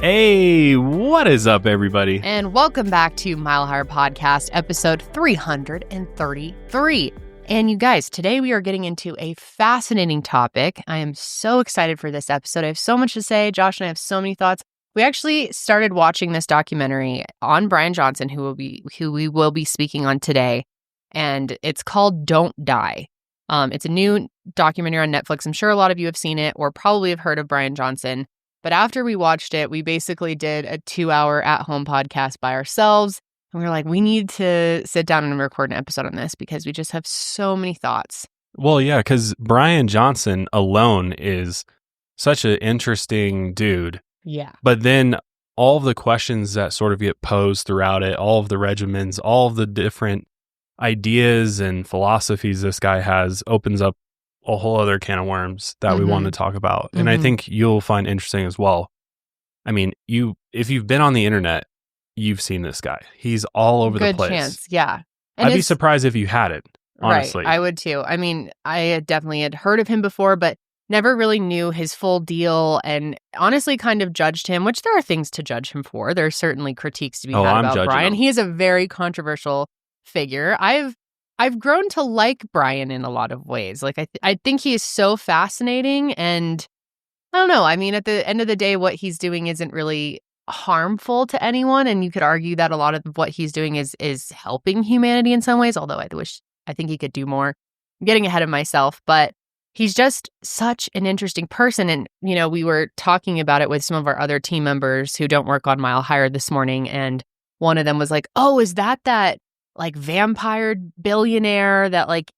Hey, what is up, everybody? And welcome back to Mile Higher Podcast, episode 333. And you guys, today we are getting into a fascinating topic. I am so excited for this episode. I have so much to say. Josh and I have so many thoughts. We actually started watching this documentary on Bryan Johnson, who we will be speaking on today. And it's called Don't Die. It's a new documentary on Netflix. I'm sure a lot of you have seen it or probably have heard of Bryan Johnson. But after we watched it, we basically did a 2-hour at-home podcast by ourselves. And we were like, we need to sit down and record an episode on this because we just have so many thoughts. Well, yeah, because Bryan Johnson alone is such an interesting dude. Yeah. But then all of the questions that sort of get posed throughout it, all of the regimens, all of the different ideas and philosophies this guy has opens up a whole other can of worms that we want to talk about. And I think you'll find interesting as well. I mean, if you've been on the internet, you've seen this guy. He's all over the place. Good chance, yeah. And I'd be surprised if you hadn't, honestly. Right, I would too. I mean, I definitely had heard of him before, but never really knew his full deal and honestly kind of judged him, which there are things to judge him for. There are certainly critiques to be had about Bryan. He is a very controversial figure. I've grown to like Bryan in a lot of ways. Like I think he is so fascinating, and I don't know. I mean, at the end of the day, what he's doing isn't really harmful to anyone, and you could argue that a lot of what he's doing is helping humanity in some ways. Although I think he could do more. I'm getting ahead of myself, but he's just such an interesting person. And you know, we were talking about it with some of our other team members who don't work on Mile Higher this morning, and one of them was like, "Oh, is that like vampire billionaire that like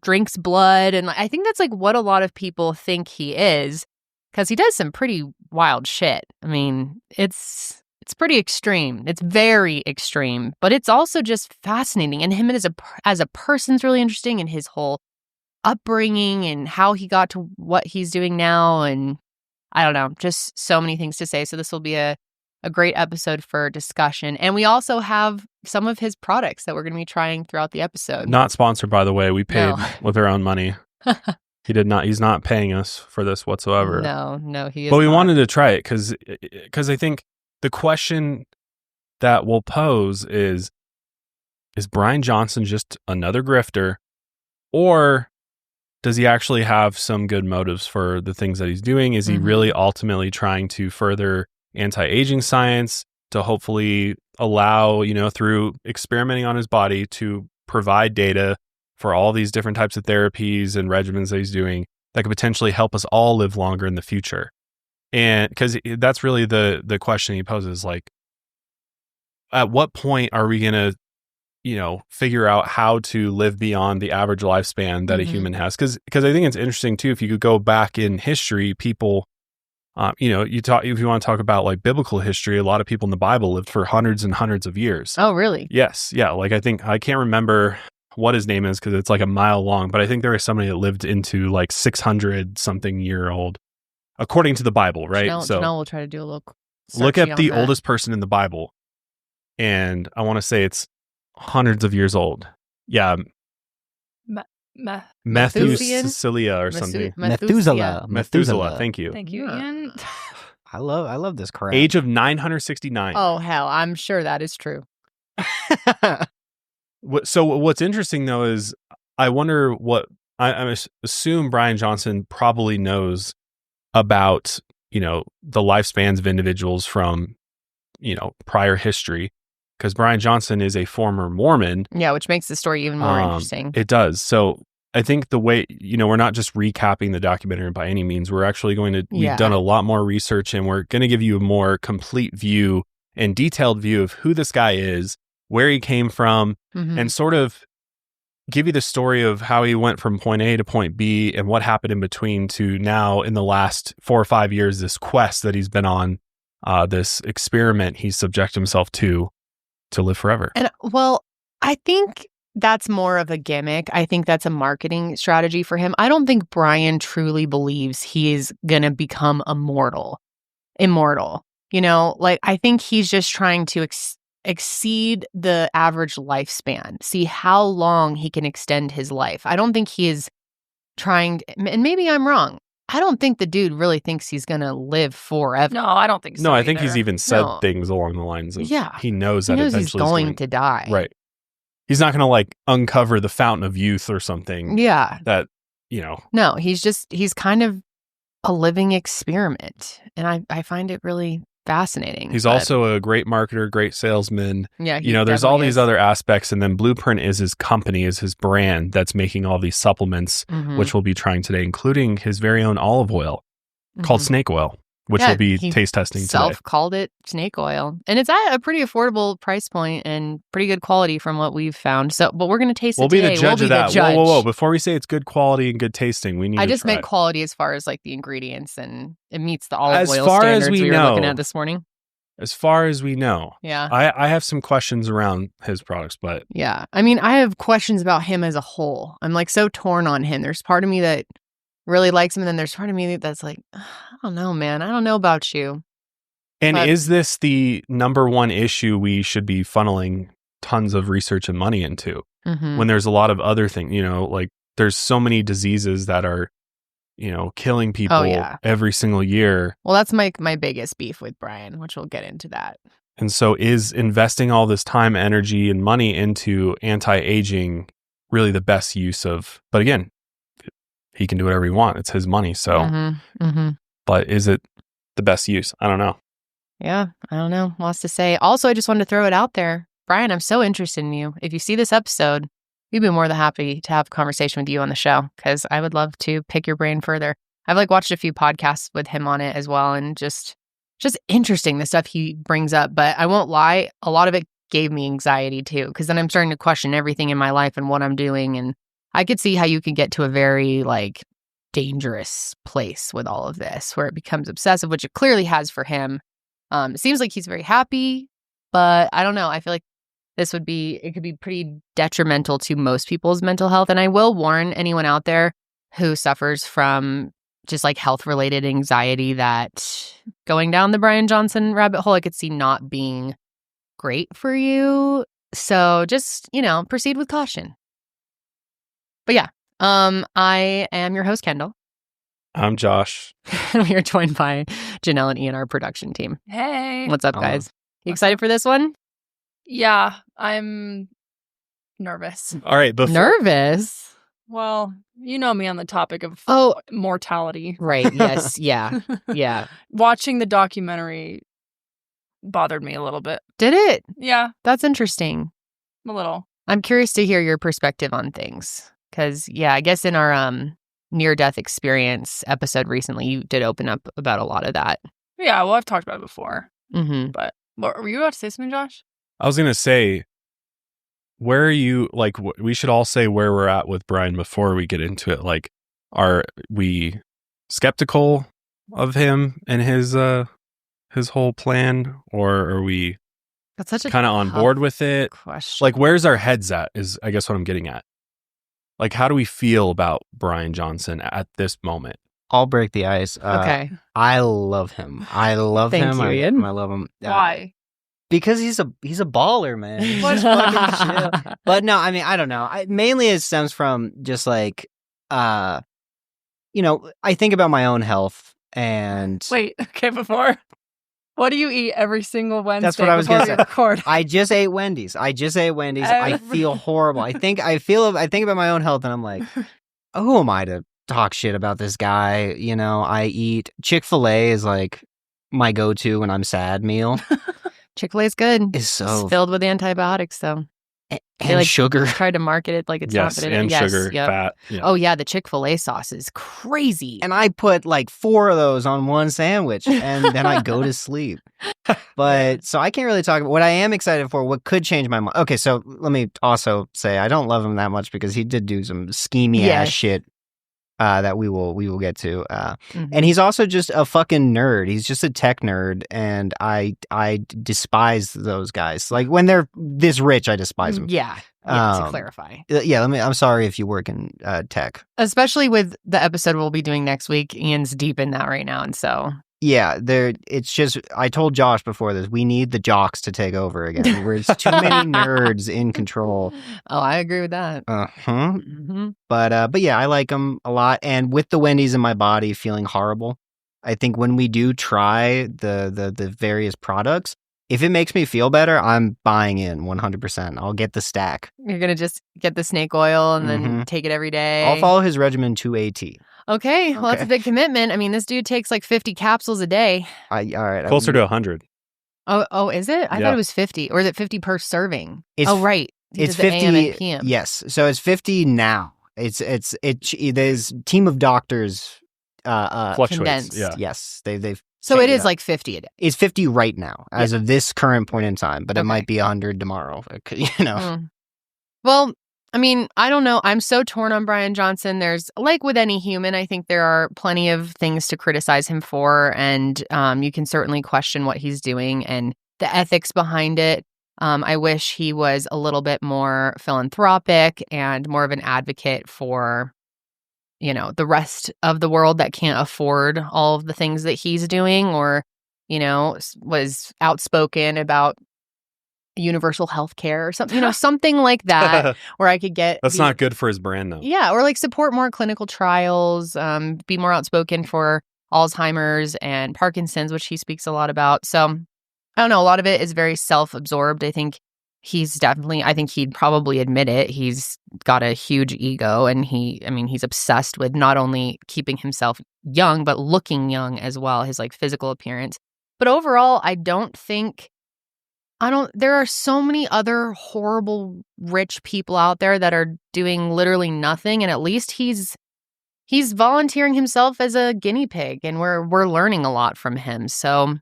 drinks blood?" And I think that's like what a lot of people think he is, because he does some pretty wild shit. I mean, it's pretty extreme. It's very extreme, but it's also just fascinating. And him as a person's really interesting, and his whole upbringing and how he got to what he's doing now. And I don't know, just so many things to say. So this will be a great episode for discussion. And we also have some of his products that we're going to be trying throughout the episode. Not sponsored, by the way. We paid with our own money. He's not paying us for this whatsoever. No, he is. But we wanted to try it because I think the question that we'll pose is Bryan Johnson just another grifter, or does he actually have some good motives for the things that he's doing? Is he really ultimately trying to further anti-aging science to hopefully allow, through experimenting on his body, to provide data for all these different types of therapies and regimens that he's doing that could potentially help us all live longer in the future? And because that's really the question he poses, like, at what point are we going to, figure out how to live beyond the average lifespan that a human has? Because I think it's interesting too, if you could go back in history, people, if you want to talk about like biblical history, a lot of people in the Bible lived for hundreds and hundreds of years. Oh, really? Yes. Yeah. Like I can't remember what his name is because it's like a mile long, but I think there was somebody that lived into like 600 something year old, according to the Bible, right? Janelle will try to do a little look at the oldest person in the Bible, and I want to say it's hundreds of years old. Yeah. Methuselah or something. Methuselah. Thank you. Thank you, Ian. I love this crap. Age of 969. Oh, hell. I'm sure that is true. So what's interesting though is I wonder I assume Bryan Johnson probably knows about, the lifespans of individuals from, prior history, because Bryan Johnson is a former Mormon. Yeah, which makes the story even more interesting. It does. So I think the way, we're not just recapping the documentary by any means. We're actually we've done a lot more research, and we're going to give you a more complete view and detailed view of who this guy is, where he came from, and sort of give you the story of how he went from point A to point B and what happened in between to now in the last 4 or 5 years, this quest that he's been on, this experiment he's subjected himself to live forever. And well, I think that's more of a gimmick. I think that's a marketing strategy for him. I don't think Bryan truly believes he is going to become immortal. Like I think he's just trying to exceed the average lifespan, see how long he can extend his life. I don't think he is trying, and maybe I'm wrong. I don't think the dude really thinks he's going to live forever. No, I don't think so. No, I think he's even said things along the lines of, he knows that eventually he's going to die. Right. He's not going to like uncover the fountain of youth or something. Yeah. That, you know. No, he's kind of a living experiment. And I find it really fascinating. He's also a great marketer, great salesman. Yeah. You know, there's all these other aspects. And then Blueprint is his company, is his brand that's making all these supplements, which we'll be trying today, including his very own olive oil called snake oil, which will be taste testing today. Called it snake oil. And it's at a pretty affordable price point and pretty good quality from what we've found. So, but we're going to taste it today. We'll be the judge of that. Whoa. Before we say it's good quality and good tasting, we need I just meant quality as far as like the ingredients, and it meets the olive oil standards we were looking at this morning. As far as we know. Yeah. I have some questions around his products, but. Yeah. I mean, I have questions about him as a whole. I'm like so torn on him. There's part of me that really likes him, and then there's part of me that's like, I don't know, man. I don't know about you. And is this the number one issue we should be funneling tons of research and money into? When there's a lot of other things, you know, like there's so many diseases that are, you know, killing people every single year. Well, that's my biggest beef with Bryan, which we'll get into that. And so is investing all this time, energy, and money into anti-aging really the best use of, but again, he can do whatever he wants. It's his money. So, but is it the best use? I don't know. Yeah, I don't know. Lots to say. Also, I just wanted to throw it out there. Bryan, I'm so interested in you. If you see this episode, we'd be more than happy to have a conversation with you on the show, because I would love to pick your brain further. I've like watched a few podcasts with him on it as well, and just interesting, the stuff he brings up. But I won't lie, a lot of it gave me anxiety too, because then I'm starting to question everything in my life and what I'm doing, and I could see how you could get to a very like dangerous place with all of this, where it becomes obsessive, which it clearly has for him. It seems like he's very happy, but I don't know. I feel like it could be pretty detrimental to most people's mental health. And I will warn anyone out there who suffers from just like health related anxiety that going down the Bryan Johnson rabbit hole, I could see not being great for you. So just, you know, proceed with caution. But yeah, I am your host, Kendall. I'm Josh. We are joined by Janelle and Ian, our production team. Hey. What's up, guys? You excited for this one? Yeah, I'm nervous. All right. Nervous? Well, you know me on the topic of mortality. Right. Yes. Yeah. Yeah. Watching the documentary bothered me a little bit. Did it? Yeah. That's interesting. A little. I'm curious to hear your perspective on things. Because, yeah, I guess in our near-death experience episode recently, you did open up about a lot of that. Yeah, well, I've talked about it before. But were you about to say something, Josh? I was going to say, where are you, like, we should all say where we're at with Bryan before we get into it. Like, are we skeptical of him and his whole plan, or are we kind of on board with it? Question. Like, where's our heads at is, I guess, what I'm getting at. Like, how do we feel about Bryan Johnson at this moment? I'll break the ice. Okay. I love him. I love Thank him. you, Ian. I love him. Why? Because he's a baller, man. He's just fucking chill. But no, I mean, I don't know. Mainly it stems from just like, you know, I think about my own health and... Wait, okay, before... What do you eat every single Wednesday? That's what I was going to say. Record? I just ate Wendy's. I feel horrible. I think about my own health and I'm like, who am I to talk shit about this guy? You know, I eat Chick-fil-A is like my go-to when I'm sad meal. Chick-fil-A is good. It's filled with antibiotics, though. And like sugar. Tried to market it like it's not, but and sugar, fat. Yeah. Oh yeah, the Chick-fil-A sauce is crazy. And I put like 4 of those on one sandwich, and then I go to sleep. But so I can't really talk about what I am excited for. What could change my mind? Okay, so let me also say I don't love him that much because he did do some schemy ass shit. That we will get to, and he's also just a fucking nerd. He's just a tech nerd, and I despise those guys. Like when they're this rich, I despise them. Yeah, to clarify. Yeah, I'm sorry if you work in tech, especially with the episode we'll be doing next week. Ian's deep in that right now, and so Yeah, it's just, I told Josh before this, we need the jocks to take over again. There's too many nerds in control. Oh, I agree with that. Mm-hmm. But yeah, I like them a lot. And with the Wendy's in my body feeling horrible, I think when we do try the various products, if it makes me feel better, I'm buying in 100%. I'll get the stack. You're going to just get the snake oil and then take it every day? I'll follow his regimen to a T. Okay, well, that's a big commitment. I mean, this dude takes like 50 capsules a day. All right. Closer to 100. Oh, is it? I thought it was 50. Or is it 50 per serving? Right. It's 50 AM and PM. Yes. So it's 50 now. There's team of doctors fluctuates. Condensed. Yeah. Yes. They've So it is like 50 a day. It's 50 right now as of this current point in time, but it might be 100 tomorrow, Well, I mean, I don't know. I'm so torn on Bryan Johnson. There's, like with any human, I think there are plenty of things to criticize him for, and you can certainly question what he's doing and the ethics behind it. I wish he was a little bit more philanthropic and more of an advocate for, the rest of the world that can't afford all of the things that he's doing, or, was outspoken about universal health care or something, something like that, where I could get... That's not good for his brand, though. Yeah, or like support more clinical trials, be more outspoken for Alzheimer's and Parkinson's, which he speaks a lot about. So, I don't know, a lot of it is very self-absorbed. I think he'd probably admit it. He's got a huge ego, and he's obsessed with not only keeping himself young, but looking young as well, his like physical appearance. But overall, there are so many other horrible rich people out there that are doing literally nothing, and at least he's volunteering himself as a guinea pig, and we're learning a lot from him. So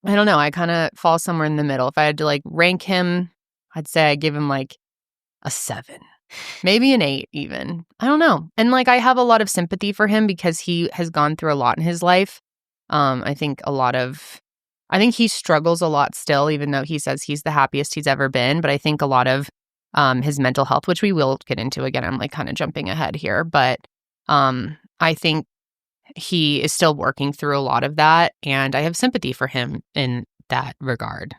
I don't know, I kind of fall somewhere in the middle. If I had to like rank him, I'd say I give him like a 7, maybe an 8 even. I don't know. And like I have a lot of sympathy for him because he has gone through a lot in his life. I think he struggles a lot still, even though he says he's the happiest he's ever been. But I think a lot of his mental health, which we will get into again, I'm like kind of jumping ahead here. But I think he is still working through a lot of that. And I have sympathy for him in that regard,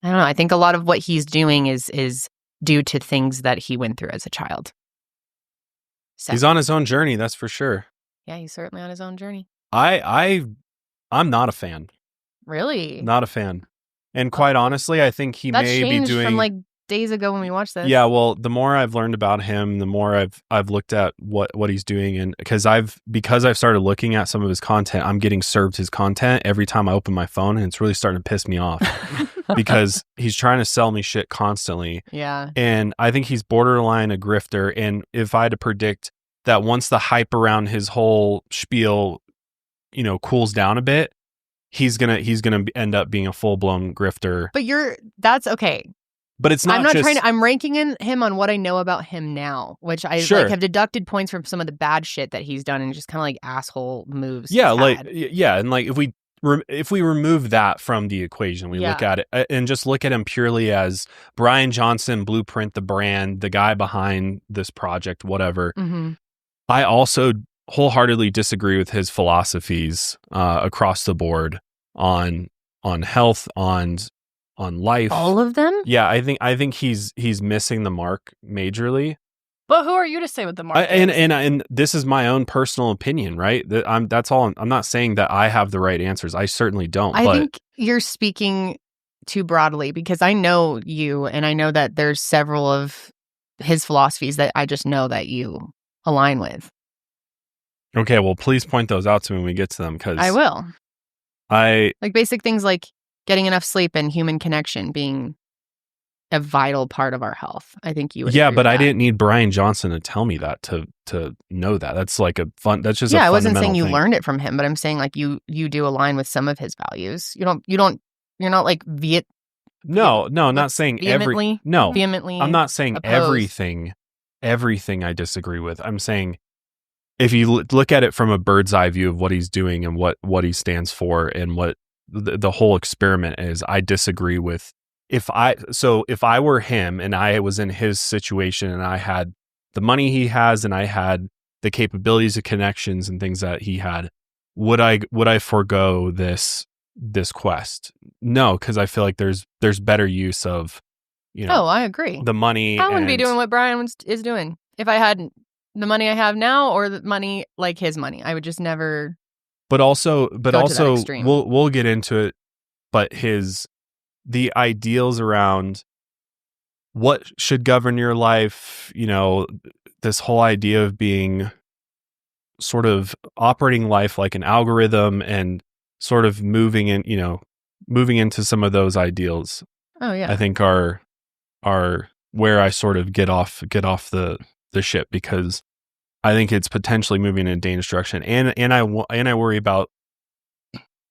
I don't know. I think a lot of what he's doing is due to things that he went through as a child. So, he's on his own journey, that's for sure. Yeah, he's certainly on his own journey. I'm not a fan. Really? Not a fan. And quite honestly, I think he may be doing... from like days ago when we watched this. Yeah, well, the more I've learned about him, the more I've looked at what he's doing, and because I've started looking at some of his content, I'm getting served his content every time I open my phone, and it's really starting to piss me off because he's trying to sell me shit constantly. Yeah. And I think he's borderline a grifter, and if I had to predict that once the hype around his whole spiel cools down a bit, he's gonna end up being a full-blown grifter. But that's okay. But it's not. I'm ranking him on what I know about him now, which I have deducted points from some of the bad shit that he's done and just kind of like asshole moves. Yeah, and like if we remove that from the equation, we look at it and just look at him purely as Bryan Johnson, Blueprint the brand, the guy behind this project, whatever. Mm-hmm. I also wholeheartedly disagree with his philosophies across the board on health, on life. All of them? Yeah, I think he's missing the mark majorly. But who are you to say what the mark is? And this is my own personal opinion, right? That's all. I'm not saying that I have the right answers. I certainly don't. I think you're speaking too broadly because I know you, and I know that there's several of his philosophies that I just know that you align with. Okay, well, please point those out to me when we get to them, because I will. Like basic things like getting enough sleep and human connection being a vital part of our health. I think you would. Yeah, but I didn't need Bryan Johnson to tell me that to know that. That's like that's just I wasn't saying you learned it from him, but I'm saying like you do align with some of his values. You're not like No, I'm not saying vehemently. I'm not saying opposed. everything I disagree with. I'm saying if you look at it from a bird's eye view of what he's doing and what he stands for and what the whole experiment is, I disagree with. If I were him and I was in his situation and I had the money he has and I had the capabilities of connections and things that he had, would I forego this quest? No, because I feel like there's better use of, I agree. The money. I wouldn't be doing what Bryan is doing if I had the money I have now or the money like his money. I would just never. But also, we'll get into it. But the ideals around what should govern your life, this whole idea of being sort of operating life like an algorithm and sort of moving into some of those ideals. Oh yeah, I think are where I sort of get off the ship, because I think it's potentially moving in a dangerous direction, and I worry about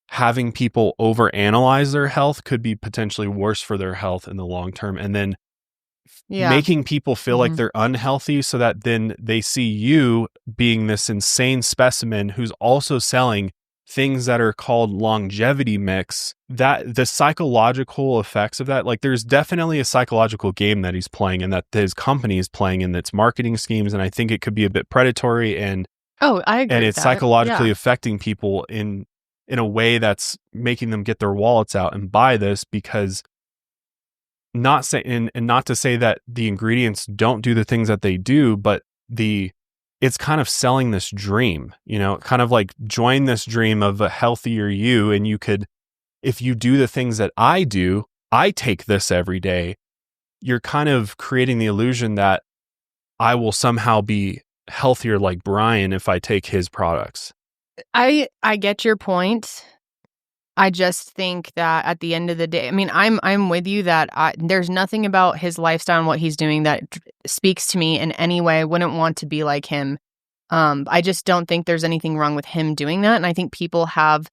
having people overanalyze their health could be potentially worse for their health in the long term, and then making people feel like they're unhealthy, so that then they see you being this insane specimen who's also selling things that are called longevity mix. That the psychological effects of that, like there's definitely a psychological game that he's playing and that his company is playing in its marketing schemes, and I think it could be a bit predatory and I agree, and it's psychologically affecting people in a way that's making them get their wallets out and buy this, because not to say that the ingredients don't do the things that they do, but it's kind of selling this dream, kind of like join this dream of a healthier you. And you could, if you do the things that I do, I take this every day, you're kind of creating the illusion that I will somehow be healthier like Bryan if I take his products. I get your point. I just think that at the end of the day, I mean, I'm with you that there's nothing about his lifestyle and what he's doing that speaks to me in any way. I wouldn't want to be like him. I just don't think there's anything wrong with him doing that. And I think people have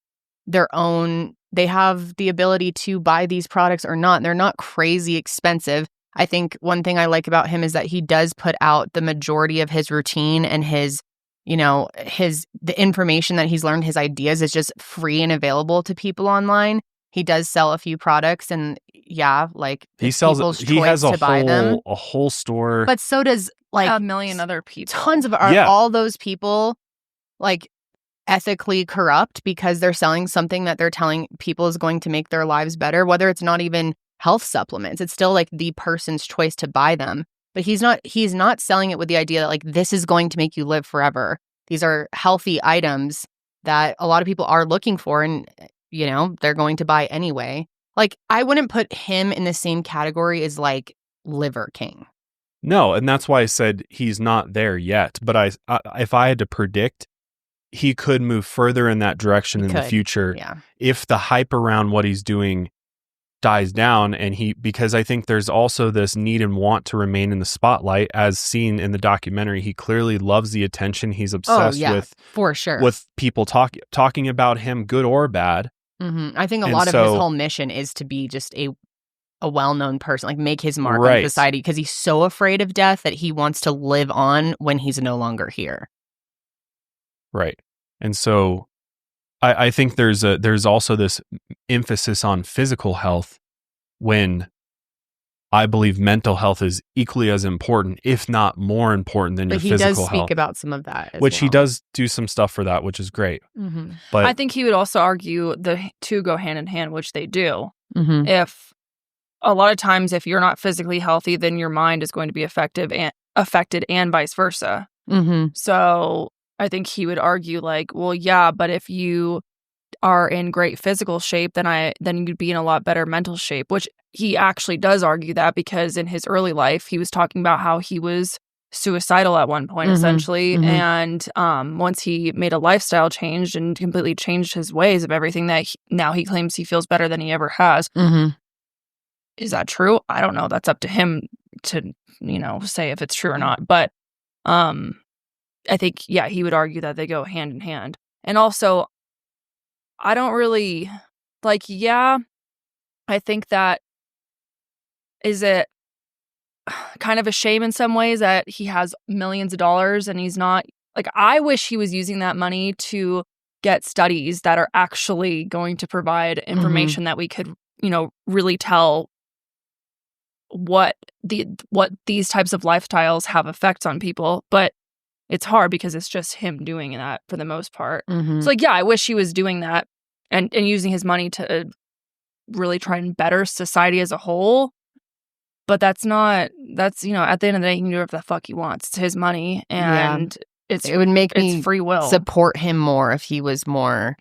they have the ability to buy these products or not. They're not crazy expensive. I think one thing I like about him is that he does put out the majority of his routine and the information that he's learned, his ideas is just free and available to people online. He does sell a few products, and like he has a whole store. But so does like a million other people. Tons of all those people like ethically corrupt because they're selling something that they're telling people is going to make their lives better, whether it's not even health supplements. It's still like the person's choice to buy them. But he's not selling it with the idea that like this is going to make you live forever. These are healthy items that a lot of people are looking for, and they're going to buy anyway. Like I wouldn't put him in the same category as like Liver King. No, and that's why I said he's not there yet. But if I had to predict, he could move further in that direction the future. Yeah. If the hype around what he's doing dies down, because I think there's also this need and want to remain in the spotlight, as seen in the documentary. He clearly loves the attention. He's obsessed with, for sure, with people talking about him, good or bad. Mm-hmm. I think a lot of his whole mission is to be just a well-known person, like make his mark on society, because he's so afraid of death that he wants to live on when he's no longer here. Right. And so I think there's also this emphasis on physical health, when I believe mental health is equally as important, if not more important, than your physical health. But he does speak about some of that, he does do some stuff for that, which is great. Mm-hmm. But I think he would also argue the two go hand in hand, which they do. Mm-hmm. If a lot of times, if you're not physically healthy, then your mind is going to be affected and vice versa. Mm-hmm. So I think he would argue like, well, yeah, but if you are in great physical shape, then you'd be in a lot better mental shape, which he actually does argue that, because in his early life, he was talking about how he was suicidal at one point, essentially. Mm-hmm. And once he made a lifestyle change and completely changed his ways of everything, that now he claims he feels better than he ever has. Mm-hmm. Is that true? I don't know. That's up to him to, say if it's true or not. But I think, he would argue that they go hand in hand. And also, I don't really I think that is it kind of a shame in some ways that he has millions of dollars and he's not like, I wish he was using that money to get studies that are actually going to provide information that we could, really tell what these types of lifestyles have effects on people. But it's hard because it's just him doing that for the most part. Mm-hmm. So like, yeah, I wish he was doing that and using his money to really try and better society as a whole. But that's, at the end of the day, he can do whatever the fuck he wants. It's his money, and it would make me free will. Support him more if he was more,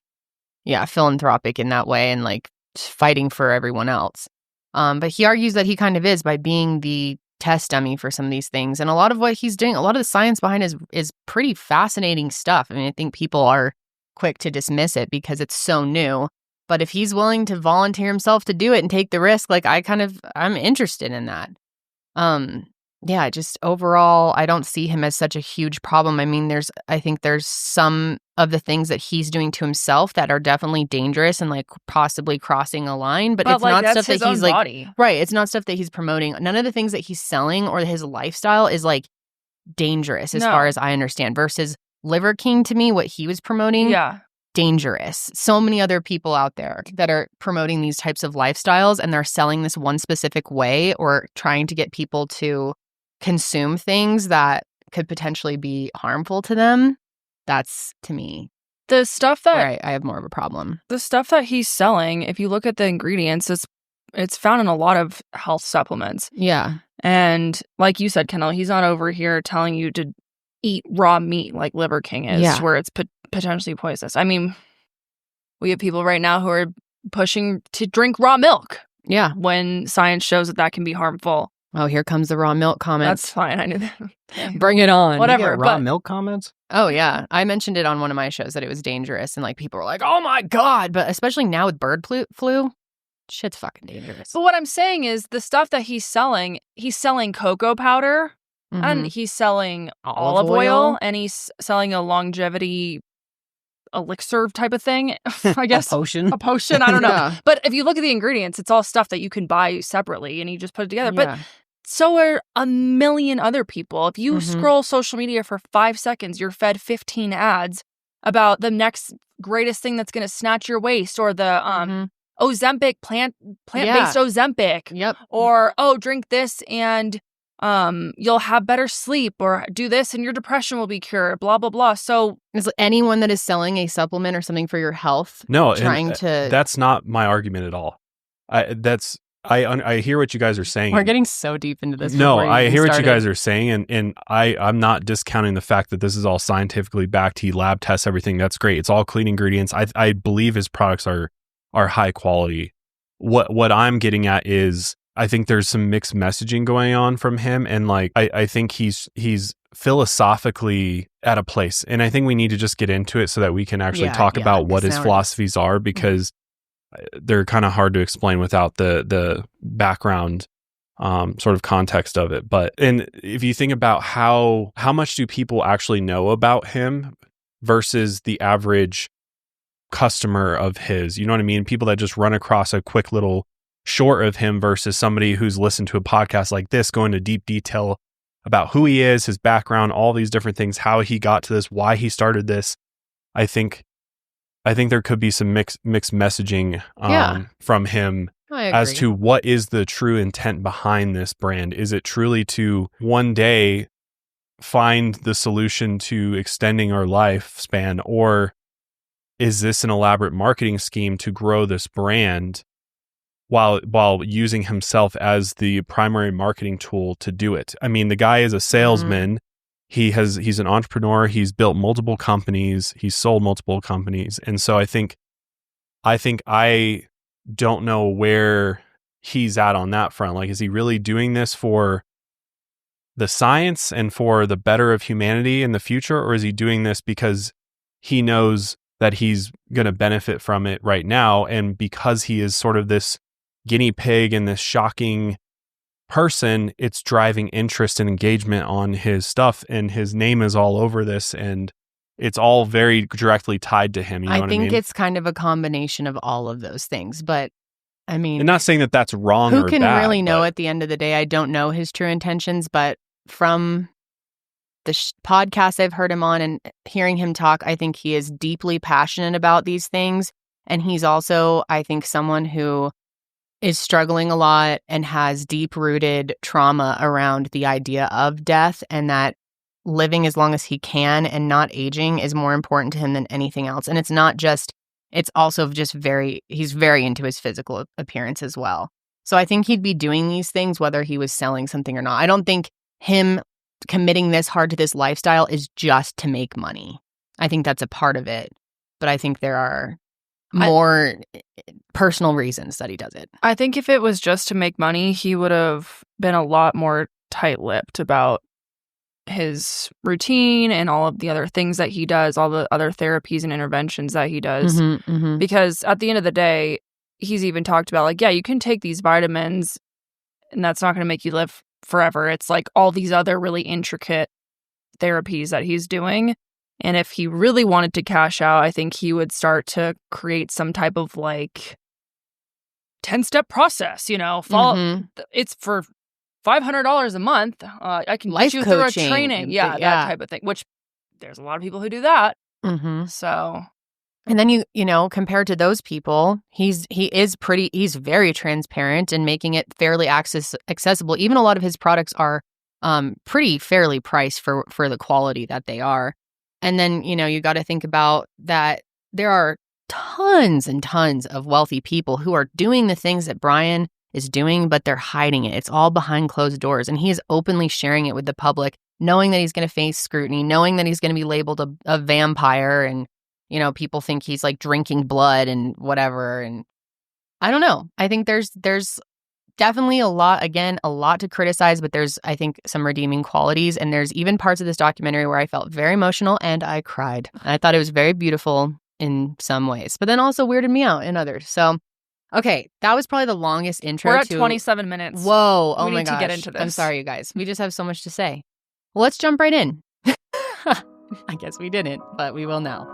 philanthropic in that way and like fighting for everyone else. But he argues that he kind of is by being the test dummy for some of these things. And a lot of what he's doing, a lot of the science behind is pretty fascinating stuff. I mean, I think people are quick to dismiss it because it's so new. But if he's willing to volunteer himself to do it and take the risk, like I'm interested in that. Just overall, I don't see him as such a huge problem. I mean, I think there's some of the things that he's doing to himself that are definitely dangerous and like possibly crossing a line. But it's not stuff that he's like, body. Right. It's not stuff that he's promoting. None of the things that he's selling or his lifestyle is like dangerous as far as I understand. Versus Liver King, to me, what he was promoting. Yeah. Dangerous. So many other people out there that are promoting these types of lifestyles and they're selling this one specific way or trying to get people to consume things that could potentially be harmful to them. That's, to me, the stuff that I have more of a problem. The stuff that he's selling, if you look at the ingredients, it's found in a lot of health supplements. Yeah. And like you said, Kendall, he's not over here telling you to eat raw meat like Liver King is, where it's potentially poisonous. I mean, we have people right now who are pushing to drink raw milk. Yeah. When science shows that can be harmful. Oh, here comes the raw milk comments. That's fine. I knew that. Bring it on. Whatever. Raw milk comments? Oh, yeah. I mentioned it on one of my shows that it was dangerous. And like people were like, oh my God. But especially now with bird flu, shit's fucking dangerous. But what I'm saying is the stuff that he's selling cocoa powder. Mm-hmm. And he's selling olive oil, and he's selling a longevity elixir type of thing, I guess. A potion? A potion, I don't know. But if you look at the ingredients, it's all stuff that you can buy separately, and you just put it together. But so are a million other people. If you scroll social media for 5 seconds, you're fed 15 ads about the next greatest thing that's going to snatch your waist, or the Ozempic, plant-based Ozempic. Yep. Or, drink this and you'll have better sleep, or do this and your depression will be cured, blah, blah, blah. So is anyone that is selling a supplement or something for your health that's not my argument at all. I hear what you guys are saying. We're getting so deep into this. No, I hear what you guys are saying, and I'm not discounting the fact that this is all scientifically backed. He lab tests everything. That's great. It's all clean ingredients. I believe his products are high quality. What I'm getting at is, I think there's some mixed messaging going on from him, and like I think he's philosophically at a place, and I think we need to just get into it so that we can actually talk about what his philosophies are, because they're kind of hard to explain without the background sort of context of it. But and if you think about how much do people actually know about him versus the average customer of his, you know what I mean? People that just run across a quick little short of him versus somebody who's listened to a podcast like this, going into deep detail about who he is, his background, all these different things, how he got to this, why he started this. I think there could be some mixed messaging from him as to what is the true intent behind this brand. Is it truly to one day find the solution to extending our lifespan, or is this an elaborate marketing scheme to grow this brand while using himself as the primary marketing tool to do it? I mean, the guy is a salesman. He's an entrepreneur. He's built multiple companies. He's sold multiple companies. And so I think I don't know where he's at on that front. Like, is he really doing this for the science and for the better of humanity in the future? Or is he doing this because he knows that he's going to benefit from it right now? And because he is sort of this guinea pig and this shocking person, it's driving interest and engagement on his stuff, and his name is all over this, and it's all very directly tied to him. You know what I mean? I think it's kind of a combination of all of those things, but I mean, and not saying that that's wrong or bad. Who can really know at the end of the day? I don't know his true intentions, but from the podcast I've heard him on and hearing him talk, I think he is deeply passionate about these things. And he's also, I think, someone who is struggling a lot and has deep-rooted trauma around the idea of death, and that living as long as he can and not aging is more important to him than anything else. And it's also just he's very into his physical appearance as well. So I think he'd be doing these things whether he was selling something or not. I don't think him committing this hard to this lifestyle is just to make money. I think that's a part of it. But I think there are more personal reasons that he does it. I think if it was just to make money, he would have been a lot more tight-lipped about his routine and all of the other things that he does, all the other therapies and interventions that he does. Because at the end of the day, he's even talked about, like, yeah, you can take these vitamins and that's not going to make you live forever. It's like all these other really intricate therapies that he's doing. And if he really wanted to cash out, I think he would start to create some type of like 10-step process, It's for $500 a month. I can life get you coaching through a training. Yeah, that type of thing, which there's a lot of people who do that. So. And then you compared to those people, he's very transparent and making it fairly accessible. Even a lot of his products are pretty fairly priced for the quality that they are. And then, you got to think about that there are tons and tons of wealthy people who are doing the things that Bryan is doing, but they're hiding it. It's all behind closed doors. And he is openly sharing it with the public, knowing that he's going to face scrutiny, knowing that he's going to be labeled a vampire. And, people think he's like drinking blood and whatever. And I don't know. I think there's definitely a lot to criticize, but there's, I think, some redeeming qualities. And there's even parts of this documentary where I felt very emotional and I cried. I thought it was very beautiful in some ways, but then also weirded me out in others. So, okay, that was probably the longest intro. We're at 27 minutes. Whoa. Oh we my need gosh. to get into this. I'm sorry, you guys. We just have so much to say. Well, let's jump right in. I guess we didn't, but we will now.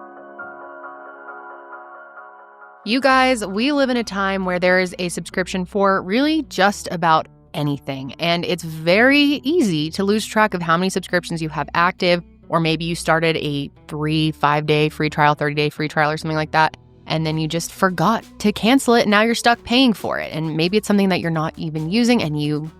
You guys, we live in a time where there is a subscription for really just about anything. And it's very easy to lose track of how many subscriptions you have active, or maybe you started a 5-day free trial, 30-day free trial or something like that, and then you just forgot to cancel it. And now you're stuck paying for it. And maybe it's something that you're not even using and you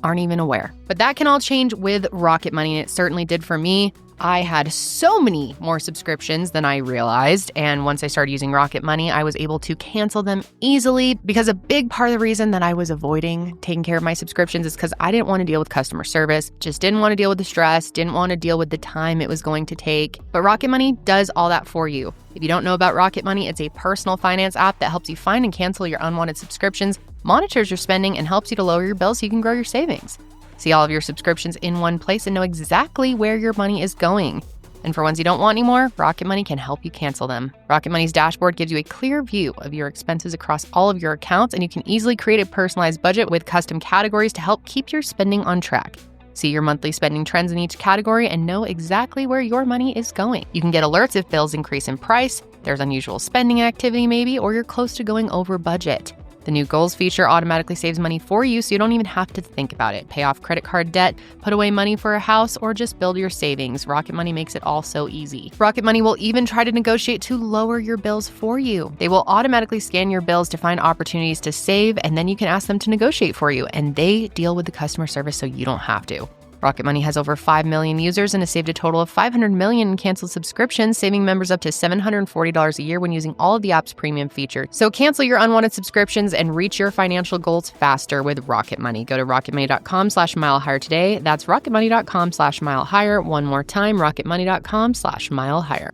aren't even aware. But that can all change with Rocket Money, and it certainly did for me. I had so many more subscriptions than I realized, and once I started using Rocket Money, I was able to cancel them easily, because a big part of the reason that I was avoiding taking care of my subscriptions is because I didn't want to deal with customer service, just didn't want to deal with the stress, didn't want to deal with the time it was going to take. But Rocket Money does all that for you. If you don't know about Rocket Money, it's a personal finance app that helps you find and cancel your unwanted subscriptions, monitors your spending, and helps you to lower your bills so you can grow your savings. See all of your subscriptions in one place and know exactly where your money is going. And for ones you don't want anymore, Rocket Money can help you cancel them. Rocket Money's dashboard gives you a clear view of your expenses across all of your accounts, and you can easily create a personalized budget with custom categories to help keep your spending on track. See your monthly spending trends in each category and know exactly where your money is going. You can get alerts if bills increase in price, there's unusual spending activity maybe, or you're close to going over budget. The new goals feature automatically saves money for you, so you don't even have to think about it. Pay off credit card debt, put away money for a house, or just build your savings. Rocket Money makes it all so easy. Rocket Money will even try to negotiate to lower your bills for you. They will automatically scan your bills to find opportunities to save, and then you can ask them to negotiate for you, and they deal with the customer service so you don't have to. Rocket Money has over 5 million users and has saved a total of $500 million in canceled subscriptions, saving members up to $740 a year when using all of the app's premium features. So cancel your unwanted subscriptions and reach your financial goals faster with Rocket Money. Go to rocketmoney.com/milehigher today. That's rocketmoney.com/milehigher. One more time, rocketmoney.com/milehigher.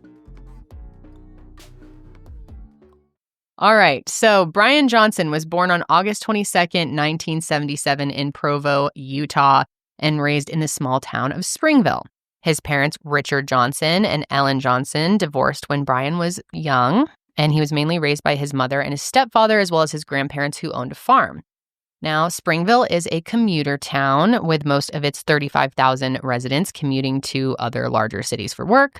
All right, so Bryan Johnson was born on August 22nd, 1977 in Provo, Utah, and raised in the small town of Springville. His parents, Richard Johnson and Ellen Johnson, divorced when Bryan was young, and he was mainly raised by his mother and his stepfather, as well as his grandparents who owned a farm. Now, Springville is a commuter town with most of its 35,000 residents commuting to other larger cities for work.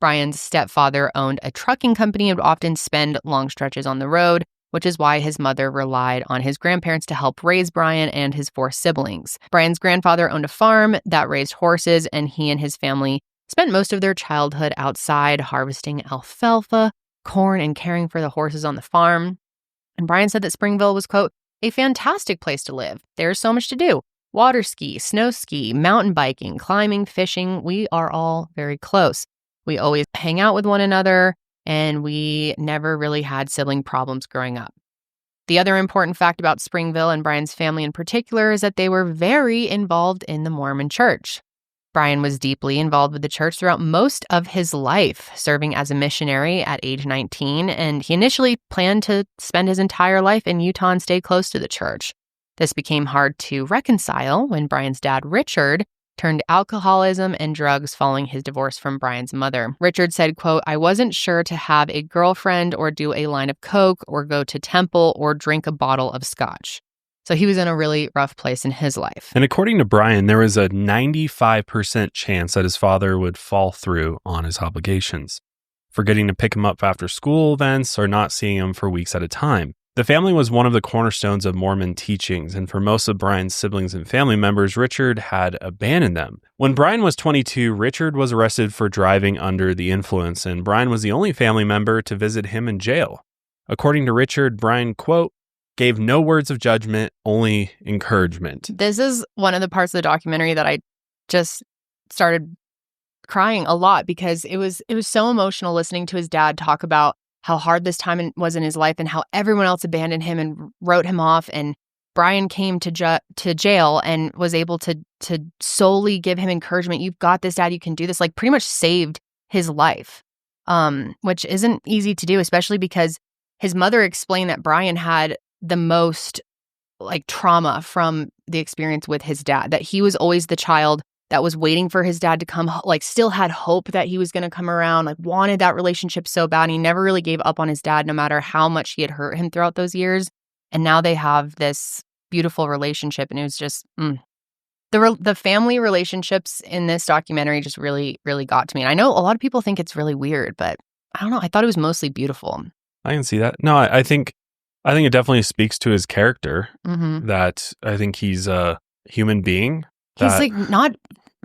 Bryan's stepfather owned a trucking company and would often spend long stretches on the road, which is why his mother relied on his grandparents to help raise Bryan and his 4 siblings. Bryan's grandfather owned a farm that raised horses, and he and his family spent most of their childhood outside harvesting alfalfa, corn, and caring for the horses on the farm. And Bryan said that Springville was, quote, a fantastic place to live. There's so much to do. water ski, snow ski, mountain biking, climbing, fishing. We are all very close. We always hang out with one another, and we never really had sibling problems growing up. The other important fact about Springville and Bryan's family in particular is that they were very involved in the Mormon church. Bryan was deeply involved with the church throughout most of his life, serving as a missionary at age 19, and he initially planned to spend his entire life in Utah and stay close to the church. This became hard to reconcile when Bryan's dad, Richard, turned to alcoholism and drugs following his divorce from Bryan's mother. Richard said, quote, "I wasn't sure to have a girlfriend or do a line of coke or go to temple or drink a bottle of scotch." So he was in a really rough place in his life. And according to Bryan, there was a 95% chance that his father would fall through on his obligations, forgetting to pick him up after school events or not seeing him for weeks at a time. The family was one of the cornerstones of Mormon teachings, and for most of Bryan's siblings and family members, Richard had abandoned them. When Bryan was 22, Richard was arrested for driving under the influence, and Bryan was the only family member to visit him in jail. According to Richard, Bryan, quote, "gave no words of judgment, only encouragement." This is one of the parts of the documentary that I just started crying a lot because it was so emotional listening to his dad talk about how hard this time was in his life and how everyone else abandoned him and wrote him off. And Bryan came to jail and was able to solely give him encouragement. "You've got this, Dad. You can do this." Like pretty much saved his life, which isn't easy to do, especially because his mother explained that Bryan had the most like trauma from the experience with his dad, that he was always the child that was waiting for his dad to come, like still had hope that he was going to come around, like wanted that relationship so bad. And he never really gave up on his dad, no matter how much he had hurt him throughout those years. And now they have this beautiful relationship. And it was just, the family relationships in this documentary just really, really got to me. And I know a lot of people think it's really weird, but I don't know. I thought it was mostly beautiful. I can see that. No, I think it definitely speaks to his character, that I think he's a human being. He's like not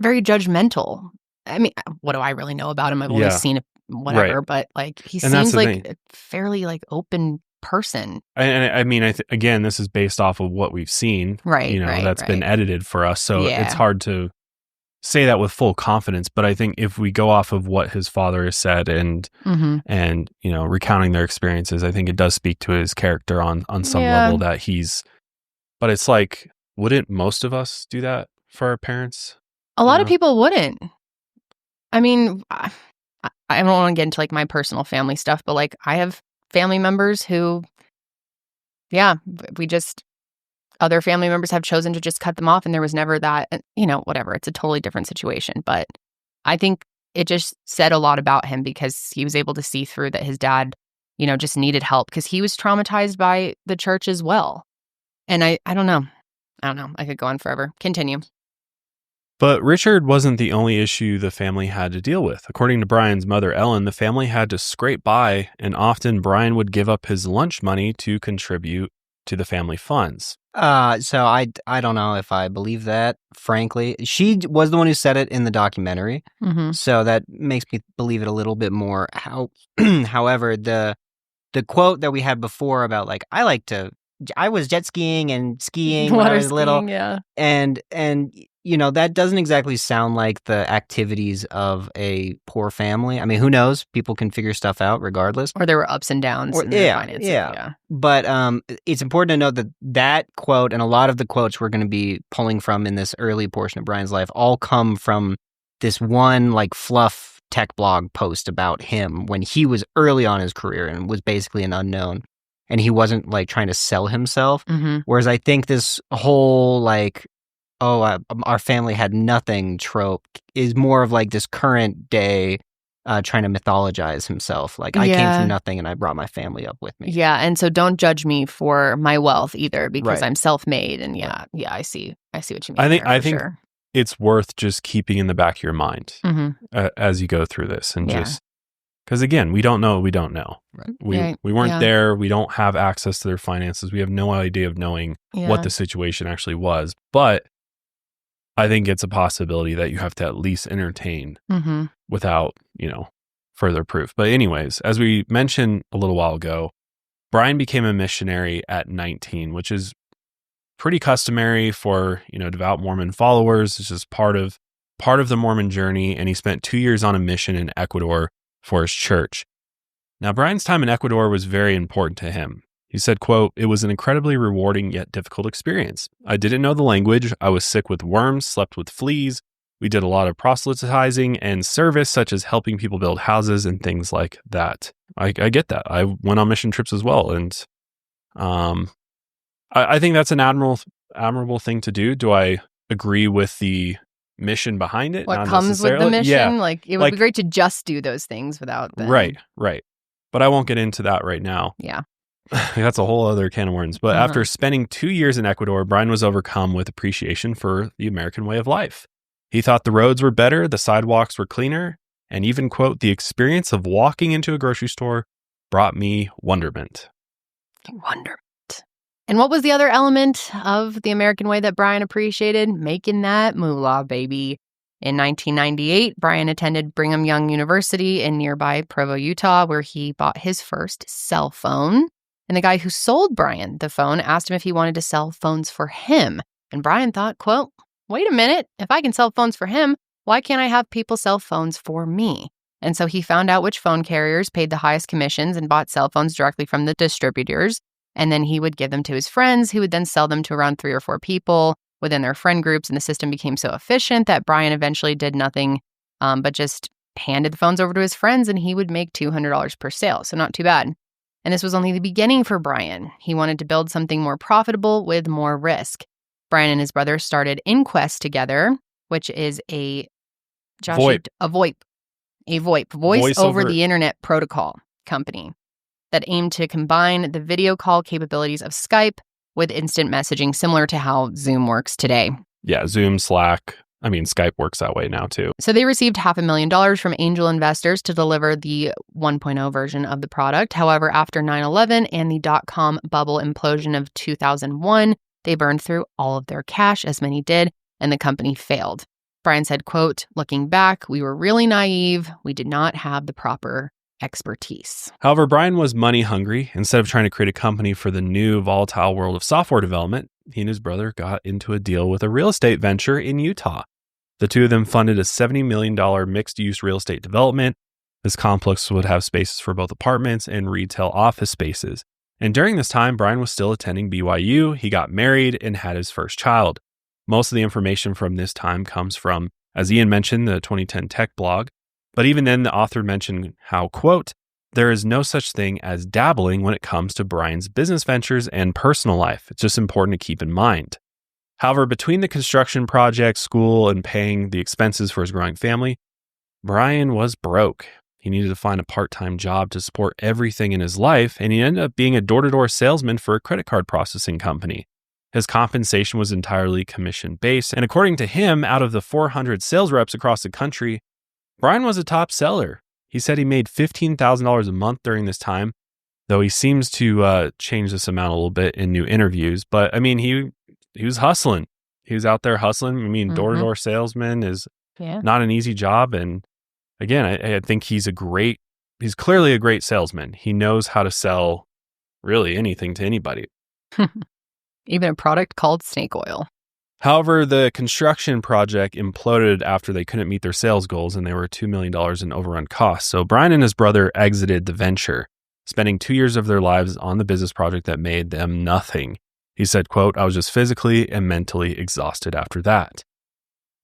very judgmental. I mean, what do I really know about him? I've only seen whatever, but like he seems like a fairly like open person. And I mean, again, this is based off of what we've seen, right? You know, that's been edited for us, so it's hard to say that with full confidence. But I think if we go off of what his father has said and you know, recounting their experiences, I think it does speak to his character on some level that he's. But it's like, wouldn't most of us do that for our parents? A lot of people wouldn't. I mean, I don't want to get into like my personal family stuff, but like I have family members who, other family members have chosen to just cut them off, and there was never that, you know, whatever. It's a totally different situation. But I think it just said a lot about him because he was able to see through that his dad, you know, just needed help because he was traumatized by the church as well. And I don't know. I could go on forever. Continue. But Richard wasn't the only issue the family had to deal with. According to Bryan's mother, Ellen, the family had to scrape by, and often Bryan would give up his lunch money to contribute to the family funds. So I don't know if I believe that, frankly. She was the one who said it in the documentary, so that makes me believe it a little bit more. However, the quote that we had before about like, I was jet skiing and skiing when I was little, and you know, that doesn't exactly sound like the activities of a poor family. I mean, who knows? People can figure stuff out regardless. Or there were ups and downs in their finances. But it's important to note that quote and a lot of the quotes we're going to be pulling from in this early portion of Bryan's life all come from this one like fluff tech blog post about him when he was early on in his career and was basically an unknown. And he wasn't like trying to sell himself. Whereas I think this whole like, our family had nothing trope is more of like this current day trying to mythologize himself. Like I came from nothing and I brought my family up with me. Yeah. And so don't judge me for my wealth either because I'm self-made. And I see what you mean. I think it's worth just keeping in the back of your mind as you go through this and just. Because again, we don't know what we don't know. Right. We weren't there. We don't have access to their finances. We have no idea of knowing what the situation actually was. But I think it's a possibility that you have to at least entertain without, you know, further proof. But anyways, as we mentioned a little while ago, Bryan became a missionary at 19, which is pretty customary for, devout Mormon followers. It's just part of the Mormon journey, and he spent 2 years on a mission in Ecuador for his church. Now, Bryan's time in Ecuador was very important to him. He said, quote, "It was an incredibly rewarding yet difficult experience. I didn't know the language. I was sick with worms, slept with fleas. We did a lot of proselytizing and service, such as helping people build houses and things like that." I get that. I went on mission trips as well. And I think that's an admirable thing to do. Do I agree with the mission behind it? What comes with the mission? Yeah. Like, it would be great to just do those things without them. Right. But I won't get into that right now. Yeah. That's a whole other can of worms. But after spending 2 years in Ecuador, Bryan was overcome with appreciation for the American way of life. He thought the roads were better, the sidewalks were cleaner, and even, quote, "The experience of walking into a grocery store brought me wonderment." Wonderment. And what was the other element of the American way that Bryan appreciated? Making that moolah, baby. In 1998, Bryan attended Brigham Young University in nearby Provo, Utah, where he bought his first cell phone. And the guy who sold Bryan the phone asked him if he wanted to sell phones for him. And Bryan thought, quote, "Wait a minute, if I can sell phones for him, why can't I have people sell phones for me?" And so he found out which phone carriers paid the highest commissions and bought cell phones directly from the distributors. And then he would give them to his friends, who would then sell them to around 3 or 4 people within their friend groups. And the system became so efficient that Bryan eventually did nothing but just handed the phones over to his friends, and he would make $200 per sale. So not too bad. And this was only the beginning for Bryan. He wanted to build something more profitable with more risk. Bryan and his brother started Inquest together, which is a VoIP, voice over the internet protocol company that aimed to combine the video call capabilities of Skype with instant messaging, similar to how Zoom works today. Yeah, Zoom, Slack. I mean, Skype works that way now too. So they received $500,000 from angel investors to deliver the 1.0 version of the product. However, after 9/11 and the dot-com bubble implosion of 2001, they burned through all of their cash, as many did, and the company failed. Bryan said, quote, "Looking back, we were really naive. We did not have the proper expertise." However, Bryan was money hungry. Instead of trying to create a company for the new volatile world of software development, he and his brother got into a deal with a real estate venture in Utah. The two of them funded a $70 million mixed-use real estate development. This complex would have spaces for both apartments and retail office spaces. And during this time, Bryan was still attending BYU. He got married and had his first child. Most of the information from this time comes from, as Ian mentioned, the 2010 tech blog. But even then, the author mentioned how, quote, "There is no such thing as dabbling when it comes to Bryan's business ventures and personal life. It's just important to keep in mind." However, between the construction project, school, and paying the expenses for his growing family, Bryan was broke. He needed to find a part-time job to support everything in his life, and he ended up being a door-to-door salesman for a credit card processing company. His compensation was entirely commission-based, and according to him, out of the 400 sales reps across the country, Bryan was a top seller. He said he made $15,000 a month during this time, though he seems to change this amount a little bit in new interviews. But I mean, he was hustling. He was out there hustling. I mean, door-to-door salesman is not an easy job. And again, I think he's clearly a great salesman. He knows how to sell really anything to anybody. Even a product called snake oil. However, the construction project imploded after they couldn't meet their sales goals, and they were $2 million in overrun costs. So Bryan and his brother exited the venture, spending 2 years of their lives on the business project that made them nothing. He said, quote, "I was just physically and mentally exhausted after that."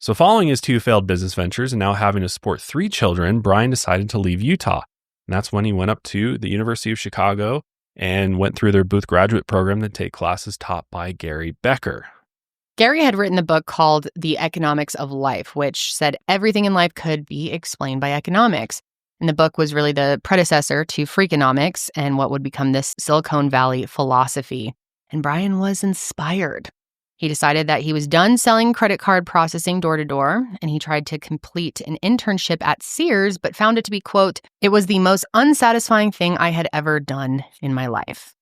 So following his 2 failed business ventures and now having to support 3 children, Bryan decided to leave Utah. And that's when he went up to the University of Chicago and went through their Booth graduate program to take classes taught by Gary Becker. Gary had written the book called The Economics of Life, which said everything in life could be explained by economics. And the book was really the predecessor to Freakonomics and what would become this Silicon Valley philosophy. And Bryan was inspired. He decided that he was done selling credit card processing door to door, and he tried to complete an internship at Sears, but found it to be, quote, "It was the most unsatisfying thing I had ever done in my life."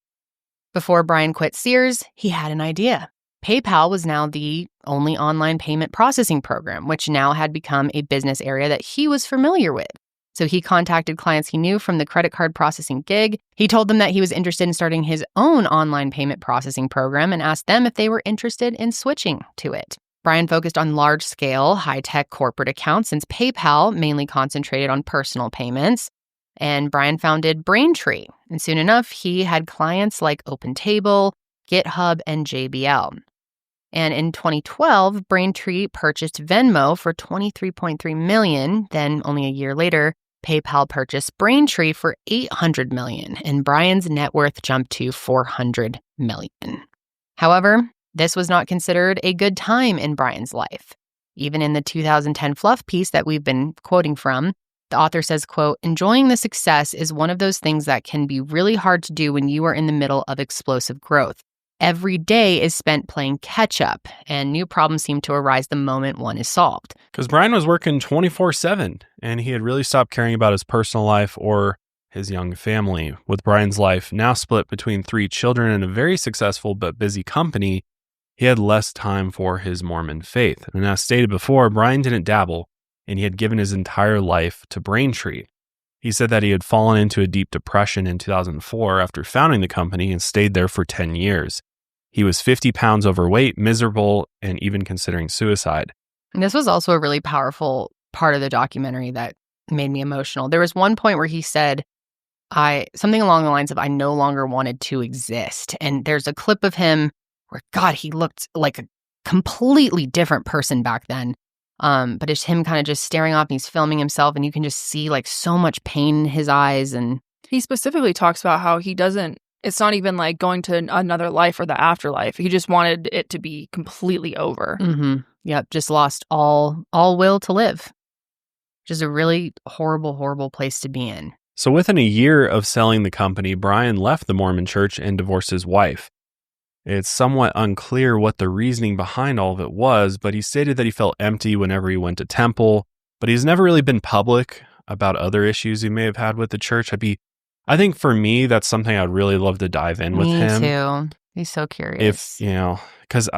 Before Bryan quit Sears, he had an idea. PayPal was now the only online payment processing program, which now had become a business area that he was familiar with. So he contacted clients he knew from the credit card processing gig. He told them that he was interested in starting his own online payment processing program and asked them if they were interested in switching to it. Bryan focused on large-scale, high-tech corporate accounts since PayPal mainly concentrated on personal payments. And Bryan founded Braintree. And soon enough, he had clients like OpenTable, GitHub, and JBL. And in 2012, Braintree purchased Venmo for $23.3 million. Then, only a year later, PayPal purchased Braintree for $800 million, and Bryan's net worth jumped to $400 million. However, this was not considered a good time in Bryan's life. Even in the 2010 Fluff piece that we've been quoting from, the author says, quote, "Enjoying the success is one of those things that can be really hard to do when you are in the middle of explosive growth. Every day is spent playing catch up, and new problems seem to arise the moment one is solved." Because Bryan was working 24/7, and he had really stopped caring about his personal life or his young family. With Bryan's life now split between 3 children and a very successful but busy company, he had less time for his Mormon faith. And as stated before, Bryan didn't dabble, and he had given his entire life to Braintree. He said that he had fallen into a deep depression in 2004 after founding the company and stayed there for 10 years. He was 50 pounds overweight, miserable, and even considering suicide. And this was also a really powerful part of the documentary that made me emotional. There was one point where he said, something along the lines of, "I no longer wanted to exist." And there's a clip of him where, God, he looked like a completely different person back then. But it's him kind of just staring off, and he's filming himself, and you can just see like so much pain in his eyes. And he specifically talks about how it's not even like going to another life or the afterlife. He just wanted it to be completely over. Mm-hmm. Yep, just lost all will to live. Which is a really horrible, horrible place to be in. So within a year of selling the company, Bryan left the Mormon church and divorced his wife. It's somewhat unclear what the reasoning behind all of it was, but he stated that he felt empty whenever he went to temple, but he's never really been public about other issues he may have had with the church. I think for me, that's something I'd really love to dive in with him. Me too. He's so curious. Because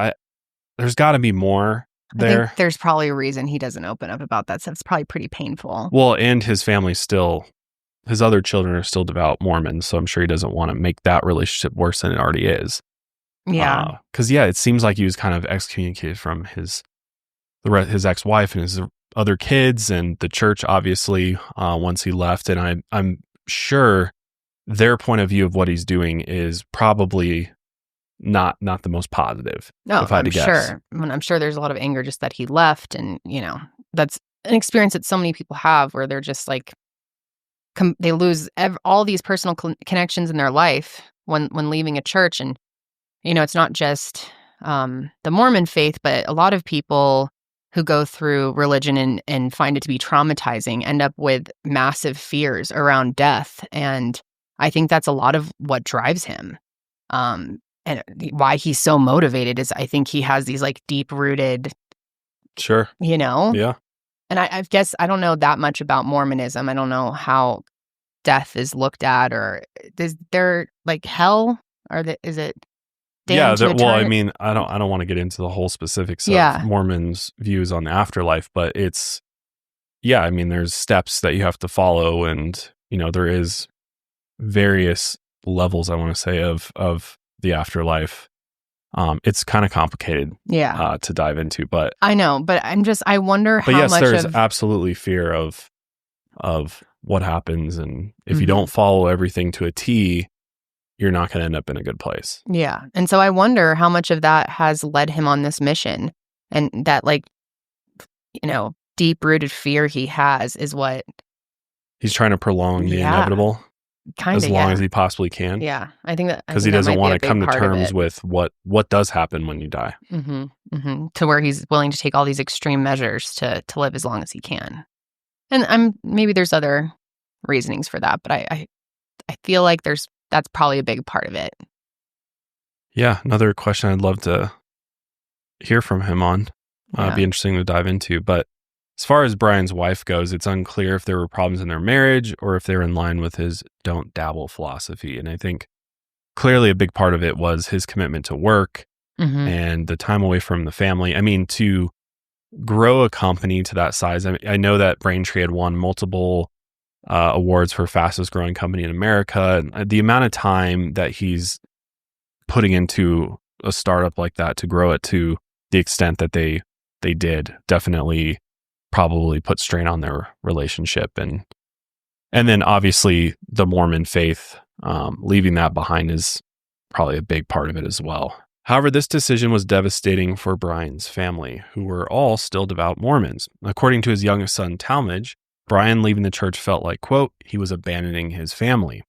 there's got to be more there. I think there's probably a reason he doesn't open up about that stuff. It's probably pretty painful. Well, and his his other children are still devout Mormons, so I'm sure he doesn't want to make that relationship worse than it already is. Yeah. Because, it seems like he was kind of excommunicated from his ex-wife and his other kids and the church, obviously, once he left. And I'm sure their point of view of what he's doing is probably not the most positive. No, if I had to guess. Sure. I'm sure there's a lot of anger just that he left, and that's an experience that so many people have where they're just like they lose all these personal connections in their life when leaving a church. And it's not just the Mormon faith, but a lot of people who go through religion and find it to be traumatizing end up with massive fears around death. And I think that's a lot of what drives him. And why he's so motivated is I think he has these like deep-rooted... Sure. Yeah. And I guess I don't know that much about Mormonism. I don't know how death is looked at, or is there like hell? Is it... Yeah, I mean, I don't want to get into the whole specifics of Mormons' views on the afterlife, but it's, I mean, there's steps that you have to follow, and there is various levels, I want to say, of the afterlife. It's kind of complicated, to dive into, but I know, but I wonder how much. But yes, there's absolutely fear of what happens, and if you don't follow everything to a T, you're not going to end up in a good place. Yeah. And so I wonder how much of that has led him on this mission, and that deep-rooted fear he has is what... He's trying to prolong the inevitable as long as he possibly can. Yeah. I think that... Because he doesn't want to come to terms with what does happen when you die. Mm-hmm. Mm-hmm. To where he's willing to take all these extreme measures to live as long as he can. And maybe there's other reasonings for that, but I feel like that's probably a big part of it. Yeah, another question I'd love to hear from him on. It'd be interesting to dive into. But as far as Bryan's wife goes, it's unclear if there were problems in their marriage or if they're in line with his don't dabble philosophy. And I think clearly a big part of it was his commitment to work and the time away from the family. I mean, to grow a company to that size, I know that Braintree had won multiple awards for fastest growing company in America. And the amount of time that he's putting into a startup like that to grow it to the extent that they did definitely probably put strain on their relationship. And then obviously the Mormon faith, leaving that behind is probably a big part of it as well. However, this decision was devastating for Bryan's family, who were all still devout Mormons. According to his youngest son, Talmadge, Bryan leaving the church felt like, quote, he was abandoning his family.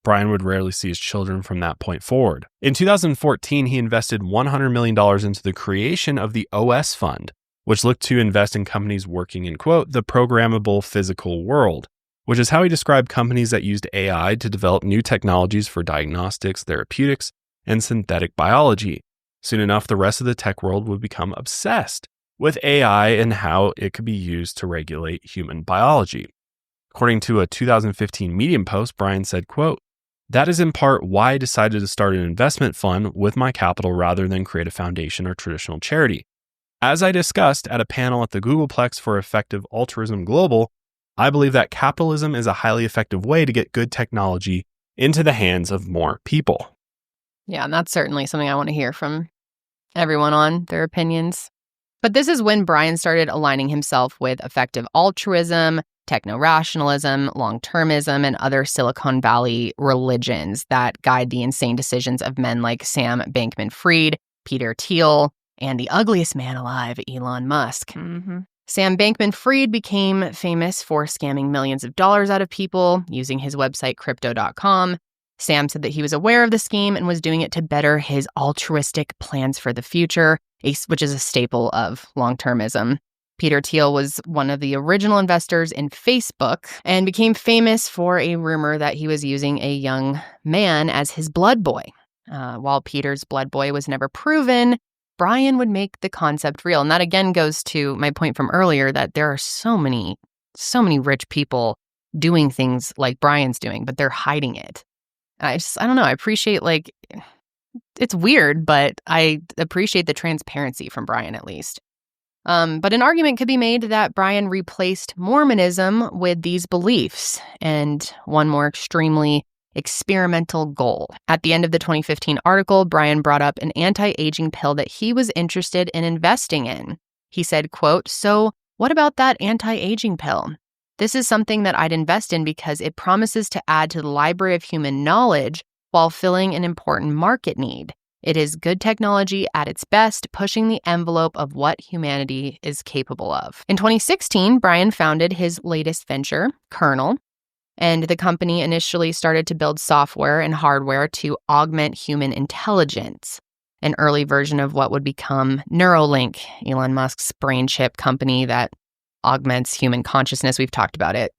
Bryan would rarely see his children from that point forward. In 2014, he invested $100 million into the creation of the OS Fund, which looked to invest in companies working in, quote, the programmable physical world, which is how he described companies that used AI to develop new technologies for diagnostics, therapeutics, and synthetic biology. Soon enough, the rest of the tech world would become obsessed with AI and how it could be used to regulate human biology. According to a 2015 Medium post, Bryan said, quote, that is in part why I decided to start an investment fund with my capital rather than create a foundation or traditional charity. As I discussed at a panel at the Googleplex for Effective Altruism Global, I believe that capitalism is a highly effective way to get good technology into the hands of more people. Yeah, and that's certainly something I want to hear from everyone on their opinions. But this is when Bryan started aligning himself with effective altruism, techno-rationalism, long-termism, and other Silicon Valley religions that guide the insane decisions of men like Sam Bankman-Fried, Peter Thiel, and the ugliest man alive, Elon Musk. Mm-hmm. Sam Bankman-Fried became famous for scamming millions of dollars out of people using his website crypto.com. Sam said that he was aware of the scheme and was doing it to better his altruistic plans for the future, which is a staple of long-termism. Peter Thiel was one of the original investors in Facebook and became famous for a rumor that he was using a young man as his blood boy. While Peter's blood boy was never proven, Bryan would make the concept real. And that again goes to my point from earlier that there are so many rich people doing things like Bryan's doing, but they're hiding it. I don't know. I appreciate, it's weird, but I appreciate the transparency from Bryan at least. But an argument could be made that Bryan replaced Mormonism with these beliefs and one more extremely experimental goal. At the end of the 2015 article, Bryan brought up an anti-aging pill that he was interested in investing in. He said, quote, so what about that anti-aging pill? This is something that I'd invest in because it promises to add to the library of human knowledge while filling an important market need. It is good technology at its best, pushing the envelope of what humanity is capable of. In 2016, Bryan founded his latest venture, Kernel, and the company initially started to build software and hardware to augment human intelligence, an early version of what would become Neuralink, Elon Musk's brain chip company that augments human consciousness. We've talked about it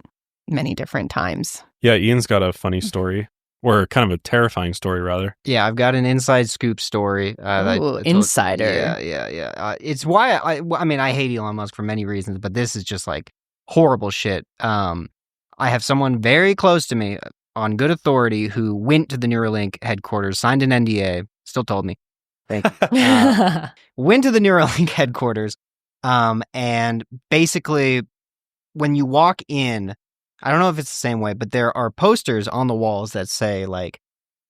many different times. Yeah, Ian's got a funny story. Or kind of a terrifying story, rather. Yeah, I've got an inside scoop story. Insider. Yeah. It's why I hate Elon Musk for many reasons, but this is just horrible shit. I have someone very close to me on good authority who went to the Neuralink headquarters, signed an NDA, still told me. Thank you. Went to the Neuralink headquarters, and basically, when you walk in, I don't know if it's the same way, but there are posters on the walls that say,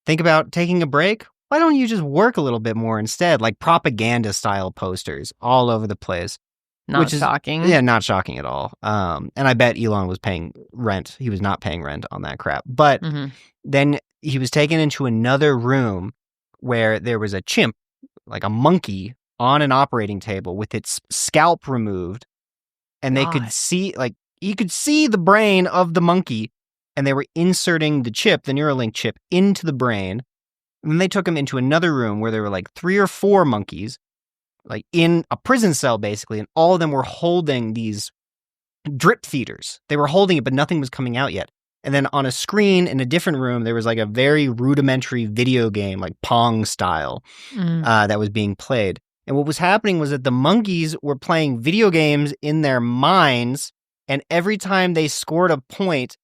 think about taking a break. Why don't you just work a little bit more instead? Propaganda-style posters all over the place. Not shocking. Yeah, not shocking at all. And I bet Elon was paying rent. He was not paying rent on that crap. But then he was taken into another room where there was a chimp, a monkey, on an operating table with its scalp removed. And they could see, you could see the brain of the monkey, and they were inserting the chip, the Neuralink chip, into the brain. And then they took him into another room where there were 3 or 4 monkeys, in a prison cell, basically, and all of them were holding these drip feeders. They were holding it, but nothing was coming out yet. And then on a screen in a different room, there was a very rudimentary video game, Pong style, that was being played. And what was happening was that the monkeys were playing video games in their minds, and every time they scored a point,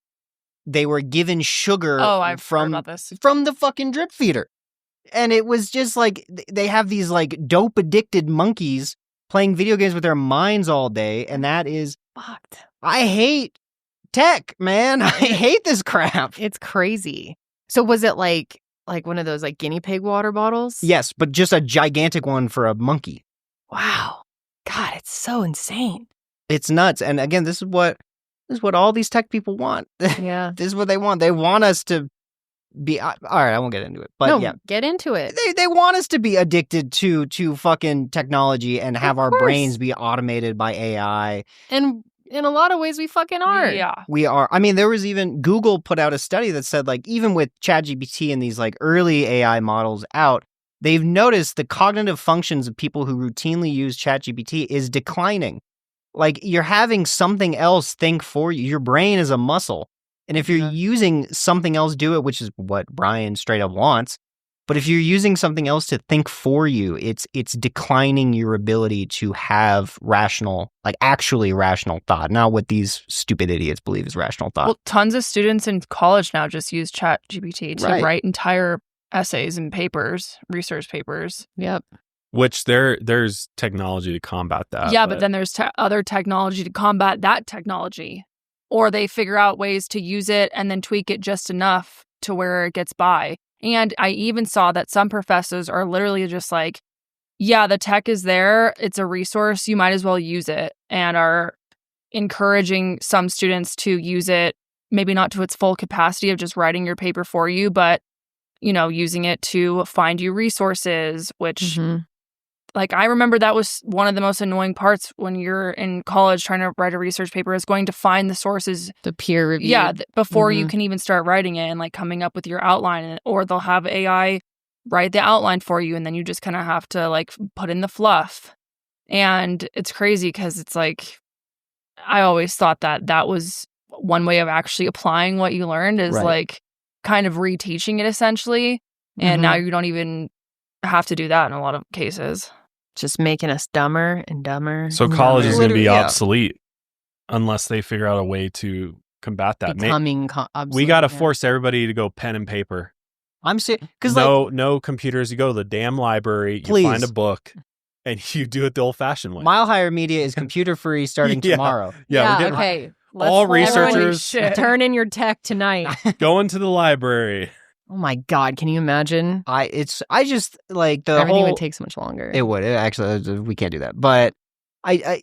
they were given sugar heard about this. From the fucking drip feeder. And it was just they have these dope addicted monkeys playing video games with their minds all day. And that is fucked. I hate tech, man. I hate this crap. It's crazy. So was it like one of those like guinea pig water bottles? Yes, but just a gigantic one for a monkey. Wow. God, it's so insane. It's nuts. And again, this is what all these tech people want. Yeah. This is what they want. They want us to be all right, I won't get into it. But no, yeah. Get into it. They want us to be addicted to fucking technology and have our brains be automated by AI. And in a lot of ways, we fucking are. Yeah. We are. I mean, there was even Google put out a study that said, like, even with ChatGPT and these like early AI models out, they've noticed the cognitive functions of people who routinely use ChatGPT is declining. Like, you're having something else think for you. Your brain is a muscle. And if you're using something else do it, which is what Bryan straight up wants, but if you're using something else to think for you, it's declining your ability to have rational, like actually rational thought, not what these stupid idiots believe is rational thought. Well, tons of students in college now just use ChatGPT to write entire essays and papers, research papers. Yep. Which there's technology to combat that. Yeah, but then there's other technology to combat that technology. Or they figure out ways to use it and then tweak it just enough to where it gets by. And I even saw that some professors are literally just like, yeah, the tech is there. It's a resource. You might as well use it, and are encouraging some students to use it, maybe not to its full capacity of just writing your paper for you, but, using it to find you resources, which like, I remember that was one of the most annoying parts when you're in college trying to write a research paper, is going to find the sources. The peer review. Yeah, before you can even start writing it and like coming up with your outline. Or they'll have AI write the outline for you, and then you just kind of have to like put in the fluff. And it's crazy because it's like, I always thought that was one way of actually applying what you learned, is like kind of reteaching it essentially. And now you don't even have to do that in a lot of cases. Just making us dumber and dumber. So college is going to be obsolete unless they figure out a way to combat that. Becoming obsolete. We got to force everybody to go pen and paper. I'm serious. Because no computers. You go to the damn library, you find a book, and you do it the old-fashioned way. Mile Higher Media is computer free starting tomorrow. Yeah, okay. All researchers turn in your tech tonight. Go into the library. Oh my God, can you imagine? I just like the everything whole, would take so much longer. It would. Actually, we can't do that. But I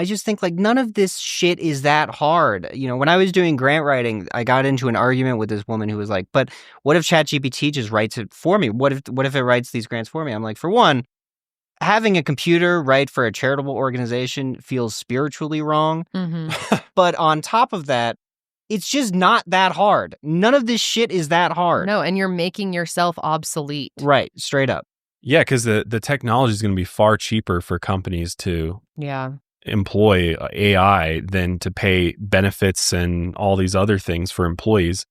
just think like none of this shit is that hard. When I was doing grant writing, I got into an argument with this woman who was like, "But what if ChatGPT just writes it for me? What if it writes these grants for me?" I'm like, for one, having a computer write for a charitable organization feels spiritually wrong. But on top of that, it's just not that hard. None of this shit is that hard. No, and you're making yourself obsolete. Right, straight up. Yeah, because the technology is going to be far cheaper for companies to employ AI than to pay benefits and all these other things for employees.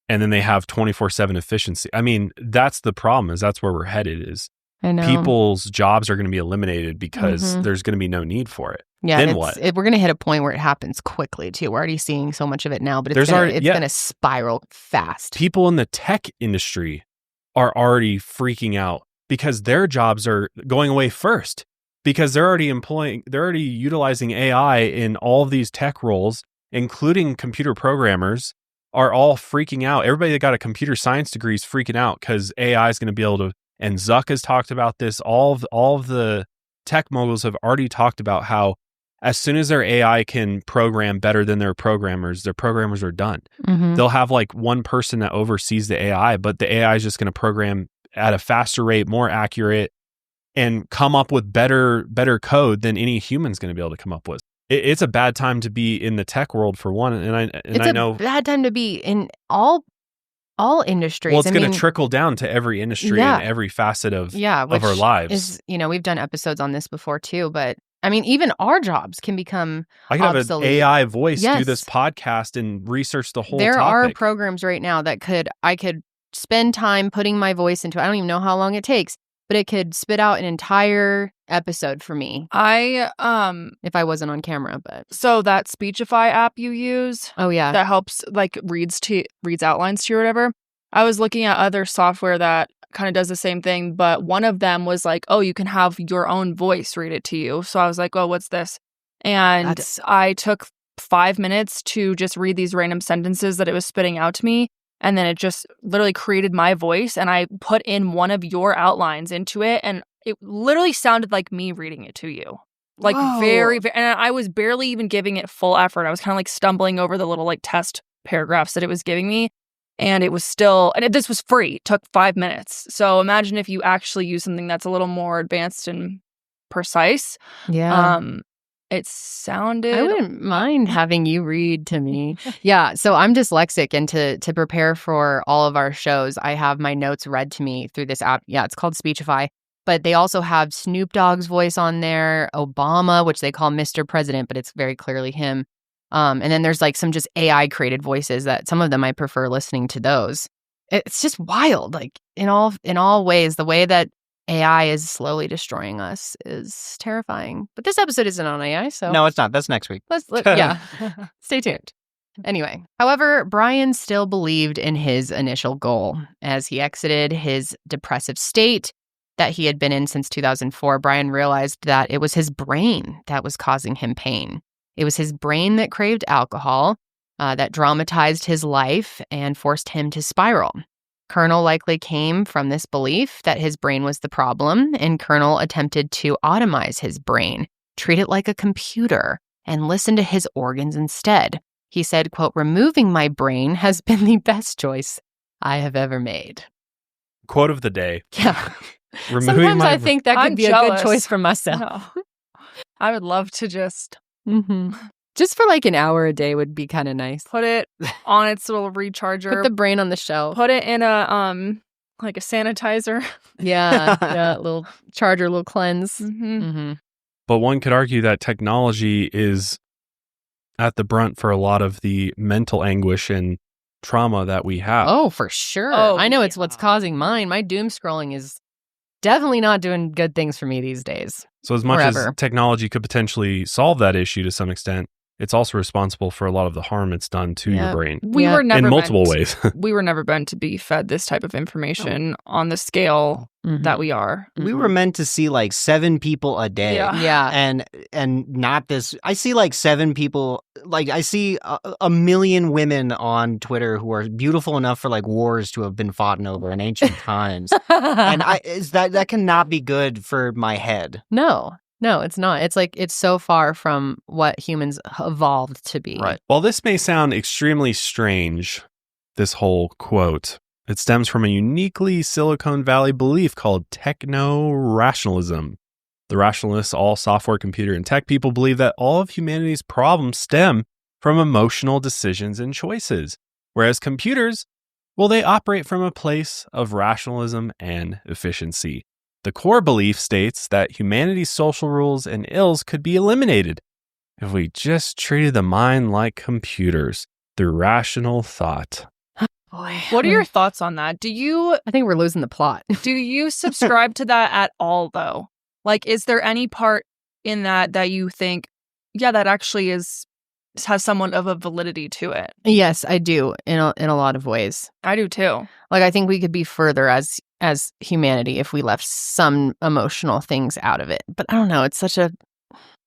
And then they have 24/7 efficiency. I mean, that's the problem, is that's where we're headed, is I know. People's jobs are going to be eliminated because there's going to be no need for it. Yeah, then what? We're going to hit a point where it happens quickly, too. We're already seeing so much of it now, but it's going to spiral fast. People in the tech industry are already freaking out because their jobs are going away first, because they're already utilizing AI in all of these tech roles, including computer programmers, are all freaking out. Everybody that got a computer science degree is freaking out because AI is going to be able to, and Zuck has talked about this, all of the tech moguls have already talked about how as soon as their AI can program better than their programmers are done. They'll have like one person that oversees the AI, but the AI is just going to program at a faster rate, more accurate, and come up with better code than any human's going to be able to come up with. It's a bad time to be in the tech world, for one, and I know it's a bad time to be in all industries. Well, it's going to trickle down to every industry and every facet of our lives. We've done episodes on this before too, but I mean, even our jobs can become I could obsolete. Have an AI voice do this podcast and research the whole topic. There are programs right now that I could spend time putting my voice into. I don't even know how long it takes, but it could spit out an entire episode for me. If I wasn't on camera, but so that Speechify app you use, that helps like reads outlines to you or whatever. I was looking at other software that kind of does the same thing, but one of them was like, oh, you can have your own voice read it to you. So I was like, oh, what's this? And I took 5 minutes to just read these random sentences that it was spitting out to me. And then it just literally created my voice. And I put in one of your outlines into it. And it literally sounded like me reading it to you. Like very, and I was barely even giving it full effort. I was kind of like stumbling over the little like test paragraphs that it was giving me. And it was still, and this was free. It took 5 minutes. So imagine if you actually use something that's a little more advanced and precise. Yeah. It sounded... I wouldn't mind having you read to me. Yeah, so I'm dyslexic, and to prepare for all of our shows, I have my notes read to me through this app. Yeah, it's called Speechify. But they also have Snoop Dogg's voice on there, Obama, which they call Mr. President, but it's very clearly him. And then there's like some just AI-created voices that some of them I prefer listening to those. It's just wild, like in all ways, the way that AI is slowly destroying us is terrifying. But this episode isn't on AI, so... No, it's not. That's next week. Yeah. Stay tuned. Anyway, however, Bryan still believed in his initial goal. As he exited his depressive state that he had been in since 2004, Bryan realized that it was his brain that was causing him pain. It was his brain that craved alcohol, that dramatized his life and forced him to spiral. Kernel likely came from this belief that his brain was the problem, and Kernel attempted to automize his brain, treat it like a computer, and listen to his organs instead. He said, quote, "Removing my brain has been the best choice I have ever made." Quote of the day. Yeah. Sometimes I think that could be jealous. A good choice for myself. No. I would love to just... Just for like an hour a day would be kind of nice. Put it on its little recharger. Put the brain on the shelf. Put it in a like a sanitizer. Yeah, little charger, little cleanse. But one could argue that technology is at the brunt for a lot of the mental anguish and trauma that we have. Oh, for sure. I know it's what's causing mine. My doom scrolling is definitely not doing good things for me these days. So as much as technology could potentially solve that issue to some extent, it's also responsible for a lot of the harm it's done to your brain. We were never in multiple ways. We were never meant to be fed this type of information on the scale that we are. We were meant to see like 7 people a day. Yeah. And not this. I see like 7 people, like I see a million women on Twitter who are beautiful enough for like wars to have been fought over in ancient times. And that cannot be good for my head. No, it's not. It's like it's so far from what humans evolved to be. Right. While this may sound extremely strange, this whole quote, it stems from a uniquely Silicon Valley belief called techno-rationalism. The rationalists, all software, computer, and tech people, believe that all of humanity's problems stem from emotional decisions and choices, whereas computers, well, they operate from a place of rationalism and efficiency. The core belief states that humanity's social rules and ills could be eliminated if we just treated the mind like computers through rational thought. Boy. What are your thoughts on that? I think we're losing the plot. Do you subscribe to that at all, though? Like, is there any part in that you think, yeah, that actually has somewhat of a validity to it? Yes, I do, in a lot of ways. I do, too. Like, I think we could be further as humanity if we left some emotional things out of it. But I don't know, it's such a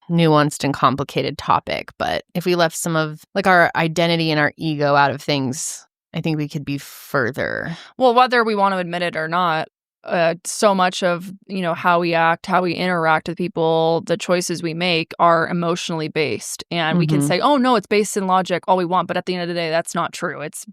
nuanced and complicated topic. But if we left some of like our identity and our ego out of things, I think we could be further. Well, whether we want to admit it or not, so much of, how we act, how we interact with people, the choices we make are emotionally based. And we can say, oh, no, it's based in logic, all we want. But at the end of the day, that's not true. It's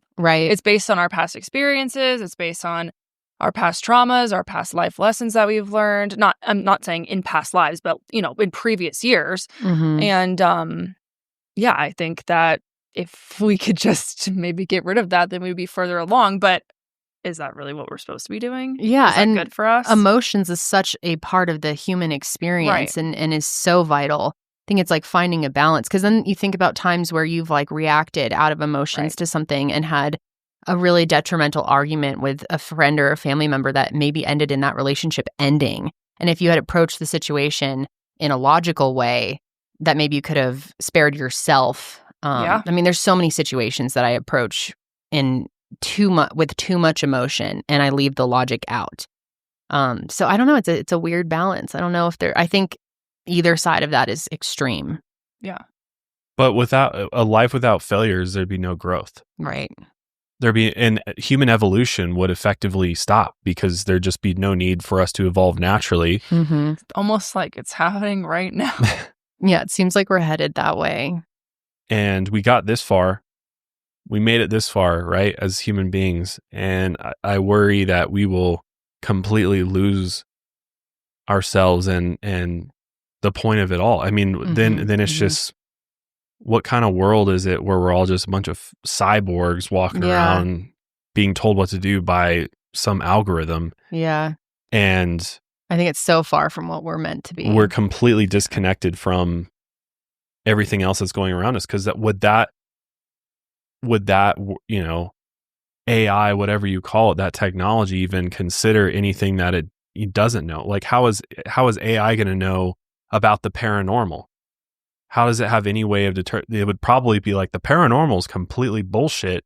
based on our past experiences. It's based on our past traumas, our past life lessons that we've learned. I'm not saying in past lives, but, in previous years. And I think that if we could just maybe get rid of that, then we'd be further along. But is that really what we're supposed to be doing? Yeah. Is that and good for us? Emotions is such a part of the human experience and is so vital. I think it's like finding a balance, because then you think about times where you've like reacted out of emotions to something and had a really detrimental argument with a friend or a family member that maybe ended in that relationship ending. And if you had approached the situation in a logical way, that maybe you could have spared yourself. I mean, there's so many situations that I approach with too much emotion, and I leave the logic out. So I don't know. It's a weird balance. I don't know if I think either side of that is extreme. Yeah. But without a life without failures, there'd be no growth. Right. And human evolution would effectively stop because there'd just be no need for us to evolve naturally. Mm-hmm. Almost like it's happening right now. Yeah, it seems like we're headed that way. And we got this far. We made it this far, right, as human beings. And I worry that we will completely lose ourselves and the point of it all. I mean, then it's just, what kind of world is it where we're all just a bunch of cyborgs walking around being told what to do by some algorithm? Yeah. And I think it's so far from what we're meant to be. We're completely disconnected from everything else that's going around us. Because would that, you know, AI, whatever you call it, that technology even consider anything that it doesn't know? Like, how is AI going to know about the paranormal? How does it have any way of it would probably be like, the paranormal is completely bullshit,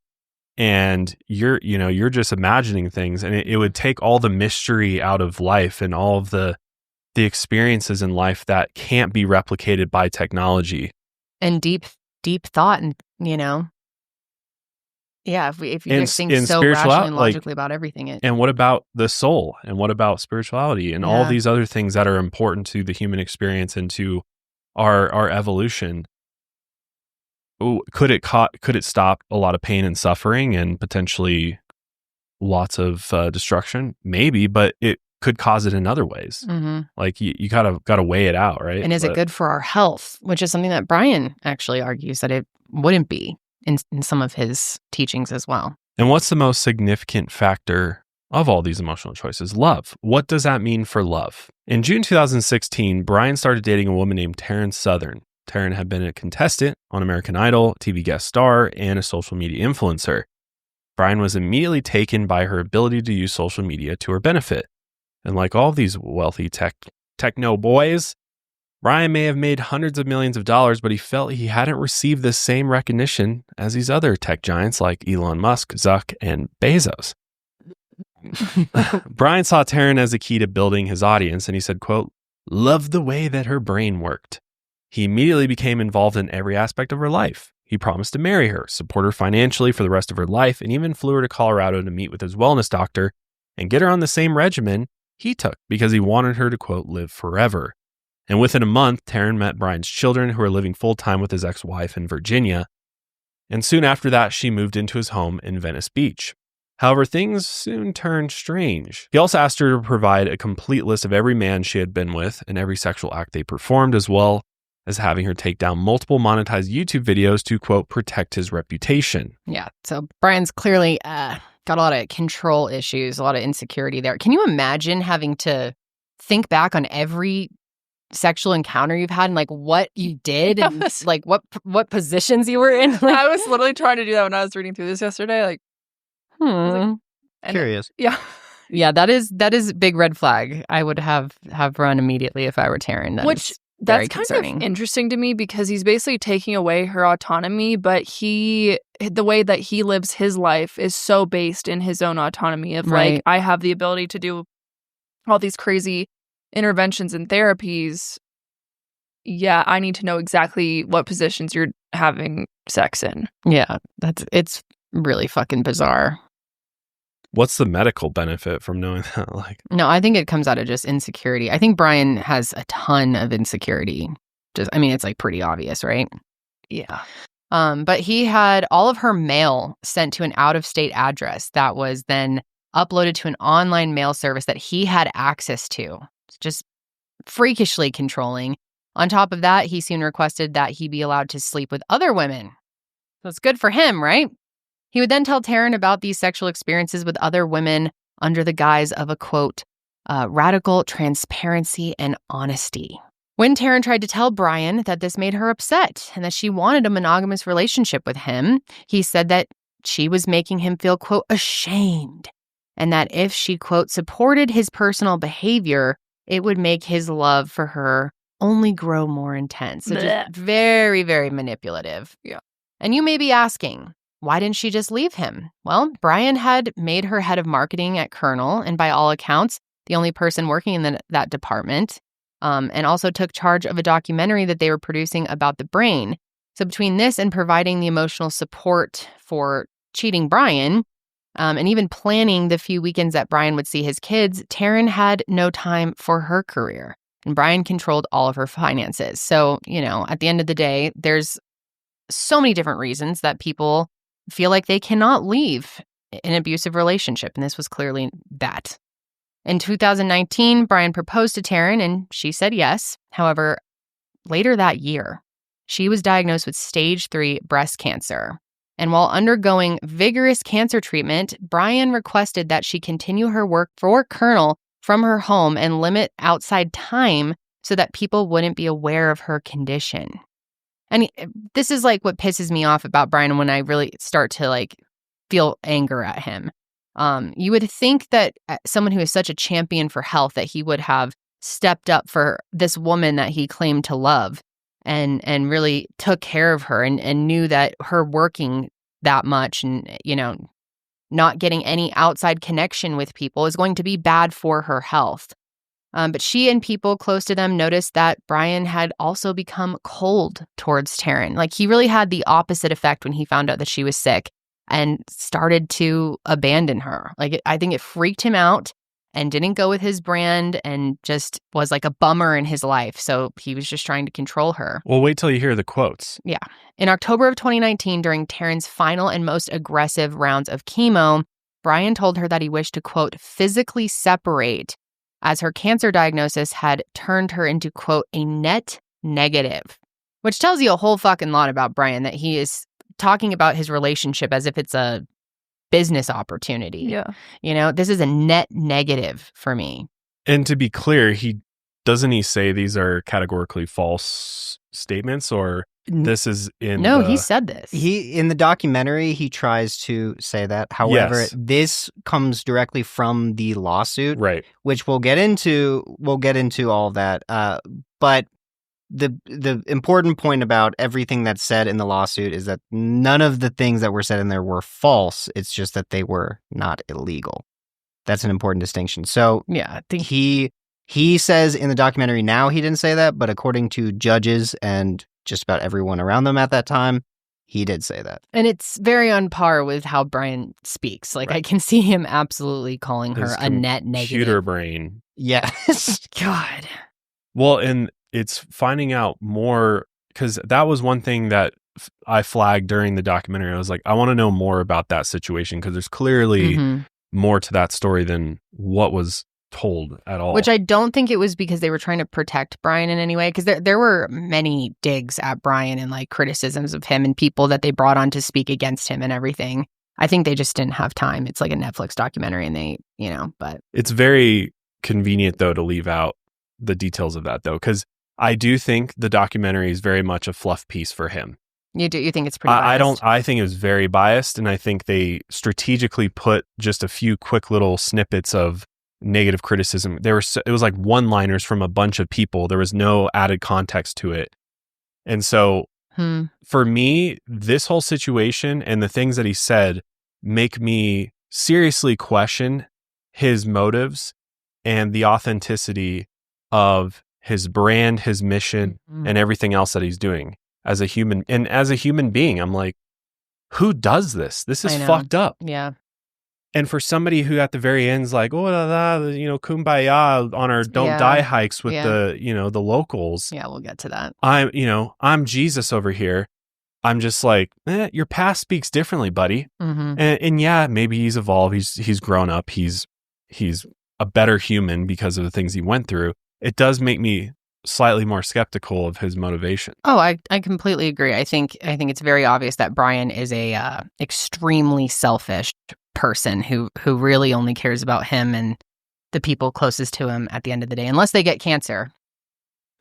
and you're just imagining things, and it would take all the mystery out of life and all of the experiences in life that can't be replicated by technology. And deep thought, and if you just think so rationally and logically about everything. And what about the soul? And what about spirituality? And all these other things that are important to the human experience and to our evolution? Could it stop a lot of pain and suffering and potentially lots of destruction? Maybe, but it could cause it in other ways. Mm-hmm. Like you gotta weigh it out, right? And is it good for our health? Which is something that Bryan actually argues that it wouldn't be in some of his teachings as well. And what's the most significant factor of all these emotional choices? Love. What does that mean for love? In June 2016, Bryan started dating a woman named Taryn Southern. Taryn had been a contestant on American Idol, TV guest star, and a social media influencer. Bryan was immediately taken by her ability to use social media to her benefit. And like all these wealthy techno boys, Bryan may have made hundreds of millions of dollars, but he felt he hadn't received the same recognition as these other tech giants like Elon Musk, Zuck, and Bezos. Bryan saw Taryn as a key to building his audience, and he said, quote, "Loved the way that her brain worked." He immediately became involved in every aspect of her life. He promised to marry her, support her financially for the rest of her life, and even flew her to Colorado to meet with his wellness doctor and get her on the same regimen he took because he wanted her to, quote, live forever. And within a month, Taryn met Bryan's children, who were living full-time with his ex-wife in Virginia. And soon after that, she moved into his home in Venice Beach. However, things soon turned strange. He also asked her to provide a complete list of every man she had been with and every sexual act they performed, as well as having her take down multiple monetized YouTube videos to, quote, protect his reputation. Yeah, so Bryan's clearly got a lot of control issues, a lot of insecurity there. Can you imagine having to think back on every sexual encounter you've had and like what you did and like what positions you were in? Like, I was literally trying to do that when I was reading through this yesterday. Like, curious. Yeah, that is a big red flag. I would have run immediately if I were Taryn. That's kind of interesting to me because he's basically taking away her autonomy, but the way that he lives his life is so based in his own autonomy of like, I have the ability to do all these crazy interventions and therapies. Yeah, I need to know exactly what positions you're having sex in. Yeah, it's really fucking bizarre. What's the medical benefit from knowing that? No, I think it comes out of just insecurity. I think Bryan has a ton of insecurity. It's like pretty obvious, right? Yeah. But he had all of her mail sent to an out-of-state address that was then uploaded to an online mail service that he had access to. It's just freakishly controlling. On top of that, he soon requested that he be allowed to sleep with other women. So it's good for him, right? He would then tell Taryn about these sexual experiences with other women under the guise of a, quote, radical transparency and honesty. When Taryn tried to tell Bryan that this made her upset and that she wanted a monogamous relationship with him, he said that she was making him feel, quote, ashamed, and that if she, quote, supported his personal behavior, it would make his love for her only grow more intense. So just very, very manipulative. Yeah. And you may be asking, why didn't she just leave him? Well, Bryan had made her head of marketing at Kernel, and by all accounts, the only person working in that department, and also took charge of a documentary that they were producing about the brain. So between this and providing the emotional support for cheating Bryan, and even planning the few weekends that Bryan would see his kids, Taryn had no time for her career. And Bryan controlled all of her finances. So, at the end of the day, there's so many different reasons that people feel like they cannot leave an abusive relationship. And this was clearly that. In 2019, Bryan proposed to Taryn and she said yes. However, later that year, she was diagnosed with stage 3 breast cancer. And while undergoing vigorous cancer treatment, Bryan requested that she continue her work for Kernel from her home and limit outside time so that people wouldn't be aware of her condition. And this is like what pisses me off about Bryan when I really start to feel anger at him. You would think that someone who is such a champion for health, that he would have stepped up for this woman that he claimed to love and really took care of her and knew that her working that much and, not getting any outside connection with people is going to be bad for her health. But she and people close to them noticed that Bryan had also become cold towards Taryn. He really had the opposite effect when he found out that she was sick and started to abandon her. I think it freaked him out and didn't go with his brand and just was like a bummer in his life. So he was just trying to control her. Well, wait till you hear the quotes. Yeah. In October of 2019, during Taryn's final and most aggressive rounds of chemo, Bryan told her that he wished to, quote, physically separate, as her cancer diagnosis had turned her into, quote, a net negative, which tells you a whole fucking lot about Bryan, that he is talking about his relationship as if it's a business opportunity. Yeah. This is a net negative for me. And to be clear, he say these are categorically false statements, or this is in No, he said this. In the documentary, he tries to say that. However, Yes. This comes directly from the lawsuit, right, which we'll get into. We'll get into all that. But the important point about everything that's said in the lawsuit is that none of the things that were said in there were false. It's just that they were not illegal. That's an important distinction. So yeah, I think he says in the documentary now he didn't say that, but according to judges and just about everyone around them at that time, he did say that. And it's very on par with how Bryan speaks. I can see him absolutely calling her a net negative. Computer brain. Yes. God. Well, and it's finding out more, because that was one thing that I flagged during the documentary. I was like, I want to know more about that situation, because there's clearly more to that story than what was told at all. Which I don't think it was because they were trying to protect Bryan in any way, because there were many digs at Bryan and criticisms of him and people that they brought on to speak against him and everything. I think they just didn't have time. It's like a Netflix documentary and they, but. It's very convenient, though, to leave out the details of that, though, because I do think the documentary is very much a fluff piece for him. You do? You think it's pretty biased? I think it was very biased, and I think they strategically put just a few quick little snippets of negative criticism. It was like one-liners from a bunch of people. There was no added context to it. And so for me, this whole situation and the things that he said make me seriously question his motives and the authenticity of his brand, his mission, and everything else that he's doing as a human. And as a human being, I'm like, who does this? This is fucked up. Yeah. And for somebody who at the very end is like, oh, kumbaya on our don't die hikes with the locals. Yeah, we'll get to that. I'm Jesus over here. I'm just like, your past speaks differently, buddy. And yeah, maybe he's evolved. He's grown up. He's a better human because of the things he went through. It does make me slightly more skeptical of his motivation. Oh, I completely agree. I think it's very obvious that Bryan is a extremely selfish person who really only cares about him and the people closest to him at the end of the day, unless they get cancer.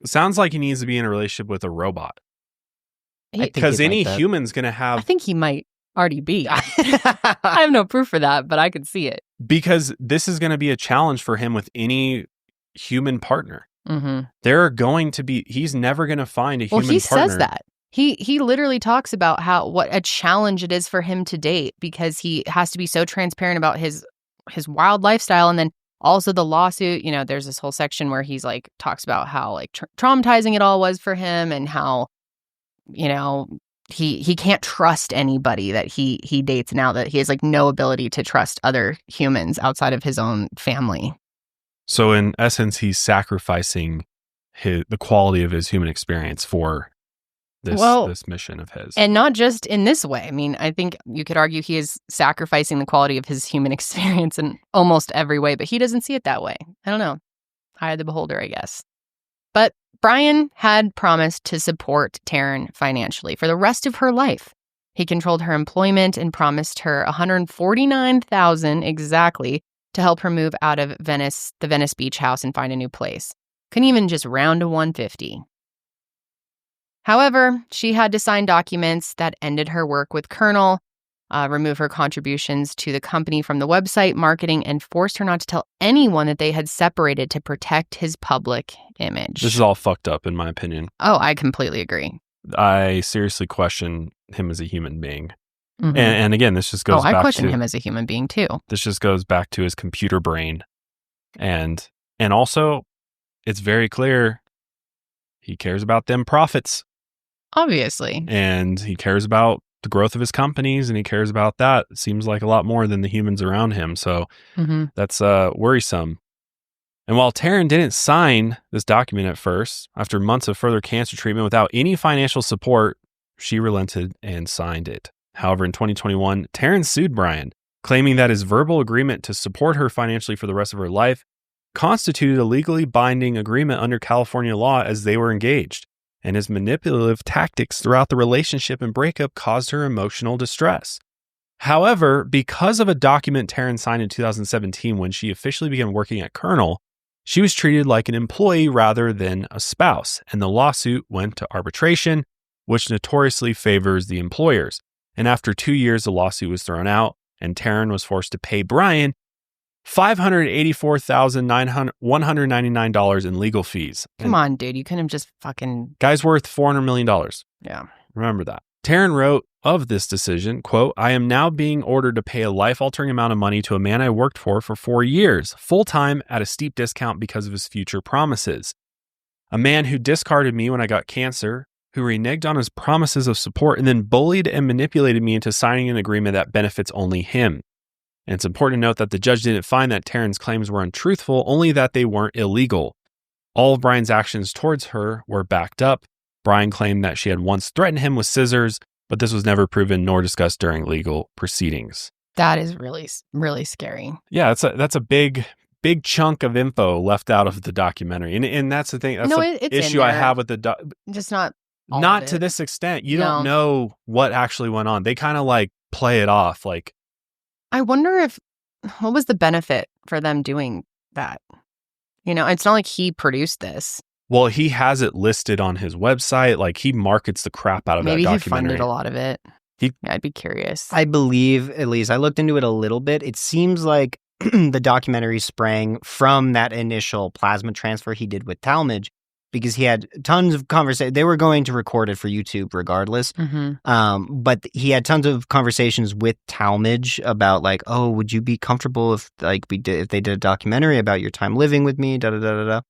It sounds like he needs to be in a relationship with a robot. Because any human's going to have... I think he might already be. I have no proof for that, but I could see it. Because this is going to be a challenge for him with any human partner. There are going to be... He's never going to find a human partner. Well, he says that. He literally talks about what a challenge it is for him to date, because he has to be so transparent about his wild lifestyle, and then also the lawsuit. There's this whole section where he's talks about how traumatizing it all was for him, and how he can't trust anybody that he dates now, that he has like no ability to trust other humans outside of his own family. So in essence, he's sacrificing the quality of his human experience for this mission of his. And not just in this way. I mean, I think you could argue he is sacrificing the quality of his human experience in almost every way, but he doesn't see it that way. I don't know. Eye of the beholder, I guess. But Bryan had promised to support Taryn financially for the rest of her life. He controlled her employment and promised her $149,000 exactly to help her move out of the Venice beach house and find a new place. Couldn't even just round to $150,000. However, she had to sign documents that ended her work with Kernel, remove her contributions to the company from the website, marketing, and forced her not to tell anyone that they had separated to protect his public image. This is all fucked up, in my opinion. Oh, I completely agree. I seriously question him as a human being. Mm-hmm. And again, this just goes back to... I question him as a human being, too. This just goes back to his computer brain. And also, it's very clear he cares about them profits. Obviously. And he cares about the growth of his companies, and he cares about that. It seems like a lot more than the humans around him. So that's worrisome. And while Taryn didn't sign this document at first, after months of further cancer treatment without any financial support, she relented and signed it. However, in 2021, Taryn sued Bryan, claiming that his verbal agreement to support her financially for the rest of her life constituted a legally binding agreement under California law as they were engaged. And his manipulative tactics throughout the relationship and breakup caused her emotional distress. However, because of a document Taryn signed in 2017 when she officially began working at Kernel, she was treated like an employee rather than a spouse, and the lawsuit went to arbitration, which notoriously favors the employers. And after 2 years, the lawsuit was thrown out, and Taryn was forced to pay Bryan $584,199 in legal fees. Come on, dude. You couldn't have just fucking... Guy's worth $400 million. Yeah. Remember that. Taryn wrote of this decision, quote, "I am now being ordered to pay a life-altering amount of money to a man I worked for 4 years, full-time at a steep discount because of his future promises. A man who discarded me when I got cancer, who reneged on his promises of support, and then bullied and manipulated me into signing an agreement that benefits only him. And it's important to note that the judge didn't find that Taryn's claims were untruthful, only that they weren't illegal. All of Bryan's actions towards her were backed up. Bryan claimed that she had once threatened him with scissors, but this was never proven nor discussed during legal proceedings." That is really, really scary. Yeah, that's a big chunk of info left out of the documentary. And that's the thing. That's the issue I have with the just not to this extent. You don't know what actually went on. They kind of like play it off like, I wonder what was the benefit for them doing that? You know, it's not like he produced this. Well, he has it listed on his website. Like, he markets the crap out of that documentary. Maybe he funded a lot of it. I'd be curious. I believe, at least, I looked into it a little bit. It seems like the documentary sprang from that initial plasma transfer he did with Talmadge, because he had tons of conversations. They were going to record it for YouTube regardless. But he had tons of conversations with Talmadge about like, oh, would you be comfortable if they did a documentary about your time living with me, da-da-da-da-da.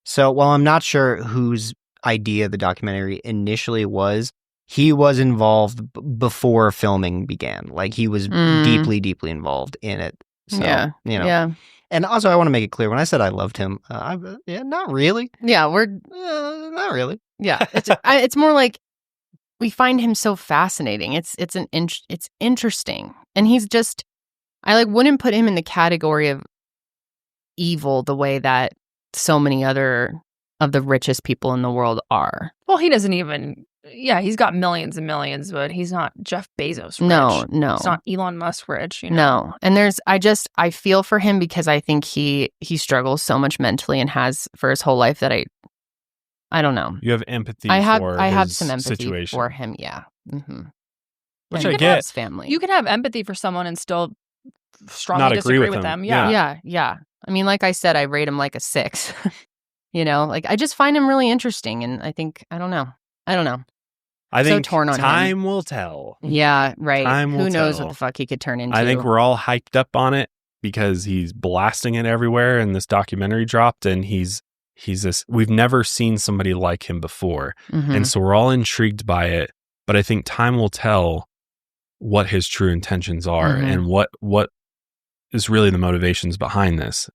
So while I'm not sure whose idea the documentary initially was, he was involved before filming began. Like, he was deeply, deeply involved in it. So, Yeah. And also, I want to make it clear, when I said I loved him, not really. Yeah, not really. Yeah, it's more like we find him so fascinating. It's interesting, and he's just, I wouldn't put him in the category of evil the way that so many other of the richest people in the world are. Well, he doesn't even. Yeah, he's got millions and millions, but he's not Jeff Bezos rich. No. He's not Elon Musk rich, you know? No. And I feel for him because I think he struggles so much mentally and has for his whole life that I don't know. You have empathy I have his some empathy situation. for him, yeah. Mm-hmm. Which I get. His family. You can have empathy for someone and still strongly disagree with them. Yeah. I mean, like I said, I rate him like a 6. You know, like I just find him really interesting, and I think I don't know. I think so torn on time will tell. Yeah, right. Who knows what the fuck he could turn into. I think we're all hyped up on it because he's blasting it everywhere, and this documentary dropped, and he's this. We've never seen somebody like him before, and so we're all intrigued by it. But I think time will tell what his true intentions are and what is really the motivations behind this.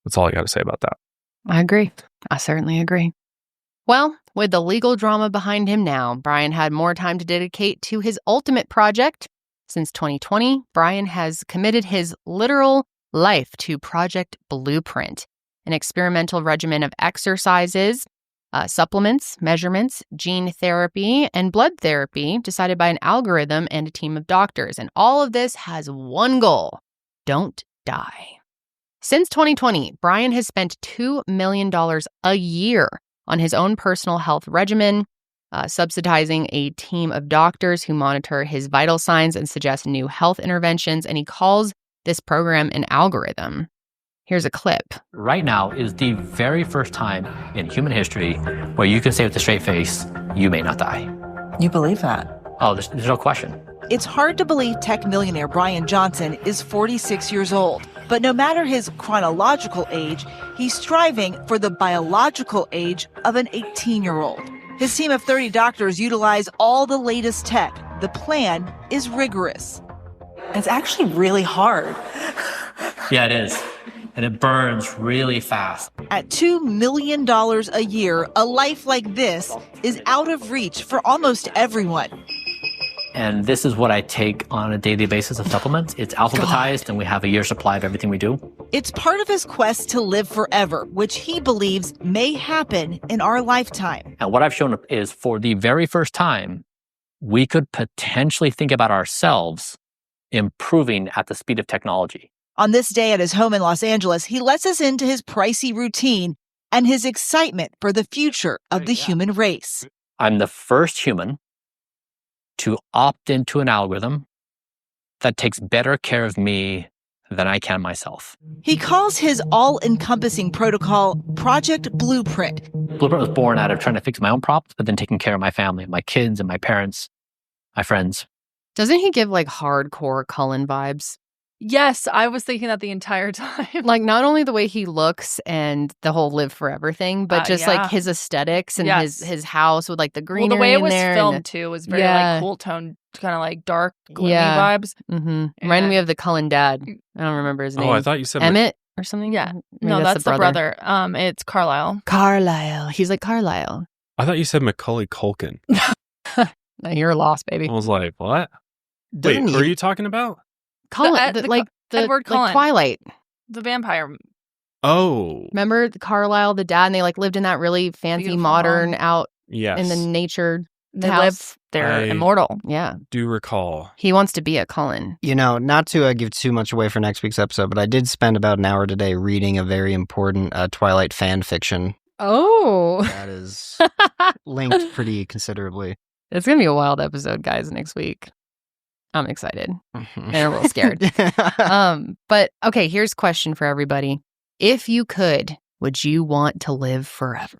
That's all I got to say about that. I agree. I certainly agree. Well, with the legal drama behind him now, Bryan had more time to dedicate to his ultimate project. Since 2020, Bryan has committed his literal life to Project Blueprint, an experimental regimen of exercises, supplements, measurements, gene therapy, and blood therapy decided by an algorithm and a team of doctors. And all of this has one goal: don't die. Since 2020, Bryan has spent $2 million a year on his own personal health regimen, subsidizing a team of doctors who monitor his vital signs and suggest new health interventions, and he calls this program an algorithm. Here's a clip. Right now is the very first time in human history where you can say with a straight face, you may not die. You believe that? Oh, there's no question. It's hard to believe tech millionaire Bryan Johnson is 46 years old. But no matter his chronological age, he's striving for the biological age of an 18-year-old. His team of 30 doctors utilize all the latest tech. The plan is rigorous. It's actually really hard. Yeah, it is. And it burns really fast. At $2 million a year, a life like this is out of reach for almost everyone. And this is what I take on a daily basis of supplements. It's alphabetized, and we have a year's supply of everything we do. It's part of his quest to live forever, which he believes may happen in our lifetime. And what I've shown is, for the very first time, we could potentially think about ourselves improving at the speed of technology. On this day at his home in Los Angeles, he lets us into his pricey routine and his excitement for the future of the human race. I'm the first human to opt into an algorithm that takes better care of me than I can myself. He calls his all-encompassing protocol Project Blueprint. Blueprint was born out of trying to fix my own problems, but then taking care of my family, my kids and my parents, my friends. Doesn't he give like hardcore Cullen vibes? Yes, I was thinking that the entire time. Like, not only the way he looks and the whole live forever thing, but just like his aesthetics and his house with like the greenery. Well, the way it was in there filmed too was very like cool tone, kind of like dark, gloomy vibes. Reminded me of the Cullen dad. I don't remember his name. Oh, I thought you said Emmett or something. Yeah, no, that's the brother. It's Carlisle. Carlisle. He's like Carlisle. I thought you said Macaulay Culkin. No, you're lost, baby. I was like, what? Wait, who are you talking about? Cullen, Edward Cullen. Like Twilight. The vampire. Oh. Remember Carlisle, the dad, and they like lived in that really fancy, beautiful modern out in the nature They house. They're immortal. Yeah. Do recall. He wants to be a Cullen. You know, not to give too much away for next week's episode, but I did spend about an hour today reading a very important Twilight fan fiction. Oh. That is linked pretty considerably. It's going to be a wild episode, guys, next week. I'm excited and a little scared. But okay, here's a question for everybody. If you could, would you want to live forever?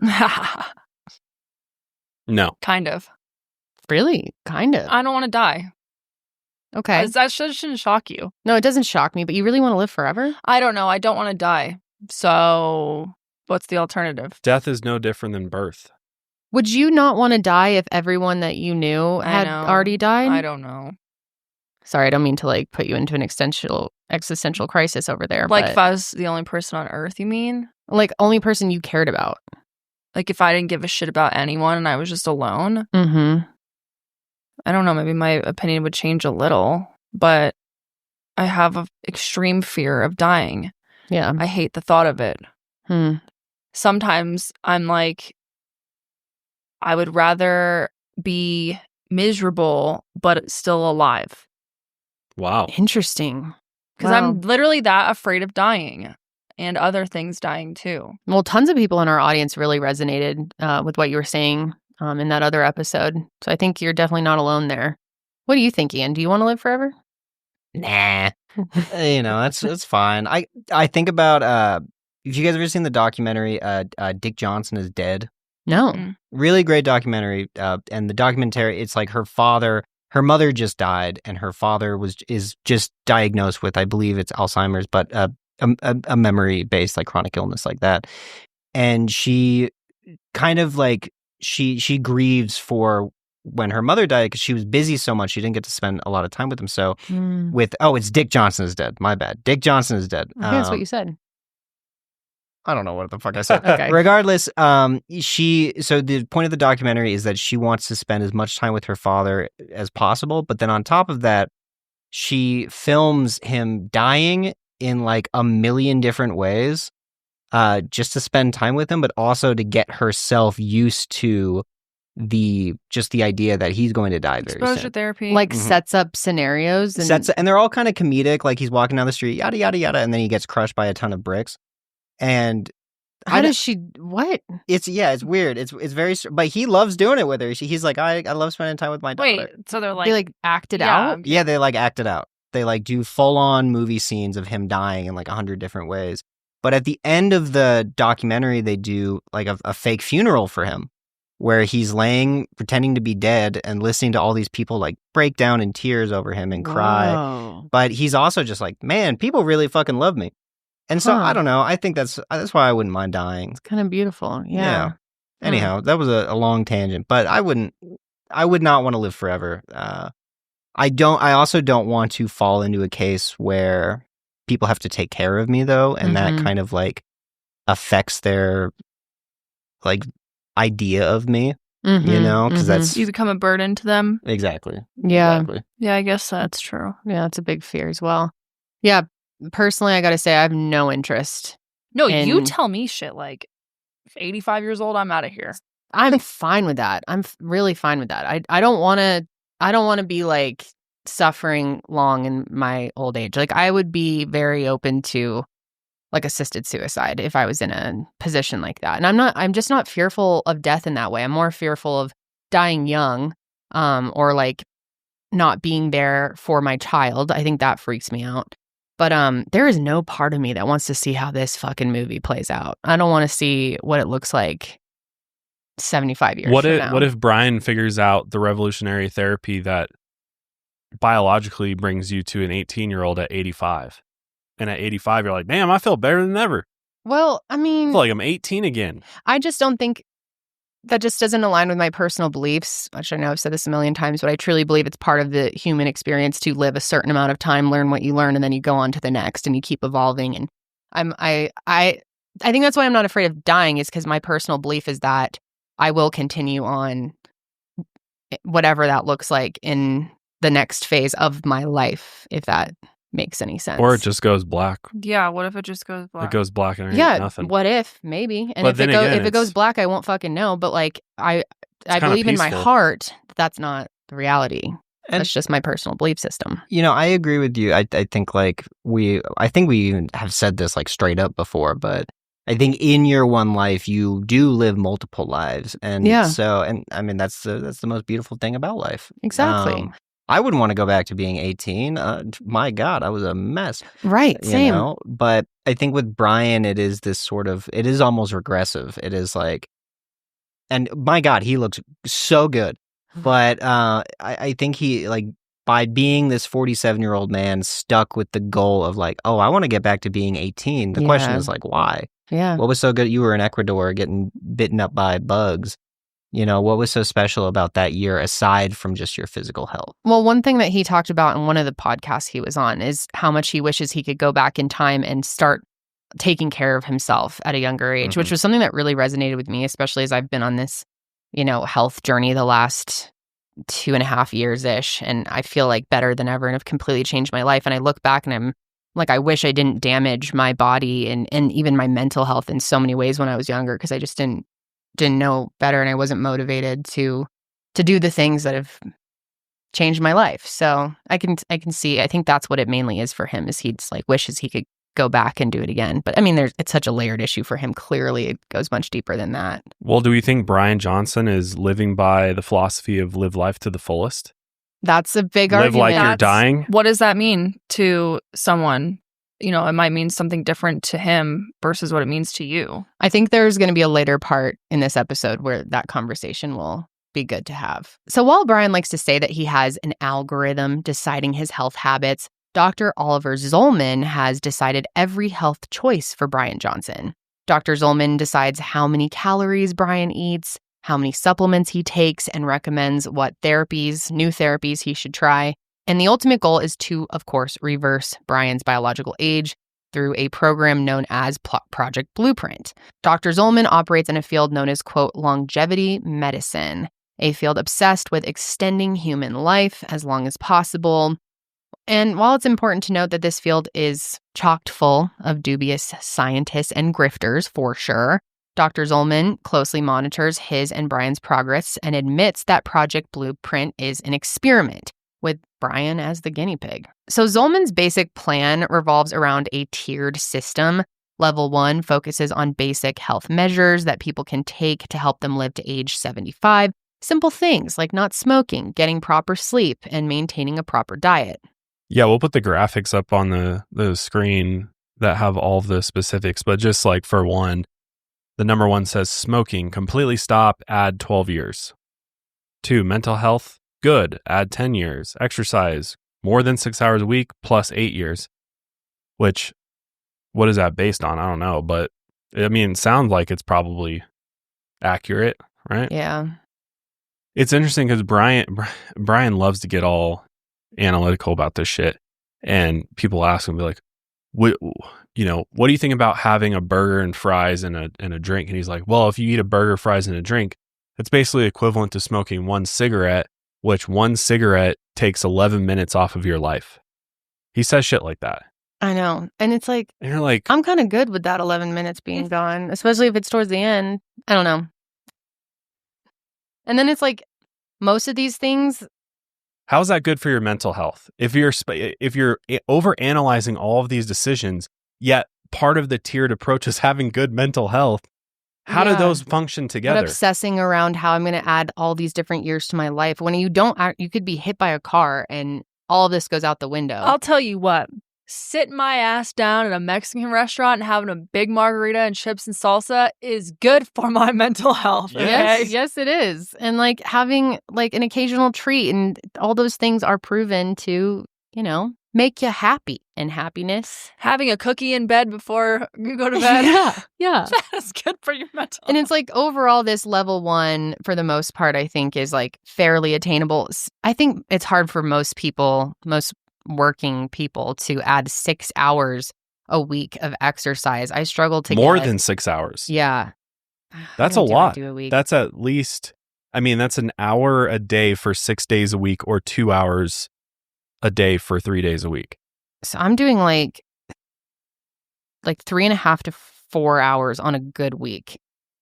No. Kind of. Really? Kind of. I don't want to die. Okay. That shouldn't shock you. No, it doesn't shock me, but you really want to live forever? I don't know. I don't want to die. So what's the alternative? Death is no different than birth. Would you not want to die if everyone that you knew had already died? I don't know. Sorry, I don't mean to like put you into an existential crisis over there. Like but if I was the only person on Earth, you mean? Like only person you cared about. Like if I didn't give a shit about anyone and I was just alone? Mm-hmm. I don't know. Maybe my opinion would change a little, but I have an extreme fear of dying. Yeah. I hate the thought of it. Sometimes I'm like, I would rather be miserable, but still alive. Wow. Interesting. Because I'm literally that afraid of dying and other things dying too. Well, tons of people in our audience really resonated with what you were saying in that other episode. So I think you're definitely not alone there. What do you think, Ian? Do you want to live forever? Nah. You know, that's fine. I think about, have you guys ever seen the documentary Dick Johnson is Dead? No. Really great documentary. And the documentary, it's like her mother just died, and her father is just diagnosed with, I believe it's Alzheimer's, but a memory-based like chronic illness like that. And she kind of like she grieves for when her mother died, because she was busy so much, she didn't get to spend a lot of time with him. So it's Dick Johnson is dead. My bad. Dick Johnson is dead. I think that's what you said. I don't know what the fuck I said. Okay. Regardless, so the point of the documentary is that she wants to spend as much time with her father as possible. But then on top of that, she films him dying in like a million different ways, just to spend time with him, but also to get herself used to the idea that he's going to die very Exposure soon. therapy. Like sets up scenarios. And they're all kind of comedic. Like he's walking down the street, yada, yada, yada. And then he gets crushed by a ton of bricks. And how does she, what? It's weird. It's very, but he loves doing it with her. He's like, I love spending time with my daughter. Wait, so they're like, they like act it out? Yeah, they like act it out. They like do full on movie scenes of him dying in like 100 different ways. But at the end of the documentary, they do like a fake funeral for him, where he's pretending to be dead and listening to all these people like break down in tears over him and cry. Whoa. But he's also just like, man, people really fucking love me. And so I don't know. I think that's why I wouldn't mind dying. It's kind of beautiful. Yeah. Anyhow, that was a long tangent, but I would not want to live forever. I also don't want to fall into a case where people have to take care of me though, and that kind of like affects their like idea of me, you know, because that's, you become a burden to them. Exactly. Yeah. Exactly. Yeah, I guess that's true. Yeah, that's a big fear as well. Yeah. Personally, I got to say, I have no interest. No, you tell me shit like 85 years old, I'm out of here. I'm fine with that. I'm really fine with that. I don't want to be like suffering long in my old age. Like I would be very open to like assisted suicide if I was in a position like that. And I'm just not fearful of death in that way. I'm more fearful of dying young, or like not being there for my child. I think that freaks me out. But there is no part of me that wants to see how this fucking movie plays out. I don't want to see what it looks like 75 years from now. What if Bryan figures out the revolutionary therapy that biologically brings you to an 18-year-old at 85? And at 85, you're like, damn, I feel better than ever. Well, I mean, I feel like I'm 18 again. I just don't think that just doesn't align with my personal beliefs, which I know I've said this a million times, but I truly believe it's part of the human experience to live a certain amount of time, learn what you learn, and then you go on to the next and you keep evolving. And I think that's why I'm not afraid of dying, is because my personal belief is that I will continue on whatever that looks like in the next phase of my life, if that makes any sense. Or it just goes black. Yeah, what if it just goes black? It goes black and there ain't nothing. What if? Maybe. And but if it goes black, I won't fucking know. But like I believe in my heart that's not the reality. And that's just my personal belief system. You know, I agree with you. I think like we even have said this like straight up before, but I think in your one life you do live multiple lives. And so, and I mean that's the most beautiful thing about life. Exactly. I wouldn't want to go back to being 18. My God, I was a mess. Right, same. You know? But I think with Bryan, it is this sort of, it is almost regressive. It is like, and my God, he looks so good. But I think he, like, by being this 47-year-old man stuck with the goal of like, oh, I want to get back to being 18. The question is like, why? Yeah. What was so good? You were in Ecuador getting bitten up by bugs. You know, what was so special about that year aside from just your physical health? Well, one thing that he talked about in one of the podcasts he was on is how much he wishes he could go back in time and start taking care of himself at a younger age, which was something that really resonated with me, especially as I've been on this, you know, health journey the last 2.5 years-ish. And I feel like better than ever and have completely changed my life. And I look back and I'm like, I wish I didn't damage my body and even my mental health in so many ways when I was younger, because I just didn't know better and I wasn't motivated to do the things that have changed my life. So I can see, I think that's what it mainly is for him, is he just like wishes he could go back and do it again. But I mean, it's such a layered issue for him. Clearly it goes much deeper than that. Well, do we think Bryan Johnson is living by the philosophy of live life to the fullest? That's a big live argument. like you're dying? What does that mean to someone? You know, it might mean something different to him versus what it means to you. I think there's going to be a later part in this episode where that conversation will be good to have. So while Bryan likes to say that he has an algorithm deciding his health habits, Dr. Oliver Zolman has decided every health choice for Bryan Johnson. Dr. Zolman decides how many calories Bryan eats, how many supplements he takes, and recommends what new therapies he should try. And the ultimate goal is to, of course, reverse Bryan's biological age through a program known as Project Blueprint. Dr. Zolman operates in a field known as, quote, longevity medicine, a field obsessed with extending human life as long as possible. And while it's important to note that this field is chocked full of dubious scientists and grifters, for sure, Dr. Zolman closely monitors his and Bryan's progress and admits that Project Blueprint is an experiment, with Bryan as the guinea pig. So Zolman's basic plan revolves around a tiered system. Level 1 focuses on basic health measures that people can take to help them live to age 75. Simple things like not smoking, getting proper sleep, and maintaining a proper diet. Yeah, we'll put the graphics up on the screen that have all of the specifics, but just like for one, the number 1 says smoking, completely stop, add 12 years. 2, mental health, good, add 10 years. Exercise, more than 6 hours a week, plus 8 years. Which, what is that based on? I don't know, but I mean, it sounds like it's probably accurate, right? Yeah. It's interesting because Bryan loves to get all analytical about this shit. And people ask him, be like, what do you think about having a burger and fries and a drink? And he's like, well, if you eat a burger, fries, and a drink, it's basically equivalent to smoking one cigarette, which one cigarette takes 11 minutes off of your life. He says shit like that. I know. And it's like, and you're like, I'm kind of good with that 11 minutes being gone, especially if it's towards the end. I don't know. And then it's like, most of these things. How's that good for your mental health? If you're overanalyzing all of these decisions, yet part of the tiered approach is having good mental health, how do those function together? But obsessing around how I'm going to add all these different years to my life. When you could be hit by a car and all of this goes out the window. I'll tell you what. Sitting my ass down at a Mexican restaurant and having a big margarita and chips and salsa is good for my mental health. Okay? Yes, it is. And like having like an occasional treat and all those things are proven to, make you happy, and happiness. Having a cookie in bed before you go to bed. Yeah. That's good for your mental health. And it's like overall this level 1, for the most part, I think is like fairly attainable. I think it's hard for most working people to add 6 hours a week of exercise. I struggle to more than 6 hours. Yeah. That's a lot. That's at least, that's an hour a day for 6 days a week or 2 hours a day for 3 days a week. So I'm doing like 3.5 to 4 hours on a good week,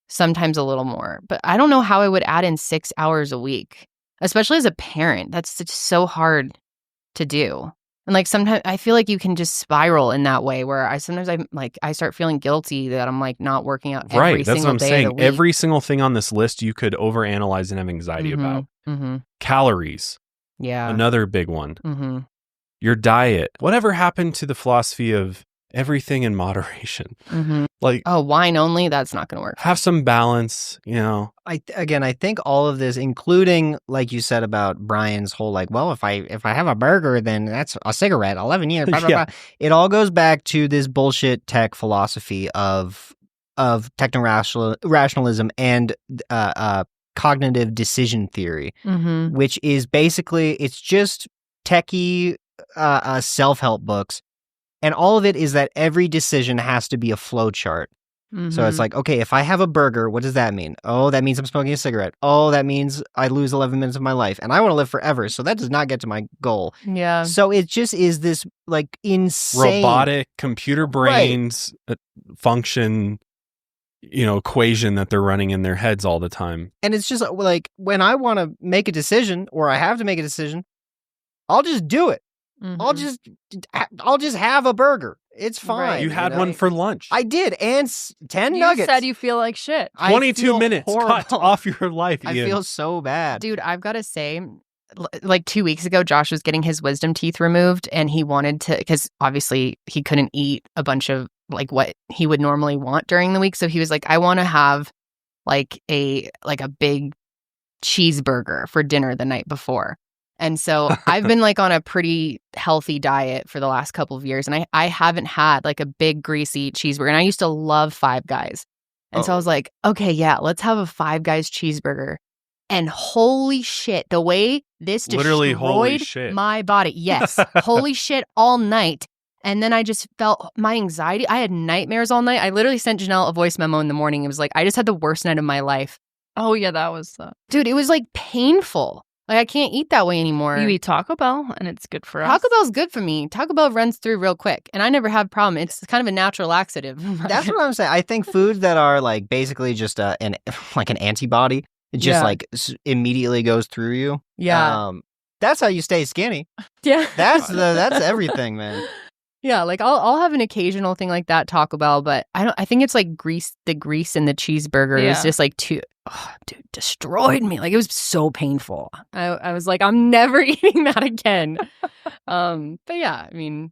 sometimes a little more. But I don't know how I would add in 6 hours a week, especially as a parent. That's just so hard to do. And like sometimes I feel like you can just spiral in that way where I start feeling guilty that I'm like not working out every single day. Right, that's what I'm saying. Of the week. Every single thing on this list you could overanalyze and have anxiety about. Mm-hmm. Calories. Yeah. Another big one. Mm-hmm. Your diet. Whatever happened to the philosophy of everything in moderation? Mm-hmm. Like, wine only? That's not going to work. Have some balance, I think all of this, including like you said about Bryan's whole if I have a burger, then that's a cigarette. 11 years. Blah, blah, blah. It all goes back to this bullshit tech philosophy of techno-rationalism and cognitive decision theory, which is basically it's just techie self-help books. And all of it is that every decision has to be a flow chart. So it's like, okay, if I have a burger, what does that mean? Oh, that means I'm smoking a cigarette. Oh, that means I lose 11 minutes of my life. And I want to live forever. So that does not get to my goal. Yeah. So it just is this like insane robotic computer brains function, equation that they're running in their heads all the time. And it's just like when I want to make a decision or I have to make a decision, I'll just do it. I'll just have a burger. It's fine. Right. You had one for lunch. I did, and 10 nuggets. You said you feel like shit. 22 minutes cut off your life, Ian. I feel so bad. Dude, I've got to say, like 2 weeks ago, Josh was getting his wisdom teeth removed, and he wanted to, because obviously he couldn't eat a bunch of like what he would normally want during the week. So he was like, I want to have like a big cheeseburger for dinner the night before. And so I've been like on a pretty healthy diet for the last couple of years. And I haven't had like a big greasy cheeseburger. And I used to love Five Guys. And so I was like, okay, yeah, let's have a Five Guys cheeseburger. And holy shit, the way this literally holy destroyed shit. my body. Yes, holy shit all night. And then I just felt my anxiety. I had nightmares all night. I literally sent Janelle a voice memo in the morning. It was like, I just had the worst night of my life. Oh, yeah, that was... Dude, it was like painful. Like I can't eat that way anymore. You eat Taco Bell and it's good for us. Taco Bell's good for me. Taco Bell runs through real quick. And I never have a problem. It's kind of a natural laxative. That's what I'm saying. I think foods that are like basically just an antibody, it just like immediately goes through you. Yeah. That's how you stay skinny. Yeah. That's everything, man. Yeah, like I'll have an occasional thing like that, Taco Bell, but I think it's like the grease in the cheeseburger is just like dude, destroyed me. Like it was so painful. I was like, I'm never eating that again. But yeah, I mean,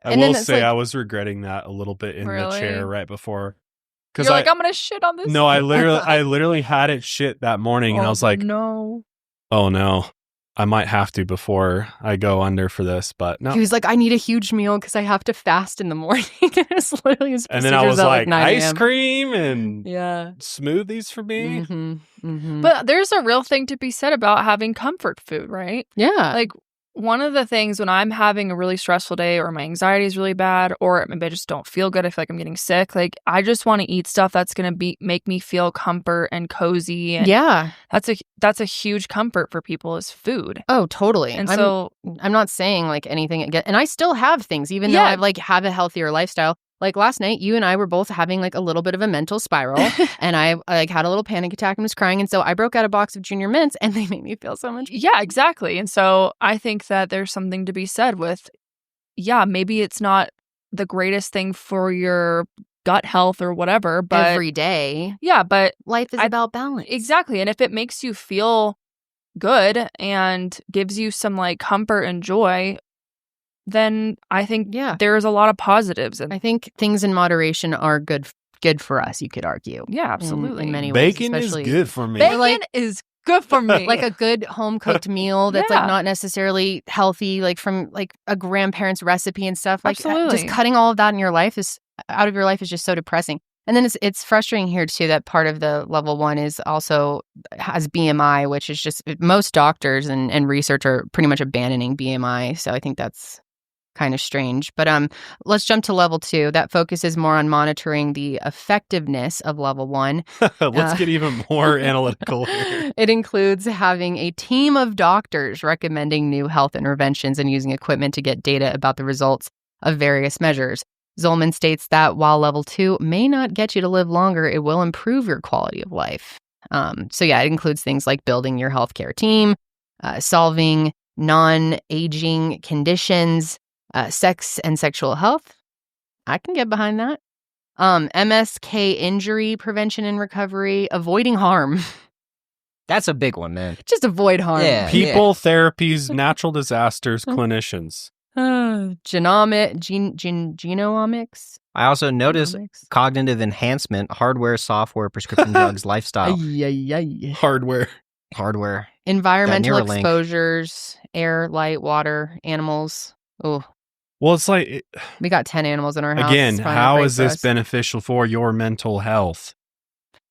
I will say I was regretting that a little bit in the chair right before. You're like, I'm gonna shit on this. No, I literally had it shit that morning, and I was like, no. Oh no. I might have to before I go under for this, but no. He was like, I need a huge meal because I have to fast in the morning. It's literally his and then I was like, ice 9 cream and smoothies for me. Mm-hmm, mm-hmm. But there's a real thing to be said about having comfort food, right? Yeah. Like one of the things when I'm having a really stressful day or my anxiety is really bad or maybe I just don't feel good, I feel like I'm getting sick, like I just want to eat stuff that's going to make me feel comfort and cozy. And that's a huge comfort for people is food. Oh, totally. And I'm not saying like anything again. And I still have things, even though I've like have a healthier lifestyle. Like last night, you and I were both having like a little bit of a mental spiral and I like had a little panic attack and was crying. And so I broke out a box of Junior Mints and they made me feel so much better. Yeah, exactly. And so I think that there's something to be said with, maybe it's not the greatest thing for your gut health or whatever, but every day. Yeah, but life is about balance. Exactly. And if it makes you feel good and gives you some like comfort and joy, then I think there's a lot of positives. I think things in moderation are good for us, you could argue. Yeah, absolutely. In many ways. Bacon is good for me. Bacon is good for me. Like a good home-cooked meal that's like not necessarily healthy, like from like a grandparent's recipe and stuff. Like just cutting all of that in your life out of your life is just so depressing. And then it's frustrating here too that part of the level 1 is also has BMI, which is just most doctors and research are pretty much abandoning BMI. So I think that's kind of strange. But let's jump to level 2. That focuses more on monitoring the effectiveness of level 1. Let's get even more analytical here. It includes having a team of doctors recommending new health interventions and using equipment to get data about the results of various measures. Zolman states that while level 2 may not get you to live longer, it will improve your quality of life. So it includes things like building your healthcare team, solving non-aging conditions, sex and sexual health. I can get behind that. MSK injury prevention and recovery, avoiding harm. That's a big one, man. Just avoid harm. Yeah, people, therapies, natural disasters, clinicians. Genomics. I also noticed cognitive enhancement, hardware, software, prescription drugs, lifestyle. Hardware. Environmental exposures, air, light, water, animals. Oh. Well, it's like... we got 10 animals in our house. Again, how is this beneficial for your mental health?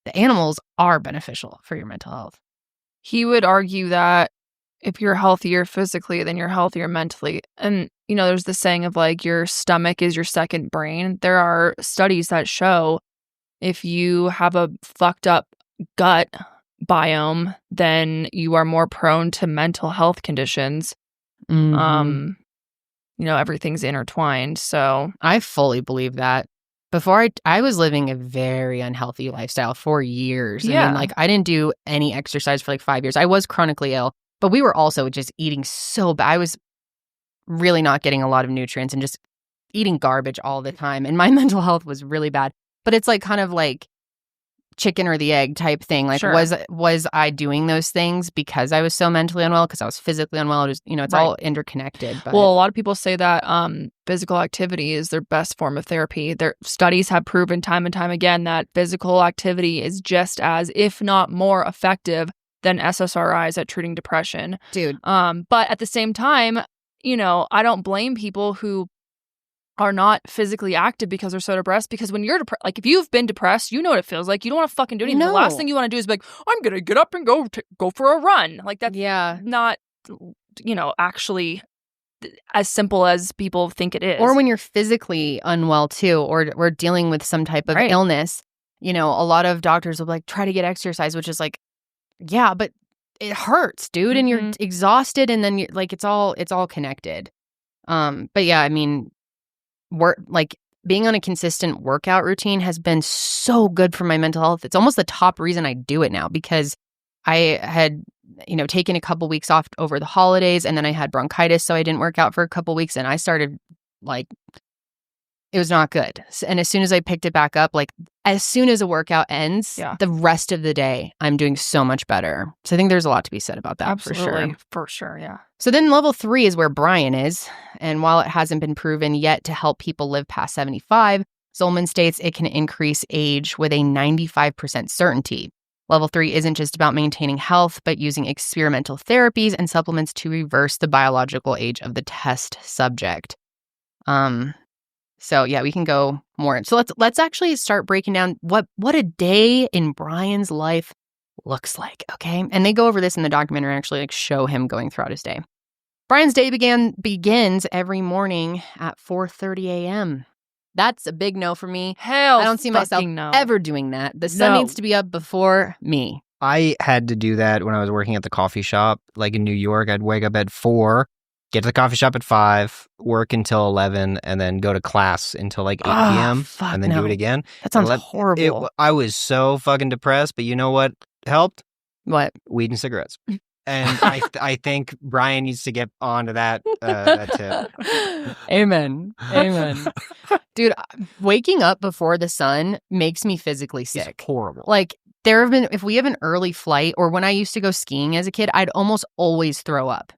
The animals are beneficial for your mental health. He would argue that if you're healthier physically, then you're healthier mentally. And, there's the saying of like your stomach is your second brain. There are studies that show if you have a fucked up gut biome, then you are more prone to mental health conditions. Mm-hmm. Everything's intertwined. So I fully believe that. Before I was living a very unhealthy lifestyle for years. Yeah. I mean, I didn't do any exercise for like 5 years. I was chronically ill, but we were also just eating so bad. I was really not getting a lot of nutrients and just eating garbage all the time. And my mental health was really bad. But it's like kind of like chicken or the egg type thing. Like, sure. was I doing those things because I was so mentally unwell? Because I was physically unwell? It's all interconnected. But... well, a lot of people say that physical activity is their best form of therapy. Their studies have proven time and time again that physical activity is just as, if not more effective than SSRIs at treating depression. Dude. But at the same time, I don't blame people who are not physically active because they're so depressed. Because when you're depressed, like if you've been depressed, you know what it feels like. You don't want to fucking do anything. The last thing you want to do is be like, I'm going to get up and go for a run. Like that's not, actually as simple as people think it is. Or when you're physically unwell too, or we're dealing with some type of illness, a lot of doctors will be like, try to get exercise, which is like, yeah, but it hurts, dude. And you're exhausted. And then you're like, it's all connected. But yeah, I mean, being on a consistent workout routine has been so good for my mental health. It's almost the top reason I do it now, because I had, taken a couple weeks off over the holidays, and then I had bronchitis, so I didn't work out for a couple weeks, and I started it was not good. And as soon as I picked it back up, as soon as a workout ends, the rest of the day, I'm doing so much better. So I think there's a lot to be said about that. Absolutely. For sure, yeah. So then level 3 is where Bryan is. And while it hasn't been proven yet to help people live past 75, Zolman states it can increase age with a 95% certainty. Level 3 isn't just about maintaining health, but using experimental therapies and supplements to reverse the biological age of the test subject. So yeah, we can go more. So let's actually start breaking down what a day in Bryan's life looks like, okay? And they go over this in the documentary, actually show him going throughout his day. Bryan's day begins every morning at 4:30 a.m. That's a big no for me. I don't see myself ever doing that. The sun needs to be up before me. I had to do that when I was working at the coffee shop. Like in New York, I'd wake up at 4, get to the coffee shop at 5, work until 11, and then go to class until 8 p.m. and then do it again. That sounds horrible. I was so fucking depressed, but you know what helped? What? Weed and cigarettes. And I think Bryan needs to get onto that tip. Amen. Dude, waking up before the sun makes me physically sick. It's horrible. There have been, if we have an early flight, or when I used to go skiing as a kid, I'd almost always throw up.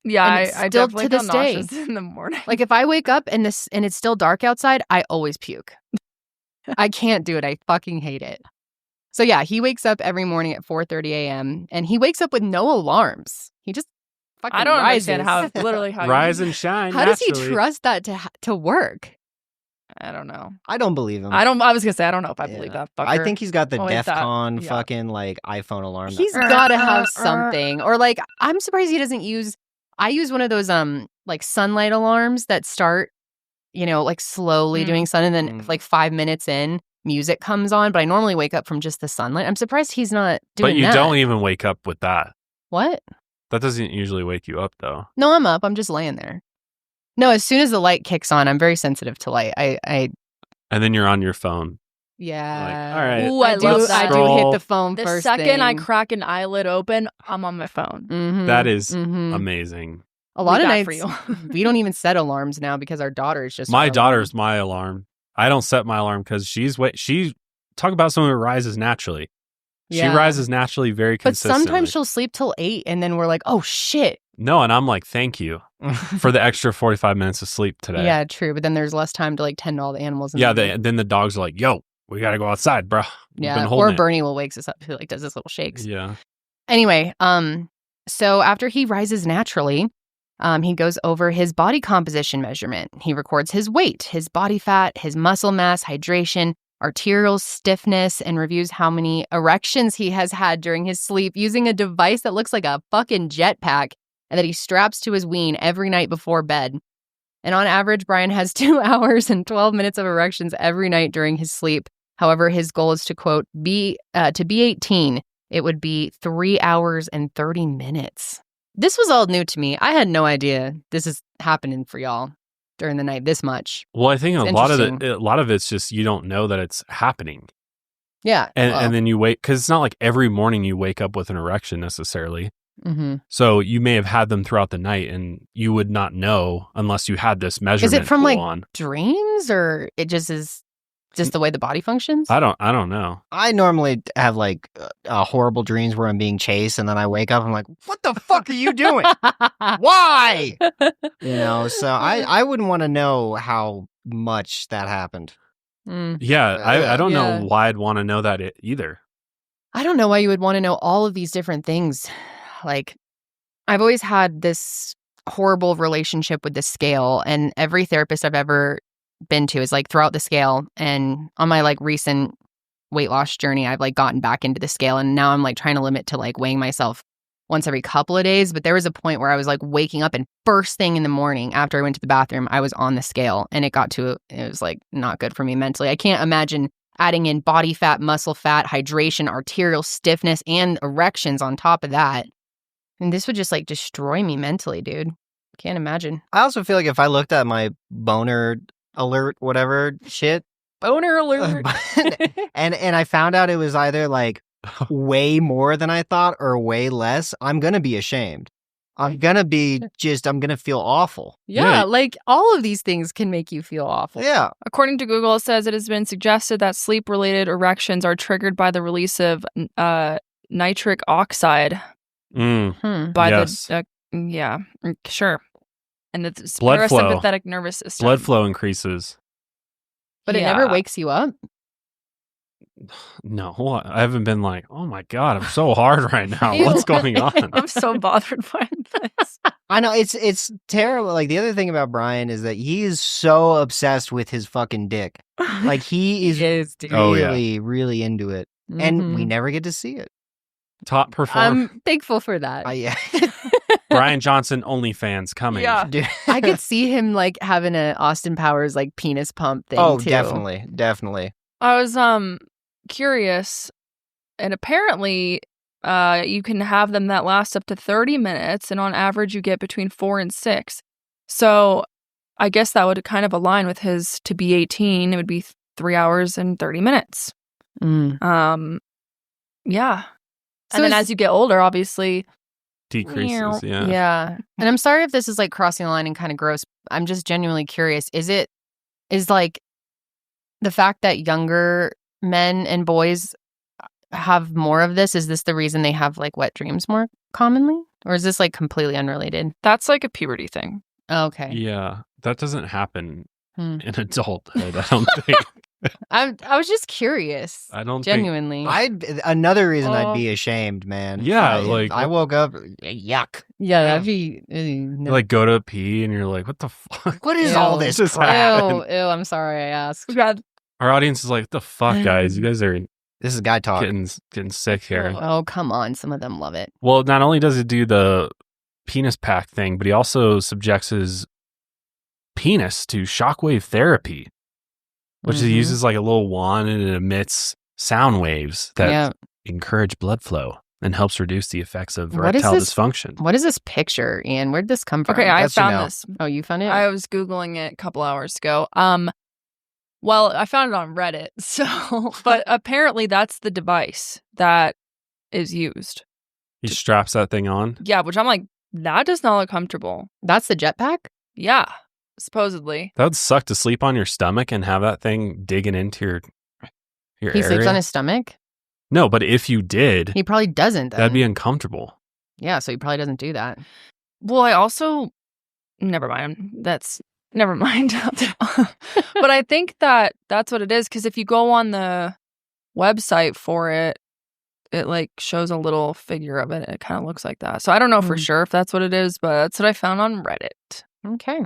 Yeah, I still definitely to this feel day nauseous in the morning. If I wake up and it's still dark outside, I always puke. I can't do it. I fucking hate it. So yeah, he wakes up every morning at 4:30 a.m. and he wakes up with no alarms. He just fucking rises. I don't understand how rise and shine. How does he trust that to work? I don't know. I don't believe him. I was gonna say I don't know if I believe that fucker. I think he's got the DEF CON fucking iPhone alarm. He's got to have something. Or I'm surprised he doesn't use. I use one of those sunlight alarms that start, slowly doing sun, and then 5 minutes in, music comes on. But I normally wake up from just the sunlight. I'm surprised he's not doing that. But you don't even wake up with that. What? That doesn't usually wake you up, though. No, I'm up. I'm just laying there. No, as soon as the light kicks on, I'm very sensitive to light. And then you're on your phone. Yeah. All right. Ooh, I love that. I do hit the phone the first second thing. I crack an eyelid open, I'm on my phone. Mm-hmm. That is amazing. A lot of nights, we don't even set alarms now because our daughter is just... My daughter's my alarm. I don't set my alarm because she talk about someone who rises naturally. Yeah. She rises naturally very consistently. But sometimes she'll sleep till 8 and then we're like, oh shit. No, and I'm like, thank you for the extra 45 minutes of sleep today. Yeah, true. But then there's less time to tend to all the animals. Then the dogs are like, yo, we got to go outside, bro. Yeah, or Bernie will wakes us up. He does his little shakes. Yeah. Anyway, so after he rises naturally, he goes over his body composition measurement. He records his weight, his body fat, his muscle mass, hydration, arterial stiffness, and reviews how many erections he has had during his sleep using a device that looks like a fucking jetpack and that he straps to his ween every night before bed. And on average, Bryan has 2 hours and 12 minutes of erections every night during his sleep. However, his goal is to, quote, be 18. It would be 3 hours and 30 minutes. This was all new to me. I had no idea this is happening for y'all during the night this much. Well, I think a lot of it's just you don't know that it's happening. Yeah. And then you wake, because it's not like every morning you wake up with an erection necessarily. Mm-hmm. So you may have had them throughout the night and you would not know unless you had this measurement. Is it from on. Dreams, or it just is just the way the body functions? I don't know. I normally have horrible dreams where I'm being chased, and then I wake up, I'm like, what the fuck are you doing? Why? So I wouldn't want to know how much that happened. Yeah, I don't know why I'd want to know that either. I don't know why you would want to know all of these different things. I've always had this horrible relationship with the scale, and every therapist I've ever been to is like throughout the scale, and on my like recent weight loss journey, I've like gotten back into the scale, and now I'm like trying to limit to like weighing myself once every couple of days. But there was a point where I was like waking up and first thing in the morning after I went to the bathroom, I was on the scale, and it was like not good for me mentally. I can't imagine adding in body fat, muscle fat, hydration, arterial stiffness, and erections on top of that. And this would just like destroy me mentally, dude. Can't imagine. I also feel like if I looked at my boner alert, whatever shit, boner alert, and I found out it was either like way more than I thought or way less, I'm gonna be ashamed. I'm gonna feel awful. Yeah, like all of these things can make you feel awful. Yeah. According to Google, it says it has been suggested that sleep-related erections are triggered by the release of nitric oxide. By yeah, sure. And the parasympathetic nervous system. Blood flow increases. But it never wakes you up? No, I haven't been like, oh my God, I'm so hard right now. What's going on? I'm so bothered by this. I know, it's terrible. Like, the other thing about Bryan is that he is so obsessed with his fucking dick. Like, he is really into it. Mm-hmm. And we never get to see it. Top performer. I'm thankful for that. Yeah. Bryan Johnson OnlyFans coming. Yeah. Dude. I could see him like having a Austin Powers like penis pump thing. Oh, too. definitely. I was curious, and apparently you can have them that last up to 30 minutes, and on average you get between 4 and 6. So I guess that would kind of align with his to be 18. It would be 3 hours and 30 minutes. Yeah. So and then as you get older, obviously decreases. Yeah. And I'm sorry if this is like crossing the line and kind of gross. I'm just genuinely curious. Is like the fact that younger men and boys have more of this, is this the reason they have like wet dreams more commonly? Or is this like completely unrelated? That's like a puberty thing. Oh, okay. Yeah. That doesn't happen in adulthood, I don't think. I was just curious. I don't genuinely. Another reason I'd be ashamed, man. Yeah, I woke up, yuck. Yeah, that'd be no. Like go to pee and you're like, what the fuck? What is all this crap? Ew, I'm sorry I asked. Our audience is like, what the fuck, guys? You guys are this is guy talk. Getting sick here. Oh, come on. Some of them love it. Well, not only does it do the penis pack thing, but he also subjects his penis to shockwave therapy, which he uses like a little wand, and it emits sound waves that encourage blood flow and helps reduce the effects of erectile dysfunction. What is this picture, Ian? Where did this come from? Okay, I found this. Oh, you found it? I was Googling it a couple hours ago. Well, I found it on Reddit, but apparently that's the device that is used. He straps that thing on? Yeah, which I'm like, that does not look comfortable. That's the jetpack? Yeah, supposedly. That would suck to sleep on your stomach and have that thing digging into your He area. sleeps on his stomach? No, but if you did... He probably doesn't, then. That'd be uncomfortable. Yeah, so he probably doesn't do that. Well, I also... Never mind. Never mind. But I think that's what it is, because if you go on the website for it, it like shows a little figure of it. It kind of looks like that. So I don't know for sure if that's what it is, but that's what I found on Reddit. Okay.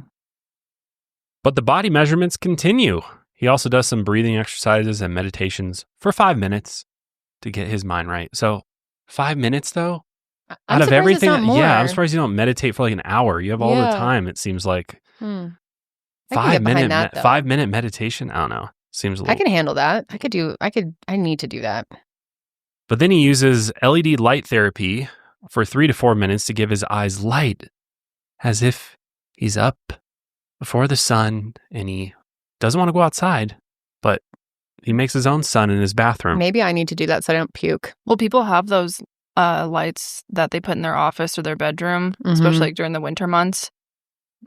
But the body measurements continue. He also does some breathing exercises and meditations for 5 minutes to get his mind right. So 5 minutes though? Out of everything, I'm surprised you don't meditate for like an hour. You have all the time, it seems like. 5 minute meditation. I don't know. Seems a little... I can handle that. I need to do that. But then he uses LED light therapy for 3 to 4 minutes to give his eyes light, as if he's up before the sun and he doesn't want to go outside, but he makes his own sun in his bathroom. Maybe I need to do that so I don't puke. Well, people have those lights that they put in their office or their bedroom, especially like during the winter months.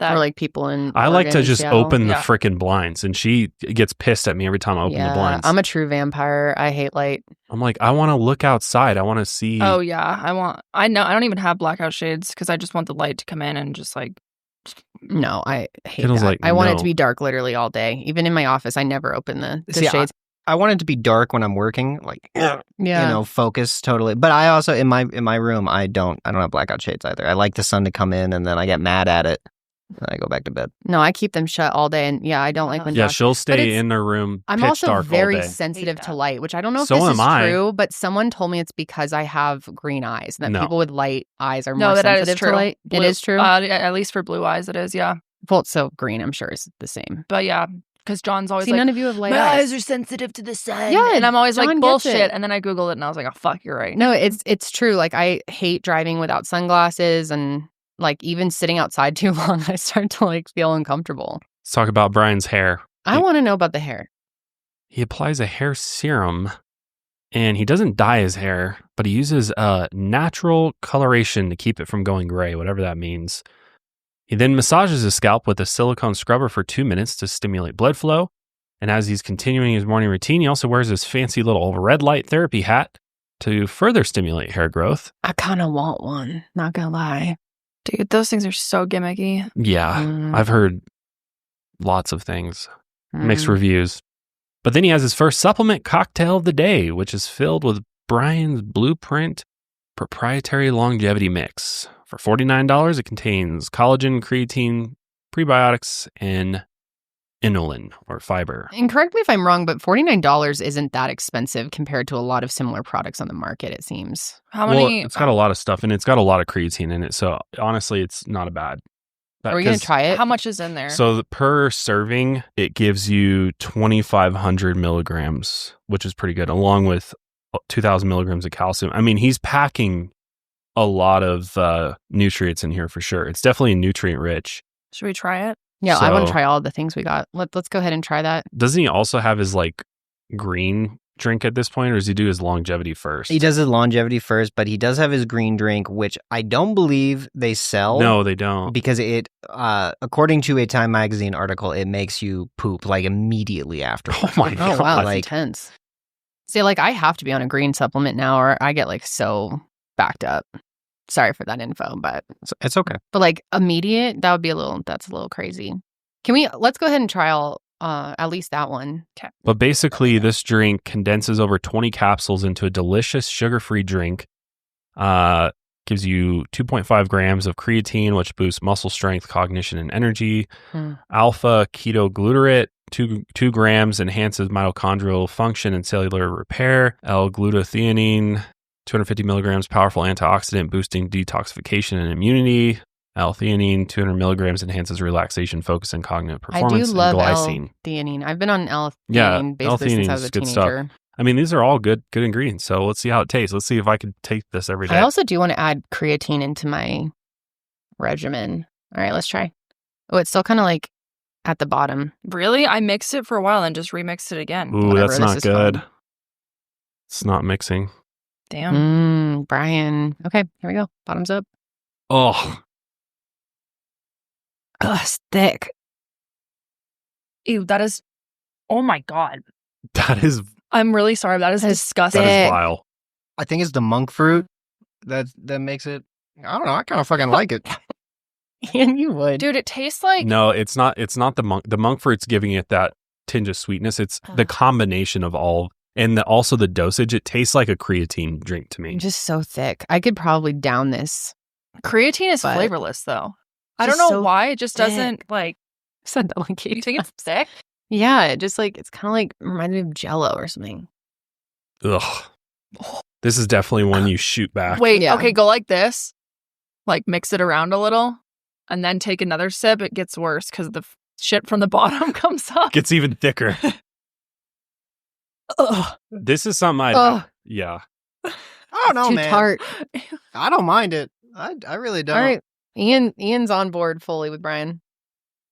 Or like people in I like to just open the freaking blinds, and she gets pissed at me every time I open the blinds. I'm a true vampire. I hate light. I'm like, I want to look outside. I want to see. Oh yeah, I don't even have blackout shades because I just want the light to come in and just like. No, I hate that. Like, I want it to be dark literally all day. Even in my office, I never open the shades. I want it to be dark when I'm working, like focus totally. But I also in my room, I don't have blackout shades either. I like the sun to come in, and then I get mad at it. I go back to bed. No, I keep them shut all day, and I don't like when. Yeah, she'll stay in her room. I'm pitch also dark very all day. sensitive to light, which I don't know if So this is am I. true, but someone told me it's because I have green eyes, and that No. people with light eyes are No, more that is sensitive true. to light. It is true. At least for blue eyes, it is. Yeah. Well, so green, I'm sure, is the same. But yeah, because John's always See, like, none of you have light my eyes. eyes are sensitive to the sun. Yeah, and I'm always John like, gets bullshit. it. And then I Googled it and I was like, oh, fuck, you're right. No, it's true. Like, I hate driving without sunglasses, and like even sitting outside too long, I start to like feel uncomfortable. Let's talk about Brian's hair. I want to know about the hair. He applies a hair serum, and he doesn't dye his hair, but he uses natural coloration to keep it from going gray, whatever that means. He then massages his scalp with a silicone scrubber for 2 minutes to stimulate blood flow. And as he's continuing his morning routine, he also wears his fancy little red light therapy hat to further stimulate hair growth. I kind of want one, not gonna lie. Dude, those things are so gimmicky. Yeah, I've heard lots of things, mixed reviews. But then he has his first supplement cocktail of the day, which is filled with Bryan's Blueprint proprietary longevity mix. For $49, it contains collagen, creatine, prebiotics, and inulin, or fiber. And correct me if I'm wrong, but $49 isn't that expensive compared to a lot of similar products on the market, it seems. How many? Well, it's got a lot of stuff, and it's got a lot of creatine in it. So honestly, it's not a bad. Are we going to try it? How much is in there? So per serving, it gives you 2,500 milligrams, which is pretty good, along with 2,000 milligrams of calcium. I mean, he's packing a lot of nutrients in here for sure. It's definitely nutrient rich. Should we try it? Yeah, I want to try all the things we got. Let's go ahead and try that. Doesn't he also have his like green drink at this point, or does he do his longevity first? He does his longevity first, but he does have his green drink, which I don't believe they sell. No, they don't. Because it, according to a Time Magazine article, it makes you poop like immediately after. Oh my God. Oh wow, that's like, intense. See, like I have to be on a green supplement now, or I get like so backed up. Sorry for that info, but it's okay. But like immediate, that's a little crazy. Let's go ahead and try at least that one. Okay. But basically, this drink condenses over 20 capsules into a delicious sugar-free drink. Gives you 2.5 grams of creatine, which boosts muscle strength, cognition, and energy. Alpha ketoglutarate, 2 grams, enhances mitochondrial function and cellular repair. L-glutathione, 250 milligrams, powerful antioxidant, boosting detoxification and immunity. L-theanine, 200 milligrams, enhances relaxation, focus, and cognitive performance. I do love glycine. L-theanine. I've been on L-theanine basically since I was a teenager. Stuff. I mean, these are all good ingredients. So let's see how it tastes. Let's see if I could take this every day. I also do want to add creatine into my regimen. All right, let's try. Oh, it's still kind of like at the bottom. Really? I mixed it for a while and just remixed it again. Ooh, Whatever, that's not good. Fun. It's not mixing. Damn. Brian. Okay, here we go. Bottoms up. Oh. Ugh, it's thick. Ew, that is... Oh my God. That is... I'm really sorry. That is disgusting. That is vile. I think it's the monk fruit that makes it... I don't know. I kind of fucking like it. And you would. Dude, it tastes like... No, it's not the monk. The monk fruit's giving it that tinge of sweetness. It's the combination of all... And also the dosage. It tastes like a creatine drink to me. Just so thick. I could probably down this. Creatine is flavorless, though. I don't know why. It just doesn't, like... Said that like you think it's thick? Yeah, it just like, it's kind of like, reminded me of Jell-O or something. Ugh. This is definitely one you shoot back. Wait, okay, go like this. Like, mix it around a little. And then take another sip. It gets worse because the shit from the bottom comes up. Gets even thicker. Ugh. This is something yeah. I don't know, Too man. tart. I don't mind it. I really don't. All right. Ian's on board fully with Brian.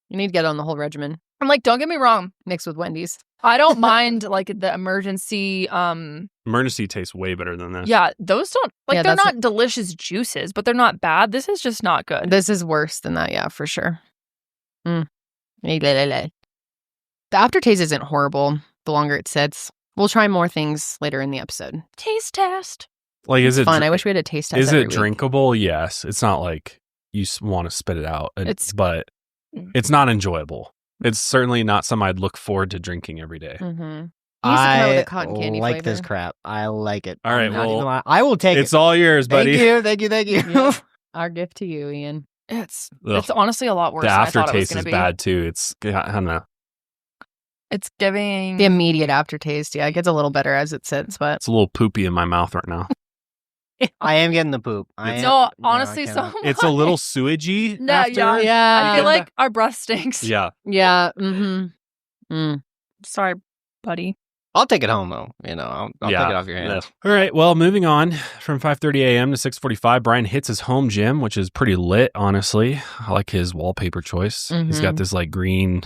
You need to get on the whole regimen. I'm like, don't get me wrong. Mixed with Wendy's. I don't mind like the emergency. Emergency tastes way better than this. Yeah, those don't they're not delicious juices, but they're not bad. This is just not good. This is worse than that, yeah, for sure. The aftertaste isn't horrible the longer it sits. We'll try more things later in the episode. Taste test. Like, is it fun? I wish we had a taste test. Is every it drinkable? Yes. It's not like you want to spit it out, but it's not enjoyable. It's certainly not something I'd look forward to drinking every day. Mm-hmm. I cotton candy like flavor. this crap. I like it. All right, well, I will take it. It's all yours, buddy. Thank you. Yeah. Our gift to you, Ian. It's honestly a lot worse The than I thought it was aftertaste going is to be. bad too. I don't know. It's giving the immediate aftertaste. Yeah, it gets a little better as it sits, but It's a little poopy in my mouth right now. I am getting the poop. Honestly, I so cannot- It's a little sewagey. No, after. yeah. I feel like our breath stinks. Yeah. Yeah. Mm-hmm. Sorry, buddy. I'll take it home though. I'll take it off your hands. All right. Well, moving on from 5:30 a.m. to 6:45, Bryan hits his home gym, which is pretty lit, honestly. I like his wallpaper choice. He's got this like greenery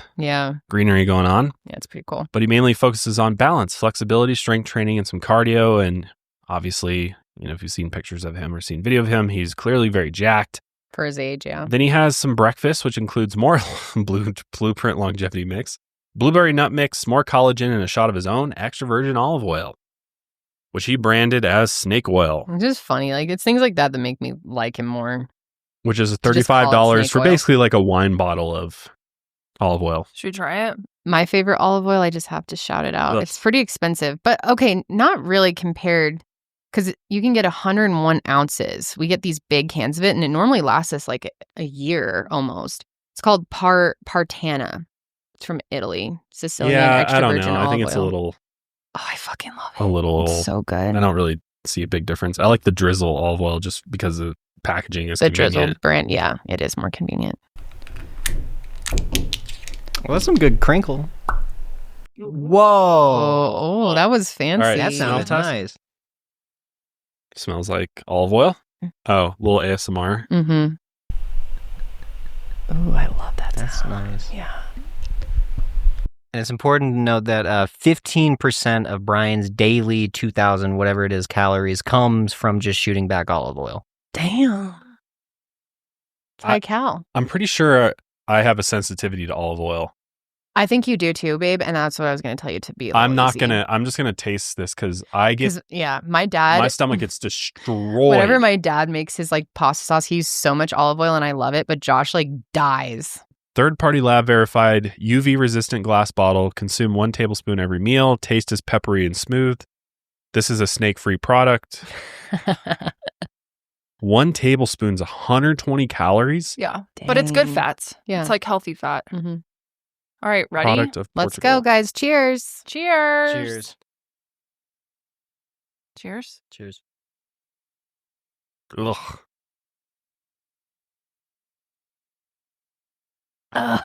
going on. Yeah, it's pretty cool. But he mainly focuses on balance, flexibility, strength training, and some cardio. And obviously, if you've seen pictures of him or seen video of him, he's clearly very jacked. For his age, yeah. Then he has some breakfast, which includes more Blueprint longevity mix, blueberry nut mix, more collagen, and a shot of his own extra virgin olive oil, which he branded as snake oil. It's just funny. Like, it's things like that that make me like him more. Which is Just call it $35 snake for oil. basically like a wine bottle of olive oil. Should we try it? My favorite olive oil, I just have to shout it out. Ugh. It's pretty expensive, but okay, not really compared, because you can get 101 ounces. We get these big cans of it, and it normally lasts us like a year almost. It's called Partana. It's from Italy. Sicilian extra I don't virgin know. olive I think it's oil. a little, Oh, I fucking love it. a little. It's so good. I don't really see a big difference. I like the drizzle olive oil just because the packaging is The convenient. drizzled brand, yeah, it is more convenient. Well, that's some good crinkle. Whoa. Oh, that was fancy. All right, That smell sounds test? nice. Smells like olive oil. Oh, little ASMR. Mm-hmm. Oh, I love that. That's sound. nice. Yeah. And it's important to note that 15% of Bryan's daily 2,000 whatever it is calories comes from just shooting back olive oil. Damn. High cal. I'm pretty sure I have a sensitivity to olive oil. I think you do too, babe, and that's what I was going to tell you to be. I'm just gonna taste this because I get my dad. my stomach gets destroyed. Whenever my dad makes his like pasta sauce, he uses so much olive oil, and I love it. But Josh like dies. Third-party lab verified UV-resistant glass bottle. Consume 1 tablespoon every meal. Taste is peppery and smooth. This is a snake-free product. 1 tablespoon's 120 calories. Yeah. But it's good Dang. fats. Yeah. It's like healthy fat. Mm-hmm. All right, ready? Product of Let's Portugal. go, guys. Cheers. Cheers. Cheers. Cheers. Cheers. Ugh. Ugh.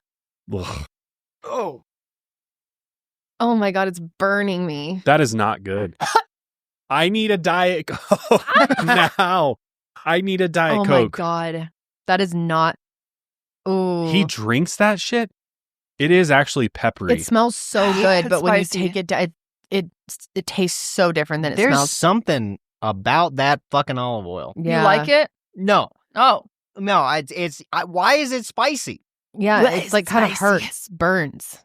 Ugh. Oh. Oh my God, it's burning me. That is not good. I need a Diet Coke now. I need a Diet Oh Coke. my God. That is not. Oh. He drinks that shit? It is actually peppery. It smells so good, It's but when spicy. you take it down, it tastes so different than it There's smells. something about that fucking olive oil. Yeah. You like it? No. Oh. No, why is it spicy? Yeah, But it's it's like kind of spicy. hurts, burns.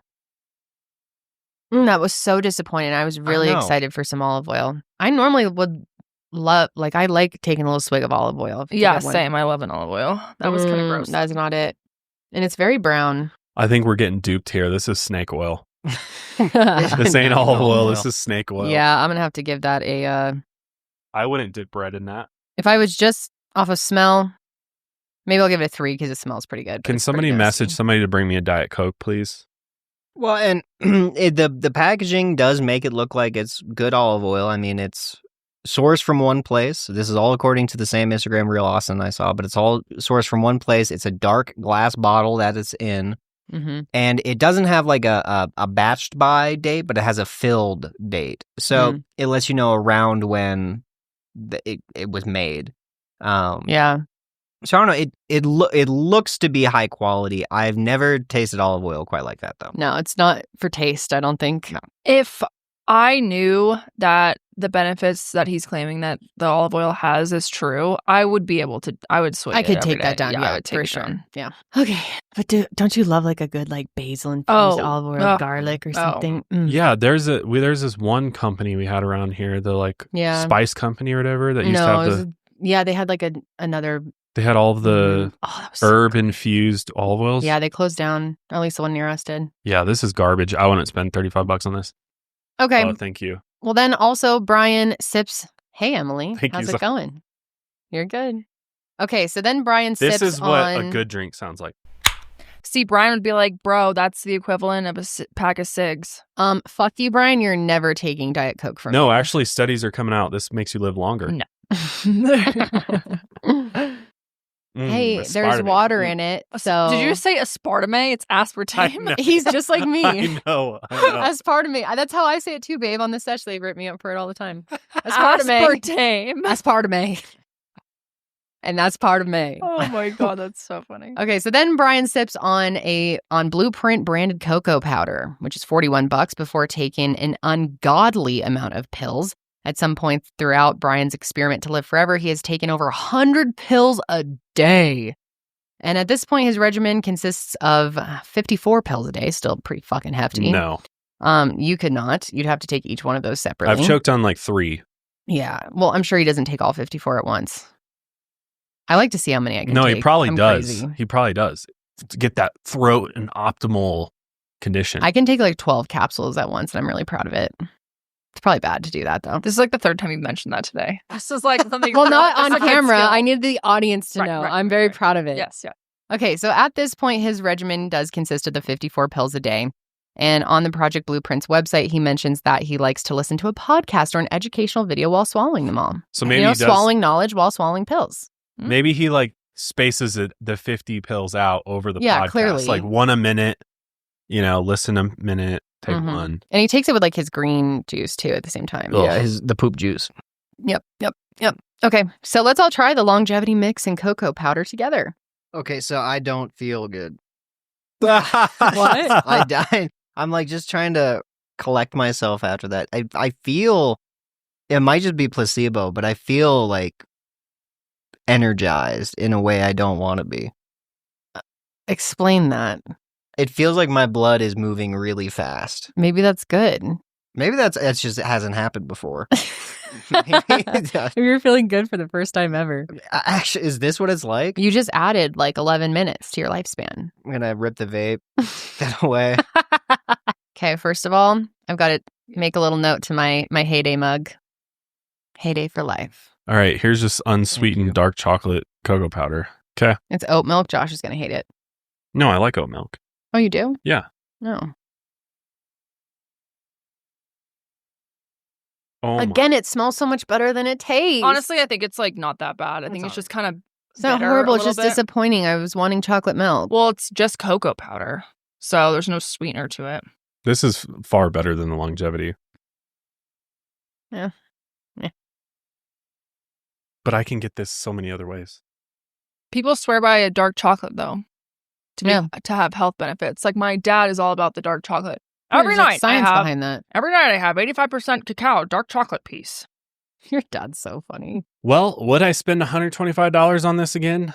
That was so disappointing. I was really know. excited for some olive oil. I normally would love, like, I like taking a little swig of olive oil. if it's a Yeah, good one. same. I love an olive oil. That was kind of gross. That's not it. And it's very brown. I think we're getting duped here. This is snake oil. Yeah, This ain't olive oil. oil. This is snake oil. I'm gonna have to give that a. I wouldn't dip bread in that. If I was just off of smell, maybe I'll give it a 3 because it smells pretty good. but Can it's somebody pretty message nasty. somebody to bring me a Diet Coke, please? Well, and the packaging does make it look like it's good olive oil. I mean, it's sourced from one place. This is all according to the same Instagram reel Austin I saw, but it's all sourced from one place. It's a dark glass bottle that it's in. Mhm. And it doesn't have like a batched by date, but it has a filled date. So Mm. it lets you know around when it was made. Yeah. So I don't know. It looks to be high quality. I've never tasted olive oil quite like that though. No, it's not for taste, I don't think. No. If I knew that the benefits that he's claiming that the olive oil has is true, I would switch. I could every take that day. down. Yeah, Yeah, I would take for it sure. down. Yeah. Okay. But don't you love like a good like basil infused Oh, olive oil, ugh. garlic or Oh. something? Mm. Yeah, there's this one company we had around here, the like Yeah. spice company or whatever that used to No, have it was, yeah, they had like another they had all of the oh, that was so herb good. infused olive oils. Yeah, they closed down. Or at least the one near us did. Yeah, this is garbage. I wouldn't spend $35 on this. Okay. Oh, thank you. Well, then also Bryan sips. Hey, Emily. Thank you How's so- it going? You're good. Okay, so then Bryan sips This is what a good drink sounds like. See, Bryan would be like, bro, that's the equivalent of a pack of cigs. Fuck you, Bryan. You're never taking Diet Coke from me. No, actually, studies are coming out. This makes you live longer. No. Hey, there's water in it. So did you just say aspartame? It's aspartame. He's just like me. I know. Aspartame. That's how I say it too, babe. On the sesh, they rip me up for it all the time. Aspartame. Aspartame. And that's part of me. Oh my God, that's so funny. Okay, so then Bryan sips on Blueprint branded cocoa powder, which is $41 before taking an ungodly amount of pills. At some point throughout Bryan's experiment to live forever, he has taken over 100 pills a day. And at this point, his regimen consists of 54 pills a day, still pretty fucking hefty. No. You could not. You'd have to take each one of those separately. I've choked on like 3. Yeah. Well, I'm sure he doesn't take all 54 at once. I like to see how many I can take. No, he probably does. Crazy. He probably does. To get that throat in optimal condition. I can take like 12 capsules at once, and I'm really proud of it. It's probably bad to do that, though. This is like the third time you've mentioned that today. This is like something. Well, not on camera. I need the audience to know. I'm very proud of it. Yes, yeah. Okay, so at this point, his regimen does consist of the 54 pills a day. And on the Project Blueprint's website, he mentions that he likes to listen to a podcast or an educational video while swallowing them all. So maybe he does, swallowing knowledge while swallowing pills. Maybe he like spaces the 50 pills out over the podcast. Clearly. Like one a minute, listen a minute, take one. And he takes it with like his green juice too at the same time. Ugh. Yeah, the poop juice. Yep. Okay, so let's all try the longevity mix and cocoa powder together. Okay, so I don't feel good. What? I died. I'm like just trying to collect myself after that. I feel, it might just be placebo, but I feel like energized in a way I don't want to be. Explain that. It feels like my blood is moving really fast. Maybe that's good. Maybe that's just, it hasn't happened before. Maybe you're feeling good for the first time ever. Actually, is this what it's like? You just added like 11 minutes to your lifespan. I'm going to rip the vape, get away. Okay, first of all, I've got to make a little note to my Heyday mug. Heyday for life. All right, here's just unsweetened dark chocolate cocoa powder. Okay. It's oat milk. Josh is going to hate it. No, I like oat milk. Oh, you do? Yeah. No. Oh Again, it smells so much better than it tastes. Honestly, I think it's like not that bad. I think it's just kind of It's not horrible. It's just disappointing. I was wanting chocolate milk. Well, it's just cocoa powder. So there's no sweetener to it. This is far better than the longevity. Yeah. But I can get this so many other ways. People swear by a dark chocolate, though, to have health benefits. Like my dad is all about the dark chocolate. Every night behind that. Every night I have 85% cacao, dark chocolate piece. Your dad's so funny. Well, would I spend $125 on this again?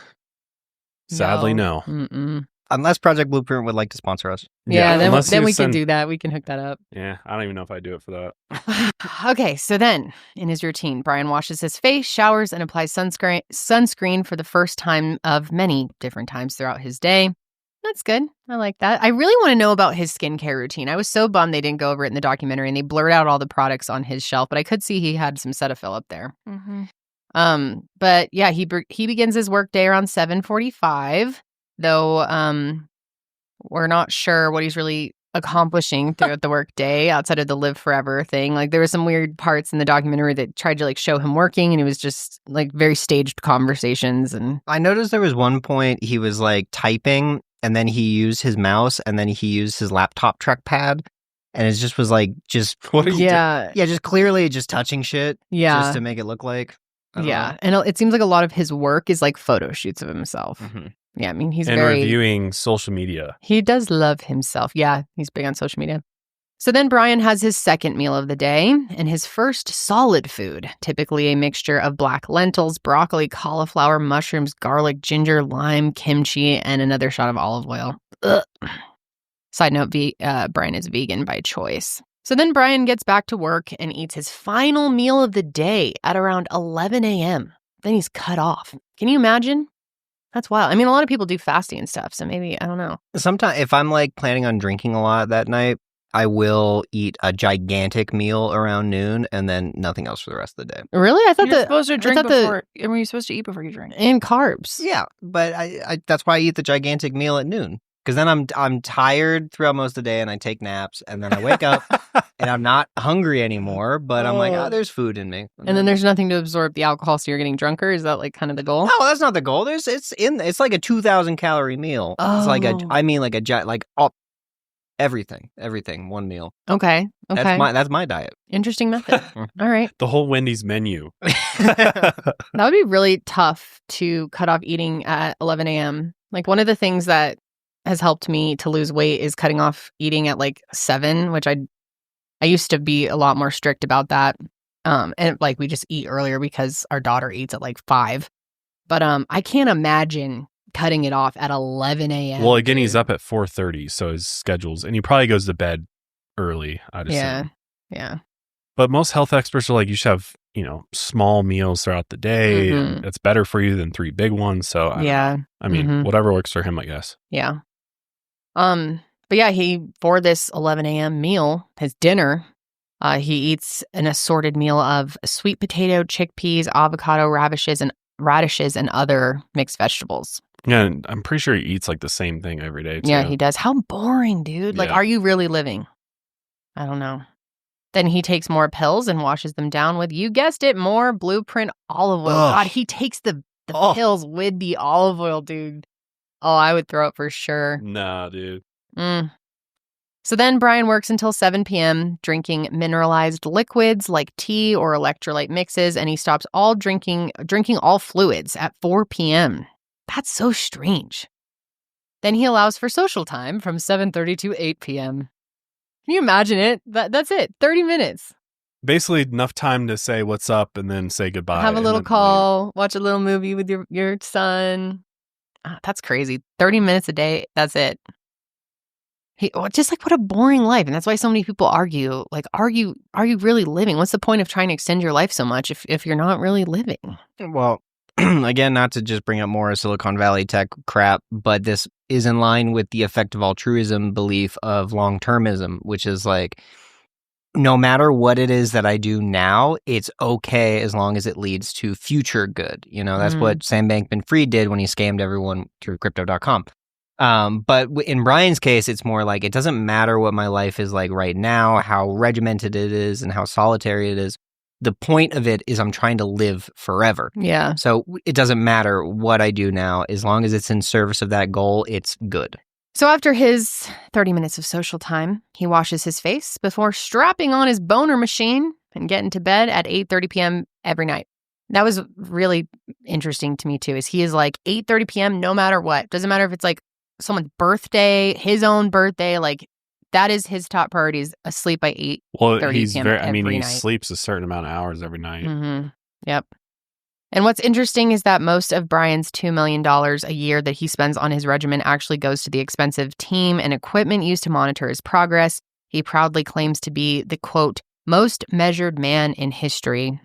Sadly, no. Mm-mm. Unless Project Blueprint would like to sponsor us. Yeah, then we can do that. We can hook that up. Yeah, I don't even know if I'd do it for that. Okay, so then in his routine, Bryan washes his face, showers, and applies sunscreen for the first time of many different times throughout his day. That's good. I like that. I really want to know about his skincare routine. I was so bummed they didn't go over it in the documentary and they blurred out all the products on his shelf, but I could see he had some Cetaphil up there. Mm-hmm. But yeah, he begins his work day around 7:45. Though we're not sure what he's really accomplishing throughout the work day outside of the live forever thing. Like there were some weird parts in the documentary that tried to like show him working and it was just like very staged conversations. And I noticed there was one point he was like typing and then he used his mouse and then he used his laptop trackpad and it just was like just what are you yeah, just clearly just touching shit just to make it look like and it seems like a lot of his work is like photo shoots of himself. Mm-hmm. Yeah, I mean, he's reviewing social media. He does love himself. Yeah, he's big on social media. So then Bryan has his second meal of the day and his first solid food, typically a mixture of black lentils, broccoli, cauliflower, mushrooms, garlic, ginger, lime, kimchi, and another shot of olive oil. Ugh. Side note, Bryan is vegan by choice. So then Bryan gets back to work and eats his final meal of the day at around 11 a.m. Then he's cut off. Can you imagine? That's wild. I mean, a lot of people do fasting and stuff, so maybe, I don't know. Sometimes if I'm like planning on drinking a lot that night, I will eat a gigantic meal around noon and then nothing else for the rest of the day. Really? I thought you're supposed to drink before. Were you supposed to eat before you drink? And carbs. Yeah, but I that's why I eat the gigantic meal at noon. Because then I'm tired throughout most of the day and I take naps and then I wake up and I'm not hungry anymore, but I'm like, oh, there's food in me. And then there's nothing to absorb the alcohol, so you're getting drunker? Is that like kind of the goal? No, that's not the goal. It's like a 2,000 calorie meal. Oh. It's like everything, one meal. Okay. That's my diet. Interesting method. All right. The whole Wendy's menu. That would be really tough to cut off eating at 11 a.m. Like one of the things that has helped me to lose weight is cutting off eating at like 7, which I used to be a lot more strict about that. And like we just eat earlier because our daughter eats at like 5. But I can't imagine cutting it off at 11 a.m. Well, again, he's up at 4:30, so his schedule's, and he probably goes to bed early, I'd assume. Yeah. But most health experts are like, you should have, small meals throughout the day. Mm-hmm. It's better for you than 3 big ones. So whatever works for him, I guess. Yeah. But yeah, for this 11 a.m. meal, his dinner, he eats an assorted meal of sweet potato, chickpeas, avocado, radishes, and other mixed vegetables. Yeah, and I'm pretty sure he eats like the same thing every day, too. Yeah, he does. How boring, dude. Like, are you really living? I don't know. Then he takes more pills and washes them down with, you guessed it, more Blueprint olive oil. Ugh. God, he takes the pills with the olive oil, dude. Oh, I would throw up for sure. Nah, dude. So then Bryan works until 7 p.m. drinking mineralized liquids like tea or electrolyte mixes, and he stops all drinking all fluids at 4 p.m. That's so strange. Then he allows for social time from 7:30 to 8 p.m. Can you imagine it? That's it. 30 minutes. Basically enough time to say what's up and then say goodbye. Have a little call, watch a little movie with your son. That's crazy. 30 minutes a day. That's it. Just like what a boring life. And that's why so many people argue. Like, are you really living? What's the point of trying to extend your life so much if you're not really living? Well, again, not to just bring up more Silicon Valley tech crap, but this is in line with the effective altruism belief of long-termism, which is like, no matter what it is that I do now, it's okay as long as it leads to future good. That's what Sam Bankman-Fried did when he scammed everyone through crypto.com. But in Bryan's case, it's more like, it doesn't matter what my life is like right now, how regimented it is and how solitary it is. The point of it is I'm trying to live forever. Yeah. So it doesn't matter what I do now. As long as it's in service of that goal, it's good. So after his 30 minutes of social time, he washes his face before strapping on his boner machine and getting to bed at 8:30 p.m. every night. That was really interesting to me too, is he is like 8:30 p.m. no matter what. Doesn't matter if it's like someone's birthday, his own birthday, like that is his top priority, is asleep by 8:30 p.m. he sleeps a certain amount of hours every night. Mm-hmm. Yep. And what's interesting is that most of Bryan's $2 million a year that he spends on his regimen actually goes to the expensive team and equipment used to monitor his progress. He proudly claims to be the, quote, most measured man in history.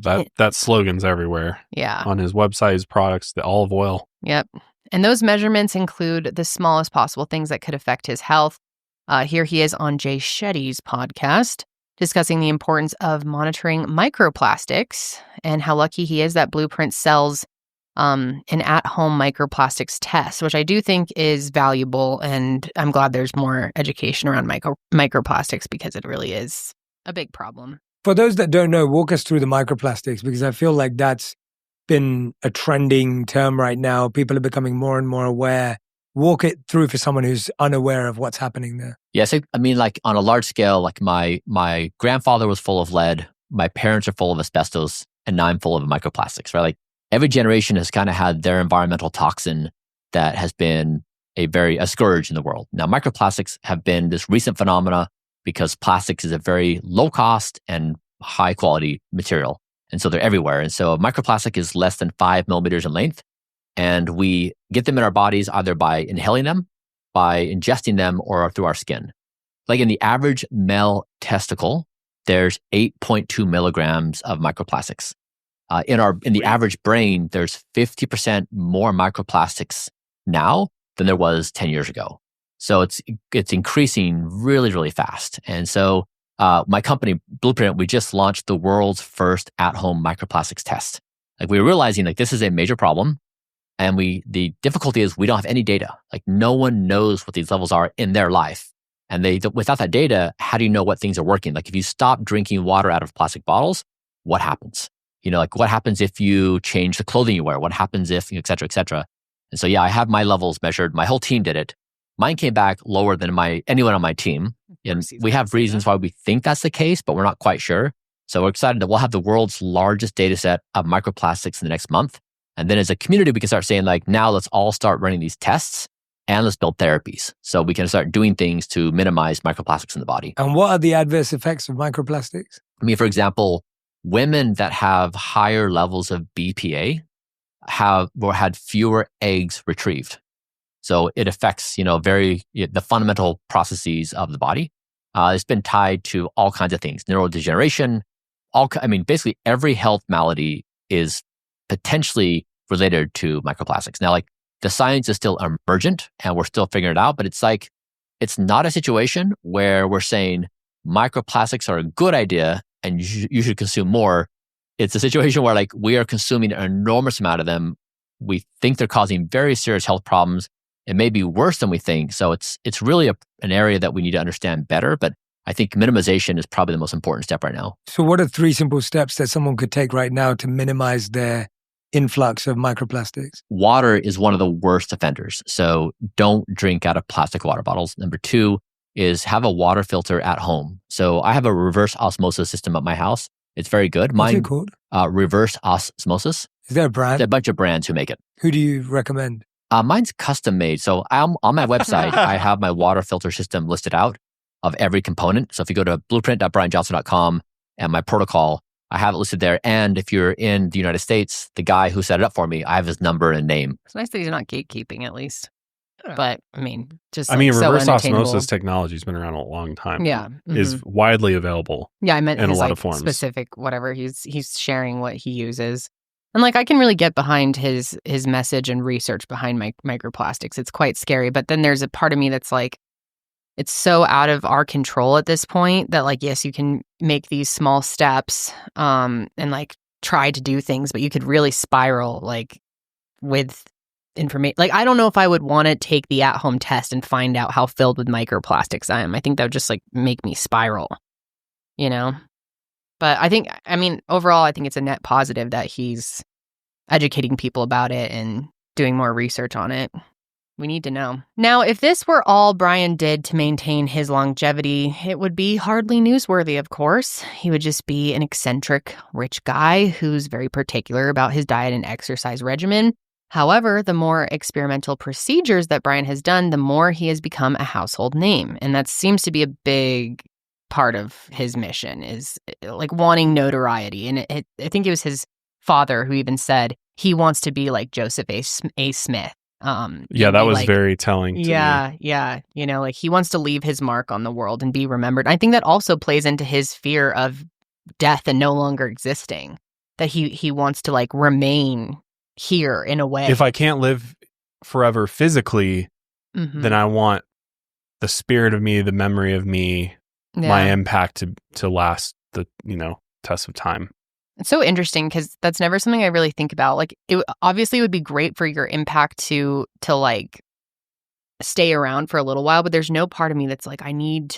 That slogan's everywhere. Yeah. On his website, his products, the olive oil. Yep. And those measurements include the smallest possible things that could affect his health. Here he is on Jay Shetty's podcast discussing the importance of monitoring microplastics and how lucky he is that Blueprint sells an at-home microplastics test, which I do think is valuable. And I'm glad there's more education around microplastics because it really is a big problem. For those that don't know, walk us through the microplastics, because I feel like that's been a trending term right now. People are becoming more and more aware. Walk it through for someone who's unaware of what's happening there. Yes, I mean, like on a large scale, like my grandfather was full of lead, my parents are full of asbestos, and now I'm full of microplastics, right? Like every generation has kind of had their environmental toxin that has been a scourge in the world. Now, microplastics have been this recent phenomena because plastics is a very low cost and high quality material. And so they're everywhere. And so a microplastic is less than 5 millimeters in length. And we get them in our bodies either by inhaling them, by ingesting them, or through our skin. Like in the average male testicle, there's 8.2 milligrams of microplastics. In the average brain, there's 50% more microplastics now than there was 10 years ago. So it's increasing really, really fast. And so my company, Blueprint, we just launched the world's first at-home microplastics test. Like we're realizing like this is a major problem. And the difficulty is we don't have any data. Like no one knows what these levels are in their life. And without that data, how do you know what things are working? Like if you stop drinking water out of plastic bottles, what happens? Like what happens if you change the clothing you wear? What happens if, et cetera, et cetera. And so, yeah, I have my levels measured. My whole team did it. Mine came back lower than anyone on my team. And we have reasons why we think that's the case, but we're not quite sure. So we're excited that we'll have the world's largest data set of microplastics in the next month. And then as a community, we can start saying like, now let's all start running these tests and let's build therapies. So we can start doing things to minimize microplastics in the body. And what are the adverse effects of microplastics? I mean, for example, women that have higher levels of BPA had fewer eggs retrieved. So it affects, the fundamental processes of the body. It's been tied to all kinds of things, neurodegeneration, basically every health malady is potentially related to microplastics. Now, like the science is still emergent and we're still figuring it out, but it's like, it's not a situation where we're saying microplastics are a good idea and you should consume more. It's a situation where like we are consuming an enormous amount of them. We think they're causing very serious health problems. It may be worse than we think. So it's really an area that we need to understand better. But I think minimization is probably the most important step right now. So what are 3 simple steps that someone could take right now to minimize their influx of microplastics? Water is one of the worst offenders. So don't drink out of plastic water bottles. Number 2 is have a water filter at home. So I have a reverse osmosis system at my house. It's very good. What's it called? Reverse osmosis. Is there a brand? There's a bunch of brands who make it. Who do you recommend? Mine's custom made. So on my website, I have my water filter system listed out of every component. So if you go to blueprint.bryanjohnson.com and my protocol, I have it listed there. And if you're in the United States, the guy who set it up for me, I have his number and name. It's nice that he's not gatekeeping at least. But reverse osmosis technology has been around a long time. Yeah. Is widely available. Yeah, I meant in his, a lot of forms. Specific whatever he's sharing what he uses. And I can really get behind his message and research behind microplastics. It's quite scary. But then there's a part of me that's like, it's so out of our control at this point that yes, you can make these small steps and try to do things, but you could really spiral with information. I don't know if I would want to take the at-home test and find out how filled with microplastics I am. I think that would just make me spiral, But overall, I think it's a net positive that he's educating people about it and doing more research on it. We need to know. Now, if this were all Bryan did to maintain his longevity, it would be hardly newsworthy, of course. He would just be an eccentric, rich guy who's very particular about his diet and exercise regimen. However, the more experimental procedures that Bryan has done, the more he has become a household name. And that seems to be a big part of his mission, is wanting notoriety. And I think it was his father who even said he wants to be like Joseph A. Smith. That was very telling to me. Yeah. He wants to leave his mark on the world and be remembered. I think that also plays into his fear of death and no longer existing, that he wants to remain here in a way. If I can't live forever physically, then I want the spirit of me, the memory of me, my impact to last the test of time. It's so interesting because that's never something I really think about. It obviously would be great for your impact to stay around for a little while, but there's no part of me that's I'm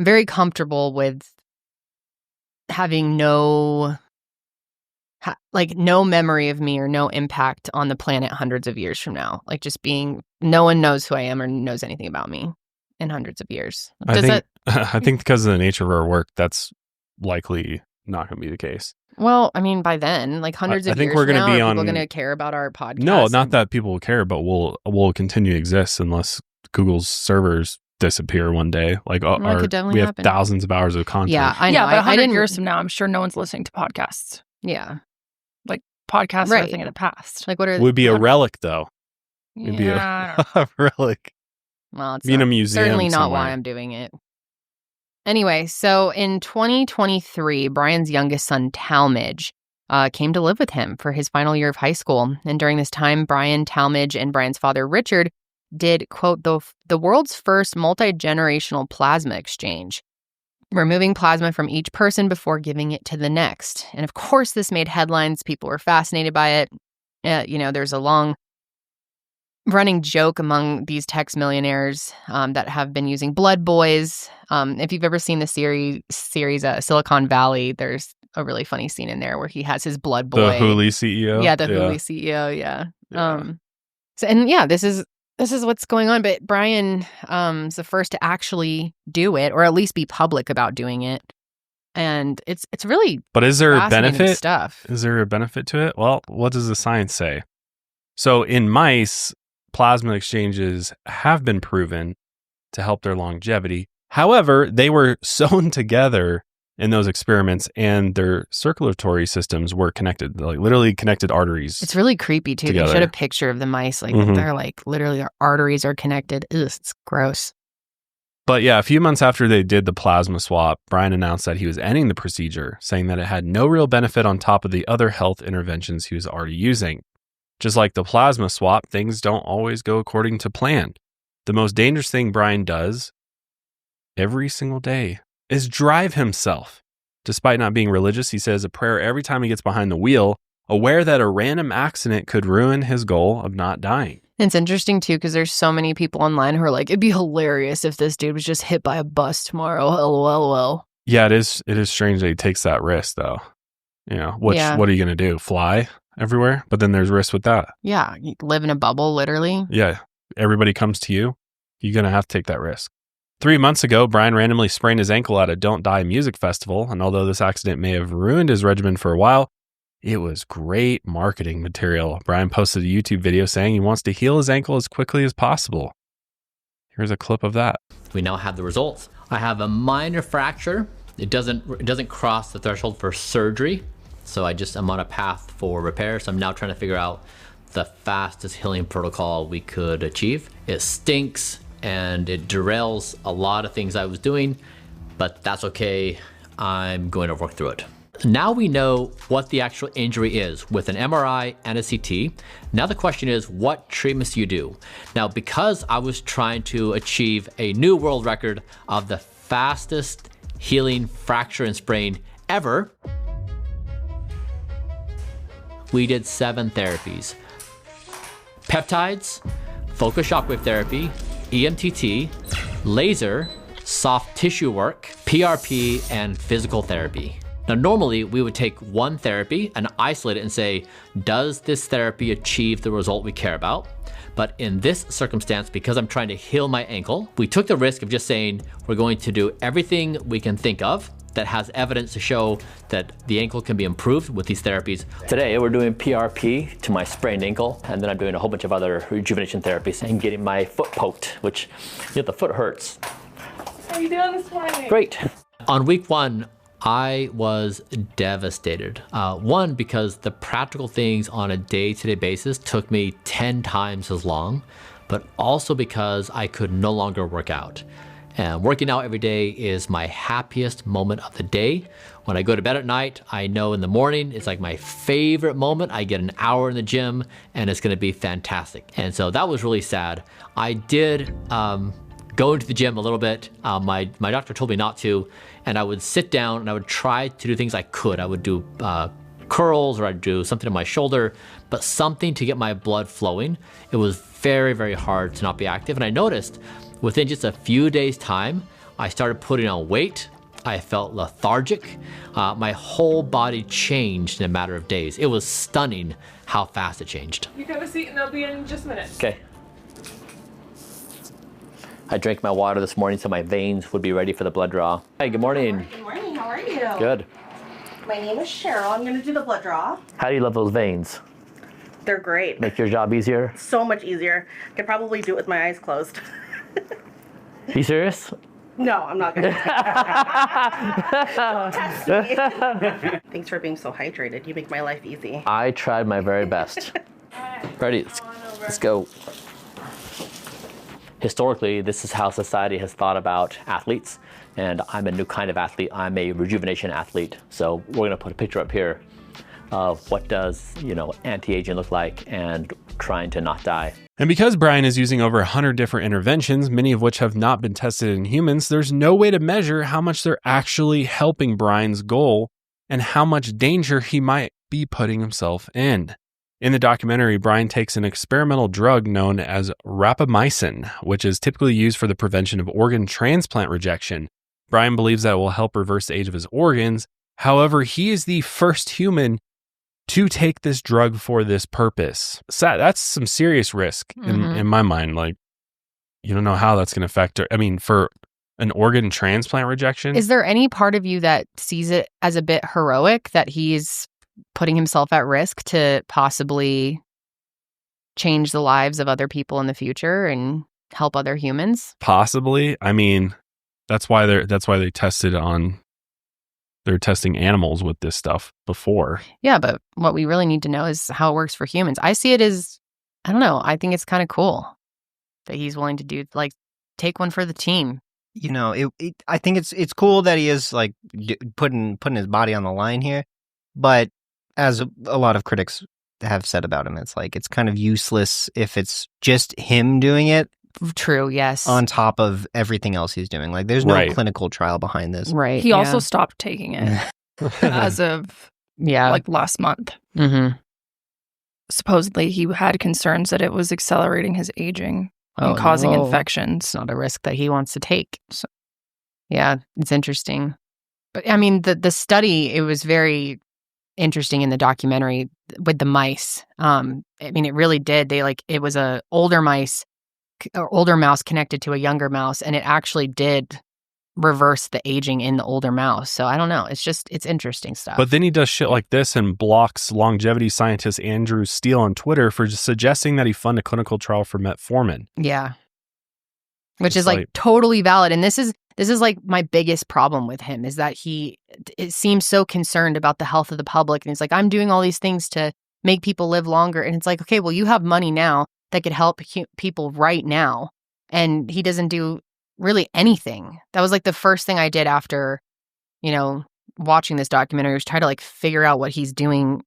very comfortable with having no memory of me or no impact on the planet hundreds of years from now. Just being, no one knows who I am or knows anything about me in hundreds of years. I think because of the nature of our work, that's likely not going to be the case. Well, by then, hundreds of years from now, are people going to care about our podcast? No, not that people will care, but we'll continue to exist unless Google's servers disappear one day. We have thousands of hours of content. Yeah, I know. Yeah, but 100 years from now, I'm sure no one's listening to podcasts. Yeah. Podcasts are a thing of the past. Would be a relic, though. It'd be a relic. Well, it's in a museum certainly not somewhere. why I'm doing it. Anyway, so in 2023, Bryan's youngest son, Talmadge, came to live with him for his final year of high school. And during this time, Bryan, Talmadge, and Bryan's father, Richard, did, quote, the world's first multi-generational plasma exchange, removing plasma from each person before giving it to the next. And of course, this made headlines. People were fascinated by it. There's a long running joke among these tech millionaires that have been using blood boys. If you've ever seen the series Silicon Valley, there's a really funny scene in there where he has his blood boy. The Hooli CEO? Yeah, the Hooli CEO, yeah. This is what's going on. But Bryan is the first to actually do it, or at least be public about doing it. And it's really But is there a benefit? Stuff. Is there a benefit to it? Well, what does the science say? So in mice, plasma exchanges have been proven to help their longevity. However, they were sewn together in those experiments, and their circulatory systems were connected, like literally connected arteries. It's really creepy too. Together. They showed a picture of the mice, like they're like literally their arteries are connected. Ugh, it's gross. But yeah, a few months after they did the plasma swap, Bryan announced that he was ending the procedure, saying that it had no real benefit on top of the other health interventions he was already using. Just like the plasma swap, things don't always go according to plan. The most dangerous thing Bryan does every single day is drive himself. Despite not being religious, he says a prayer every time he gets behind the wheel, aware that a random accident could ruin his goal of not dying. It's interesting too, because there's so many people online who are like, it'd be hilarious if this dude was just hit by a bus tomorrow. LOL. Yeah, it is strange that he takes that risk though. What are you going to do? Fly everywhere? But then there's risk with that. Yeah, you live in a bubble, literally. Yeah, everybody comes to you. You're going to have to take that risk. 3 months ago, Bryan randomly sprained his ankle at a Don't Die music festival, and although this accident may have ruined his regimen for a while, it was great marketing material. Bryan posted a YouTube video saying he wants to heal his ankle as quickly as possible. Here's a clip of that. We now have the results. I have a minor fracture. It doesn't cross the threshold for surgery, so I'm on a path for repair. So I'm now trying to figure out the fastest healing protocol we could achieve. It stinks and it derails a lot of things I was doing, but that's okay. I'm going to work through it. Now we know what the actual injury is with an MRI and a CT. Now the question is, what treatments do you do? Now, because I was trying to achieve a new world record of the fastest healing fracture and sprain ever, we did 7 therapies. Peptides, focused shockwave therapy, EMTT, laser, soft tissue work, PRP, and physical therapy. Now, normally we would take one therapy and isolate it and say, does this therapy achieve the result we care about? But in this circumstance, because I'm trying to heal my ankle, we took the risk of just saying, we're going to do everything we can think of that has evidence to show that the ankle can be improved with these therapies. Today, we're doing PRP to my sprained ankle, and then I'm doing a whole bunch of other rejuvenation therapies and getting my foot poked, which, the foot hurts. How are you doing this morning? Great. On week 1, I was devastated. One, because the practical things on a day-to-day basis took me 10 times as long, but also because I could no longer work out. And working out every day is my happiest moment of the day. When I go to bed at night, I know in the morning it's like my favorite moment. I get an hour in the gym and it's gonna be fantastic. And so that was really sad. I did go into the gym a little bit. My doctor told me not to, and I would sit down and I would try to do things I could. I would do curls, or I'd do something on my shoulder, but something to get my blood flowing. It was very, very hard to not be active. And I noticed within just a few days' time, I started putting on weight. I felt lethargic. My whole body changed in a matter of days. It was stunning how fast it changed. You have a seat and they'll be in just a minute. Okay. I drank my water this morning so my veins would be ready for the blood draw. Hey, good morning. Good morning, how are you? Good. My name is Cheryl. I'm gonna do the blood draw. How do you love those veins? They're great. Make your job easier? So much easier. Could probably do it with my eyes closed. You serious? No, I'm not gonna. Don't test me. Thanks for being so hydrated. You make my life easy. I tried my very best. Ready, let's go. Historically, this is how society has thought about athletes, and I'm a new kind of athlete. I'm a rejuvenation athlete. So we're gonna put a picture up here of what does, anti-aging look like and trying to not die. And because Bryan is using over 100 different interventions, many of which have not been tested in humans, there's no way to measure how much they're actually helping Bryan's goal and how much danger he might be putting himself in. In the documentary, Bryan takes an experimental drug known as rapamycin, which is typically used for the prevention of organ transplant rejection. Bryan believes that it will help reverse the age of his organs. However, he is the first human to take this drug for this purpose. That's some serious risk in my mind. Like, you don't know how that's going to affect her. I mean, for an organ transplant rejection. Is there any part of you that sees it as a bit heroic that he's putting himself at risk to possibly change the lives of other people in the future and help other humans? Possibly. I mean, that's why they tested on. They're testing animals with this stuff before. Yeah, but what we really need to know is how it works for humans. I see it as, I don't know, I think it's kind of cool that he's willing to do, like, take one for the team. You know, I think it's cool that he is like putting his body on the line here, but as a lot of critics have said about him, it's like it's kind of useless if it's just him doing it. True, yes. On top of everything else he's doing. Like, there's no clinical trial behind this. Right. He also stopped taking it as of like last month. Mm-hmm. Supposedly, he had concerns that it was accelerating his aging and causing infections. It's not a risk that he wants to take. So, yeah, it's interesting. But I mean, the study, it was very interesting in the documentary with the mice. I mean, it really did. It was a older mouse connected to a younger mouse, and it actually did reverse the aging in the older mouse. So I don't know. It's interesting stuff. But then he does shit like this and blocks longevity scientist Andrew Steele on Twitter for just suggesting that he fund a clinical trial for metformin. Yeah. Which is like totally valid. And this is like my biggest problem with him is that it seems so concerned about the health of the public. And he's like, I'm doing all these things to make people live longer. And it's like, okay, well, you have money now that could help people right now. And he doesn't do really anything. That was like the first thing I did after, watching this documentary, was try to like figure out what he's doing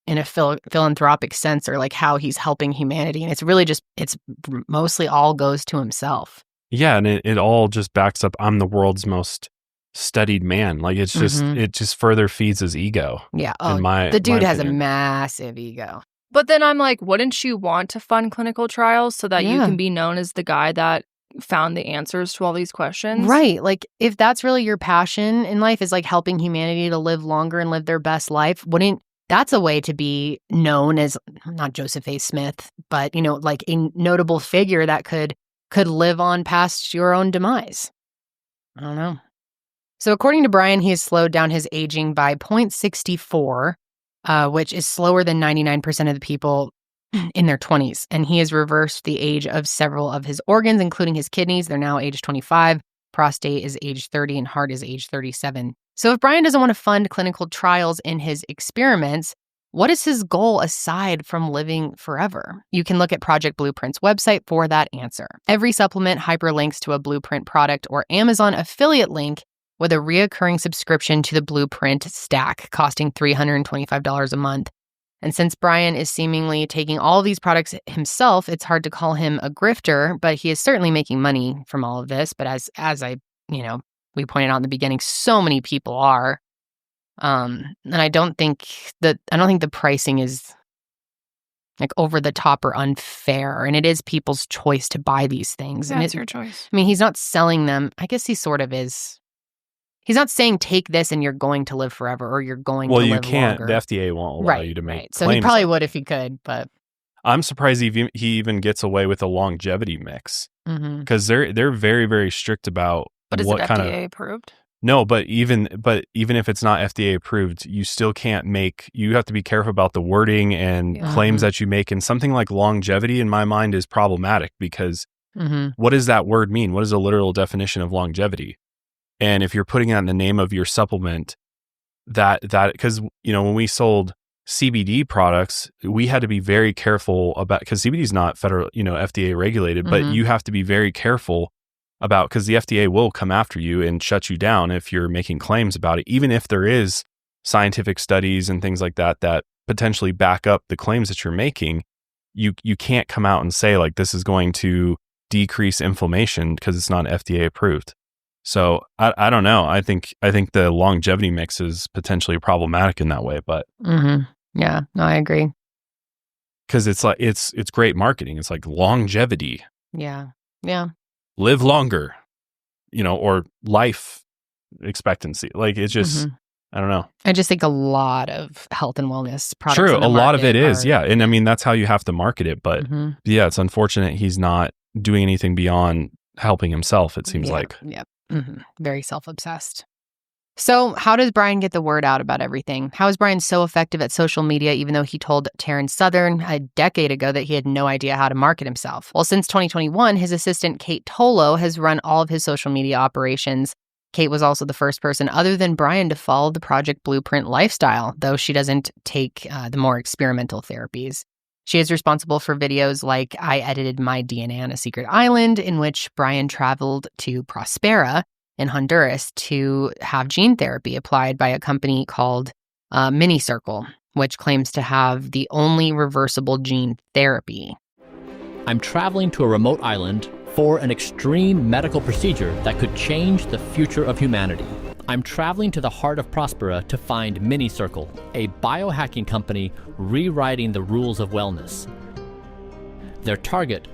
in a philanthropic sense, or like how he's helping humanity. And it's really it's mostly all goes to himself. Yeah. And it all just backs up, I'm the world's most studied man. Like, it's just, it just further feeds his ego. Yeah. The dude has a massive ego. But then I'm like, wouldn't you want to fund clinical trials so that you can be known as the guy that found the answers to all these questions? Right. Like, if that's really your passion in life, is like helping humanity to live longer and live their best life, that's a way to be known as, not Joseph A. Smith, but, like a notable figure that could live on past your own demise. I don't know. So according to Bryan, he has slowed down his aging by 0.64, which is slower than 99% of the people in their 20s. And he has reversed the age of several of his organs, including his kidneys. They're now age 25, prostate is age 30, and heart is age 37. So if Bryan doesn't want to fund clinical trials in his experiments, what is his goal aside from living forever? You can look at Project Blueprint's website for that answer. Every supplement hyperlinks to a Blueprint product or Amazon affiliate link with a reoccurring subscription to the Blueprint stack, costing $325 a month. And since Bryan is seemingly taking all of these products himself, it's hard to call him a grifter, but he is certainly making money from all of this. But as we pointed out in the beginning, so many people are. And I don't think the pricing is like over the top or unfair. And it is people's choice to buy these things. That's your choice. I mean, he's not selling them. I guess he sort of is. He's not saying take this and you're going to live forever or you're going to live longer. Well, you can't. The FDA won't allow you to make claims. So he probably would if he could, but I'm surprised he even gets away with a longevity mix, because they're very, very strict about. But is it FDA approved? No, but even if it's not FDA approved, you still can't make. You have to be careful about the wording and claims that you make. And something like longevity, in my mind, is problematic because what does that word mean? What is the literal definition of longevity? And if you're putting it in the name of your supplement, that because when we sold CBD products, we had to be very careful about, because CBD is not federal, FDA regulated, but you have to be very careful about, because the FDA will come after you and shut you down if you're making claims about it, even if there is scientific studies and things like that potentially back up the claims that you're making. you can't come out and say like this is going to decrease inflammation because it's not FDA approved. So I don't know. I think the longevity mix is potentially problematic in that way, but yeah, no, I agree. Because it's like it's great marketing. It's like longevity. Yeah. Live longer, or life expectancy. Like it's just, I don't know. I just think a lot of health and wellness products. True, a lot of it is, yeah. And I mean, that's how you have to market it. But yeah, it's unfortunate he's not doing anything beyond helping himself, it seems like. Yeah. Very self-obsessed. So how does Bryan get the word out about everything? How is Bryan so effective at social media, even though he told Taryn Southern a decade ago that he had no idea how to market himself? Well, since 2021, his assistant, Kate Tolo, has run all of his social media operations. Kate was also the first person other than Bryan to follow the Project Blueprint lifestyle, though she doesn't take the more experimental therapies. She is responsible for videos like I Edited My DNA on a Secret Island, in which Bryan traveled to Prospera in Honduras to have gene therapy applied by a company called Minicircle, which claims to have the only reversible gene therapy. I'm traveling to a remote island for an extreme medical procedure that could change the future of humanity. I'm traveling to the heart of Prospera to find Minicircle, a biohacking company rewriting the rules of wellness. Their target,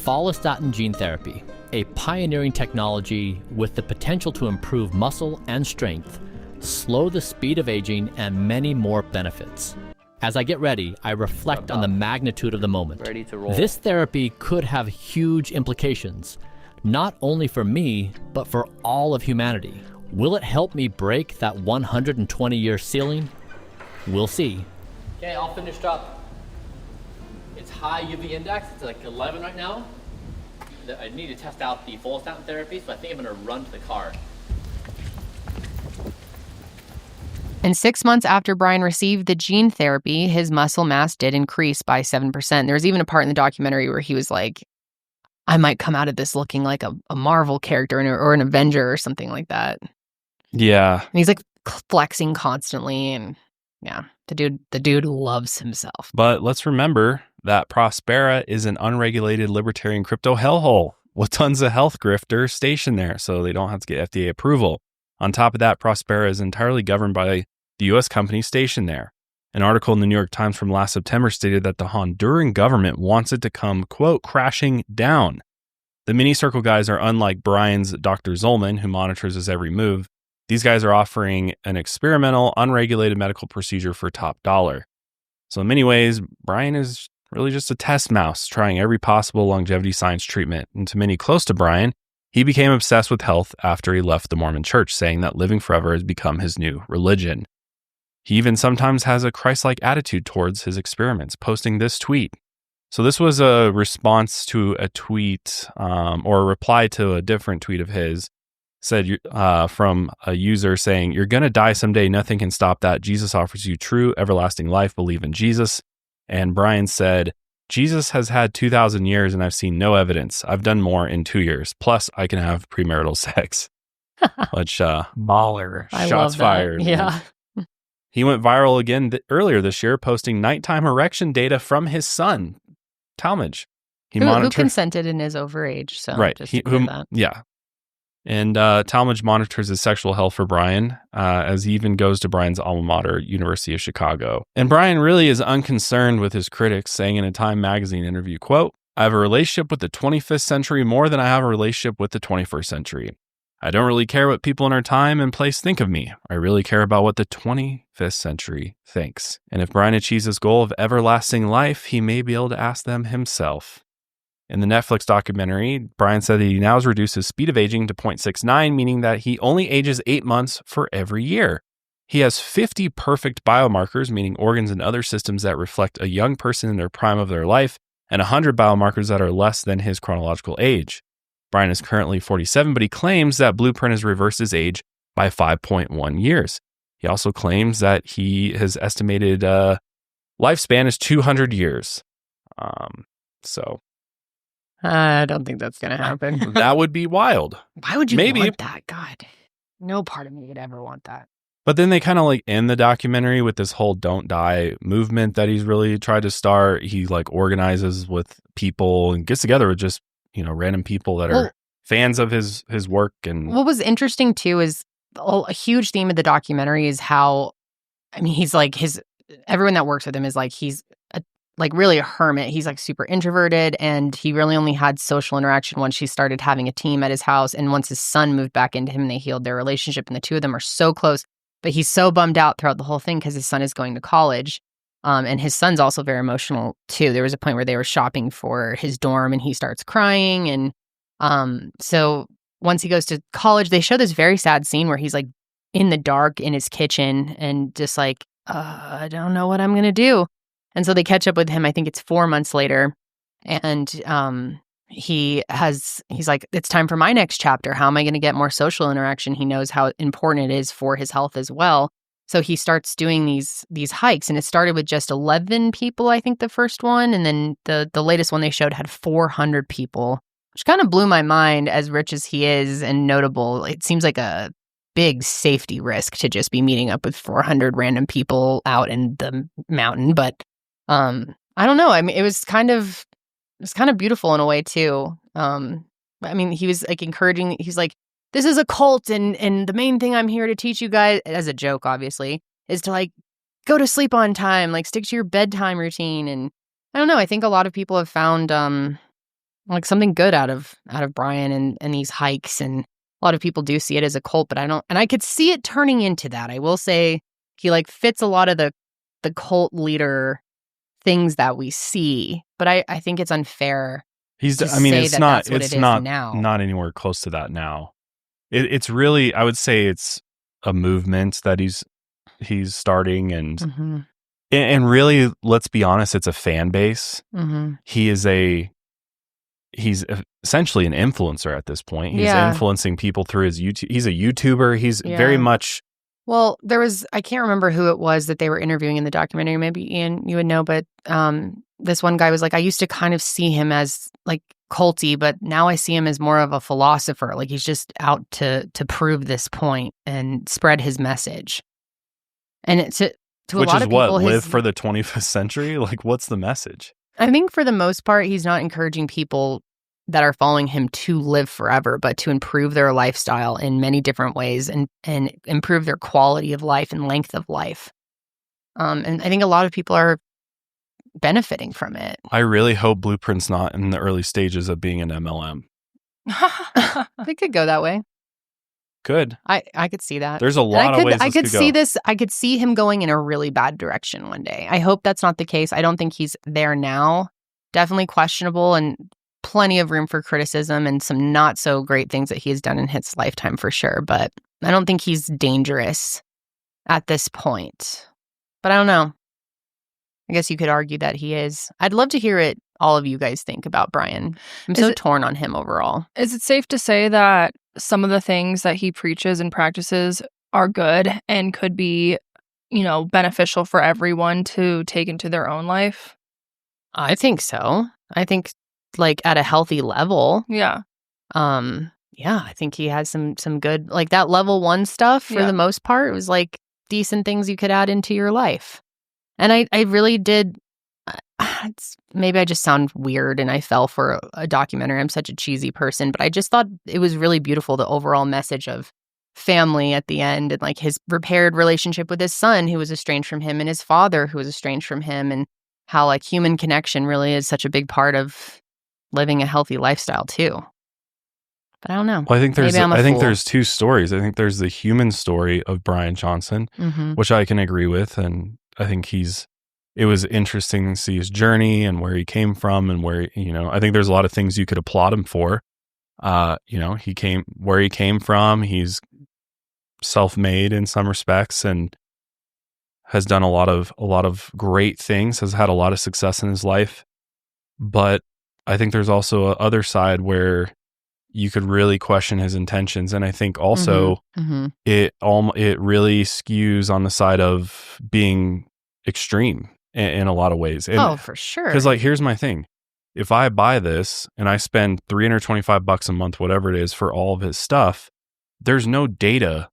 follistatin gene therapy, a pioneering technology with the potential to improve muscle and strength, slow the speed of aging, and many more benefits. As I get ready, I reflect on the magnitude of the moment. Ready to roll. This therapy could have huge implications, not only for me, but for all of humanity. Will it help me break that 120-year ceiling? We'll see. Okay, all finished up. It's high UV index. It's like 11 right now. I need to test out the follistatin therapy, so I think I'm going to run to the car. And 6 months after Bryan received the gene therapy, his muscle mass did increase by 7%. There was even a part in the documentary where he was like, I might come out of this looking like a Marvel character or an Avenger or something like that. Yeah. And he's like flexing constantly. And yeah, the dude loves himself. But let's remember that Prospera is an unregulated libertarian crypto hellhole with tons of health grifters stationed there, so they don't have to get FDA approval. On top of that, Prospera is entirely governed by the U.S. company stationed there. An article in the New York Times from last September stated that the Honduran government wants it to come, quote, crashing down. The Minicircle guys are unlike Bryan's Dr. Zolman, who monitors his every move. These guys are offering an experimental, unregulated medical procedure for top dollar. So in many ways, Bryan is really just a test mouse, trying every possible longevity science treatment. And to many close to Bryan, he became obsessed with health after he left the Mormon church, saying that living forever has become his new religion. He even sometimes has a Christ-like attitude towards his experiments, posting this tweet. So this was a response to a tweet or a reply to a different tweet of his, said from a user saying, "You're going to die someday. Nothing can stop that. Jesus offers you true, everlasting life. Believe in Jesus." And Bryan said, "Jesus has had 2,000 years and I've seen no evidence. I've done more in 2 years. Plus, I can have premarital sex." Which, baller. Shots fired. Yeah. He went viral again earlier this year, posting nighttime erection data from his son, Talmadge. Who consented and is overage. So right. Just that. Yeah. And Talmadge monitors his sexual health for Bryan, as he even goes to Bryan's alma mater, University of Chicago. And Bryan really is unconcerned with his critics, saying in a Time magazine interview, quote, "I have a relationship with the 25th century more than I have a relationship with the 21st century. I don't really care what people in our time and place think of me. I really care about what the 25th century thinks. And if Bryan achieves his goal of everlasting life, he may be able to ask them himself." In the Netflix documentary, Bryan said that he now has reduced his speed of aging to 0.69, meaning that he only ages 8 months for every year. He has 50 perfect biomarkers, meaning organs and other systems that reflect a young person in their prime of their life, and 100 biomarkers that are less than his chronological age. Bryan is currently 47, but he claims that Blueprint has reversed his age by 5.1 years. He also claims that his estimated lifespan is 200 years. I don't think that's going to happen. That would be wild. Why would you want that? God, no part of me would ever want that. But then they kind of like end the documentary with this whole don't die movement that he's really tried to start. He like organizes with people and gets together with just, random people that are fans of his work. And what was interesting too is a huge theme of the documentary is how, he's like everyone that works with him is like, he's really a hermit. He's like super introverted, and he really only had social interaction once she started having a team at his house. And once his son moved back into him and they healed their relationship, and the two of them are so close. But he's so bummed out throughout the whole thing because his son is going to college. And his son's also very emotional too. There was a point where they were shopping for his dorm and he starts crying. And so once he goes to college, they show this very sad scene where he's like in the dark in his kitchen and just like, I don't know what I'm going to do. And so they catch up with him. I think it's 4 months later. And he's like, it's time for my next chapter. How am I going to get more social interaction? He knows how important it is for his health as well. So he starts doing these hikes, and it started with just 11 people, I think the first one. And then the latest one they showed had 400 people, which kind of blew my mind. As rich as he is and notable, it seems like a big safety risk to just be meeting up with 400 random people out in the mountain. But I don't know. It was kind of beautiful in a way too. He was like encouraging. He's like, this is a cult, and the main thing I'm here to teach you guys, as a joke, obviously, is to like go to sleep on time, like stick to your bedtime routine. And I don't know. I think a lot of people have found like something good out of Bryan and these hikes, and a lot of people do see it as a cult, but I don't. And I could see it turning into that. I will say he like fits a lot of the cult leader things that we see, but I think it's unfair. It's not anywhere close to that now. It's really, I would say it's a movement that he's starting, and and really, let's be honest, it's a fan base. He's essentially an influencer at this point. He's influencing people through his YouTube. He's a YouTuber. He's very much. Well, I can't remember who it was that they were interviewing in the documentary. Maybe Ian, you would know, but this one guy was like, I used to kind of see him as like culty, but now I see him as more of a philosopher. Like he's just out to prove this point and spread his message. And to a lot of people, live for the 25th century. Like, what's the message? I think for the most part, he's not encouraging people that are following him to live forever, but to improve their lifestyle in many different ways and improve their quality of life and length of life. And I think a lot of people are benefiting from it. I really hope Blueprint's not in the early stages of being an MLM. It could go that way. Could. I could see that. There's a lot of ways I could see go. this. I could see him going in a really bad direction one day. I hope that's not the case. I don't think he's there now. Definitely questionable and plenty of room for criticism and some not so great things that he has done in his lifetime for sure. But I don't think he's dangerous at this point. But I don't know. I guess you could argue that he is. I'd love to hear what all of you guys think about Bryan. I'm so torn on him overall. Is it safe to say that some of the things that he preaches and practices are good and could be, beneficial for everyone to take into their own life? I think so. I think like at a healthy level. Yeah. I think he has some good, like that level 1 stuff for the most part. It was like decent things you could add into your life. And I really did. Maybe I just sound weird and I fell for a documentary. I'm such a cheesy person, but I just thought it was really beautiful, the overall message of family at the end, and like his repaired relationship with his son who was estranged from him, and his father who was estranged from him, and how like human connection really is such a big part of living a healthy lifestyle too. But I don't know. Well, I think there's 2 stories. I think there's the human story of Bryan Johnson, which I can agree with, and I think it was interesting to see his journey and where he came from, and where, I think there's a lot of things you could applaud him for. He came from, he's self-made in some respects and has done a lot of great things, has had a lot of success in his life. But I think there's also a other side where you could really question his intentions. And I think also it really skews on the side of being extreme in a lot of ways. And, for sure. Because like, here's my thing. If I buy this and I spend $325 a month, whatever it is, for all of his stuff, there's no data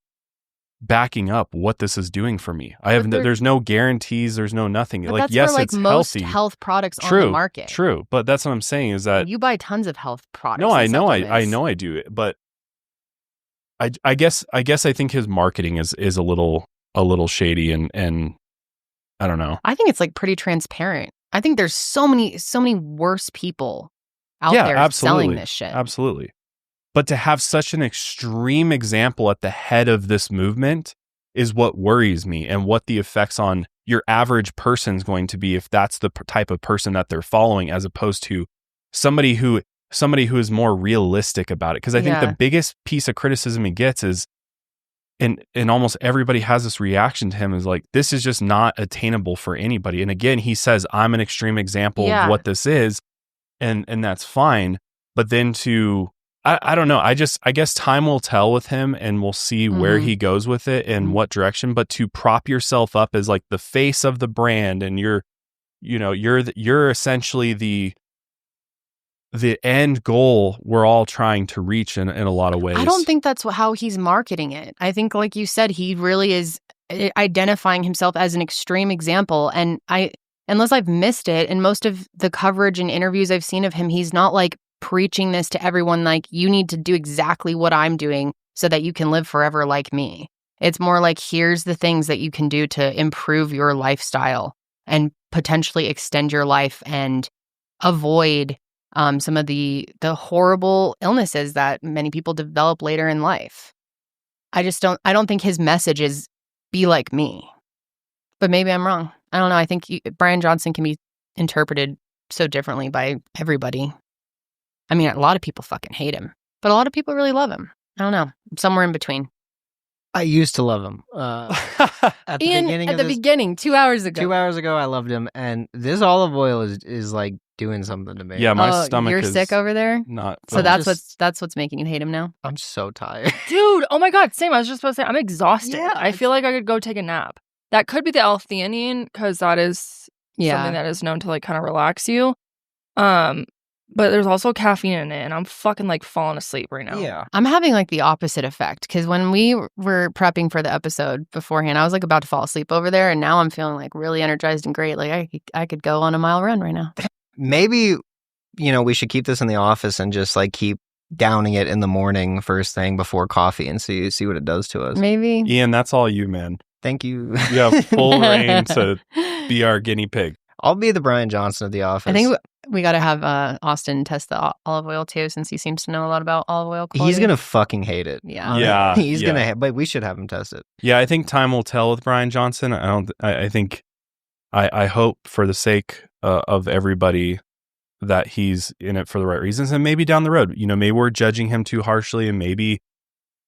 backing up what this is doing for me. There's no guarantees. There's no nothing. But like, that's yes, for, like, it's most healthy. health products on the market. True. But that's what I'm saying is that you buy tons of health products. No, I know I do it, but I guess I think his marketing is a little shady and I don't know. I think it's like pretty transparent. I think there's so many worse people out there selling this shit. Absolutely. But to have such an extreme example at the head of this movement is what worries me, and what the effects on your average person is going to be if that's the type of person that they're following, as opposed to somebody who is more realistic about it. Because I think the biggest piece of criticism he gets is, and almost everybody has this reaction to him, is like, this is just not attainable for anybody. And again, he says, I'm an extreme example of what this is, and that's fine. But then I don't know. I guess time will tell with him, and we'll see where he goes with it and what direction. But to prop yourself up as like the face of the brand, and you're essentially the end goal we're all trying to reach in a lot of ways. I don't think that's how he's marketing it. I think, like you said, he really is identifying himself as an extreme example. And unless I've missed it, in most of the coverage and interviews I've seen of him, he's not like preaching this to everyone, like, you need to do exactly what I'm doing so that you can live forever like me. It's more like, here's the things that you can do to improve your lifestyle and potentially extend your life and avoid some of the horrible illnesses that many people develop later in life. I don't think his message is be like me. But maybe I'm wrong. I don't know. I think Bryan Johnson can be interpreted so differently by everybody. I mean, a lot of people fucking hate him, but a lot of people really love him. I don't know. I'm somewhere in between. I used to love him. At the beginning, 2 hours ago. 2 hours ago, I loved him, and this olive oil is like doing something to me. Yeah, my stomach. You're is sick over there. Not. So that's what's making you hate him now. I'm so tired, dude. Oh my god, same. I was just about to say, I'm exhausted. Yeah, I feel like I could go take a nap. That could be the L-theanine, because that is something that is known to like kind of relax you. But there's also caffeine in it, and I'm fucking like falling asleep right now. Yeah. I'm having like the opposite effect, because when we were prepping for the episode beforehand, I was like about to fall asleep over there, and now I'm feeling like really energized and great. Like I could go on a mile run right now. Maybe, we should keep this in the office and just like keep downing it in the morning first thing before coffee and see what it does to us. Maybe. Ian, that's all you, man. Thank you. You have full reign to be our guinea pig. I'll be the Bryan Johnson of the office. I think we got to have Austin test the olive oil too, since he seems to know a lot about olive oil quality. He's gonna fucking hate it. Yeah. He's gonna. But we should have him test it. Yeah, I think time will tell with Bryan Johnson. I hope, for the sake of everybody, that he's in it for the right reasons, and maybe down the road, maybe we're judging him too harshly, and maybe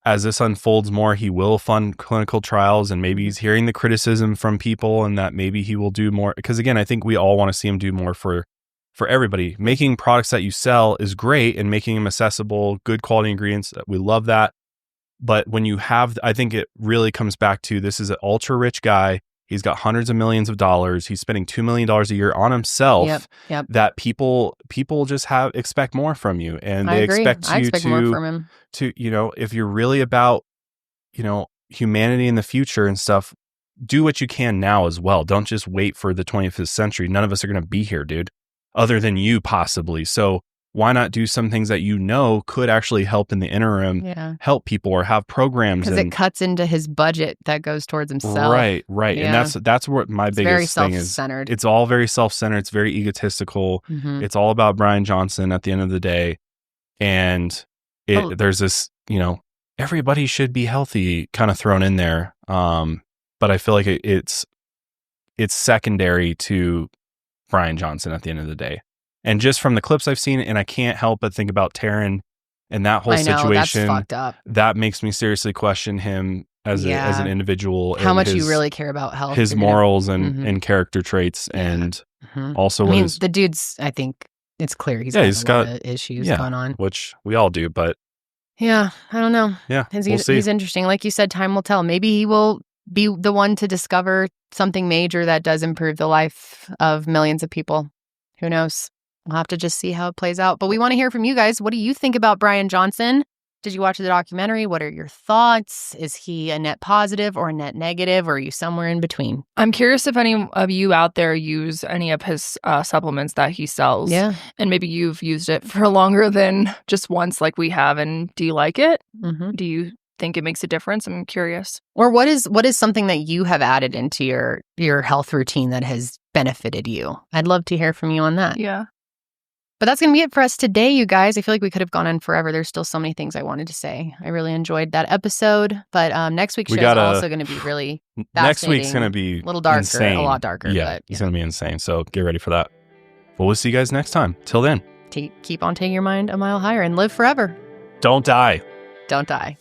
as this unfolds more, he will fund clinical trials, and maybe he's hearing the criticism from people, and that maybe he will do more. Because again, I think we all want to see him do more for everybody. Making products that you sell is great, and making them accessible, good quality ingredients, we love that. But when you have, I think it really comes back to, this is an ultra rich guy. He's got hundreds of millions of dollars. He's spending $2 million a year on himself. Yep. That people just expect more from you, and they expect you more from him. To if you're really about humanity in the future and stuff, do what you can now as well. Don't just wait for the 25th century. None of us are going to be here, dude, other than you possibly. So why not do some things that could actually help in the interim, help people, or have programs? Because it cuts into his budget that goes towards himself. Right. Yeah. And that's what my biggest thing is. Self-centered. It's all very self-centered. It's very egotistical. Mm-hmm. It's all about Bryan Johnson at the end of the day. And there's this, everybody should be healthy kind of thrown in there. But I feel like it's secondary to Bryan Johnson at the end of the day. And just from the clips I've seen, and I can't help but think about Taryn and that whole situation. That's fucked up. That makes me seriously question him as an individual. How much you really care about health. His morals and character traits. Yeah. And also the dude's, I think it's clear he's got a lot of issues going on. Which we all do, but. Yeah, I don't know. Yeah, we'll see. He's interesting. Like you said, time will tell. Maybe he will be the one to discover something major that does improve the life of millions of people. Who knows? We'll have to just see how it plays out. But we want to hear from you guys. What do you think about Bryan Johnson? Did you watch the documentary? What are your thoughts? Is he a net positive or a net negative, or are you somewhere in between? I'm curious if any of you out there use any of his supplements that he sells. Yeah. And maybe you've used it for longer than just once like we have. And do you like it? Mm-hmm. Do you think it makes a difference? I'm curious. Or what is something that you have added into your health routine that has benefited you? I'd love to hear from you on that. Yeah. But that's going to be it for us today, you guys. I feel like we could have gone on forever. There's still so many things I wanted to say. I really enjoyed that episode. But next week's show is also going to be really fascinating. Next week's going to be a little darker, insane. A lot darker. Yeah, it's going to be insane. So get ready for that. Well, we'll see you guys next time. Till then. Keep on taking your mind a mile higher and live forever. Don't die. Don't die.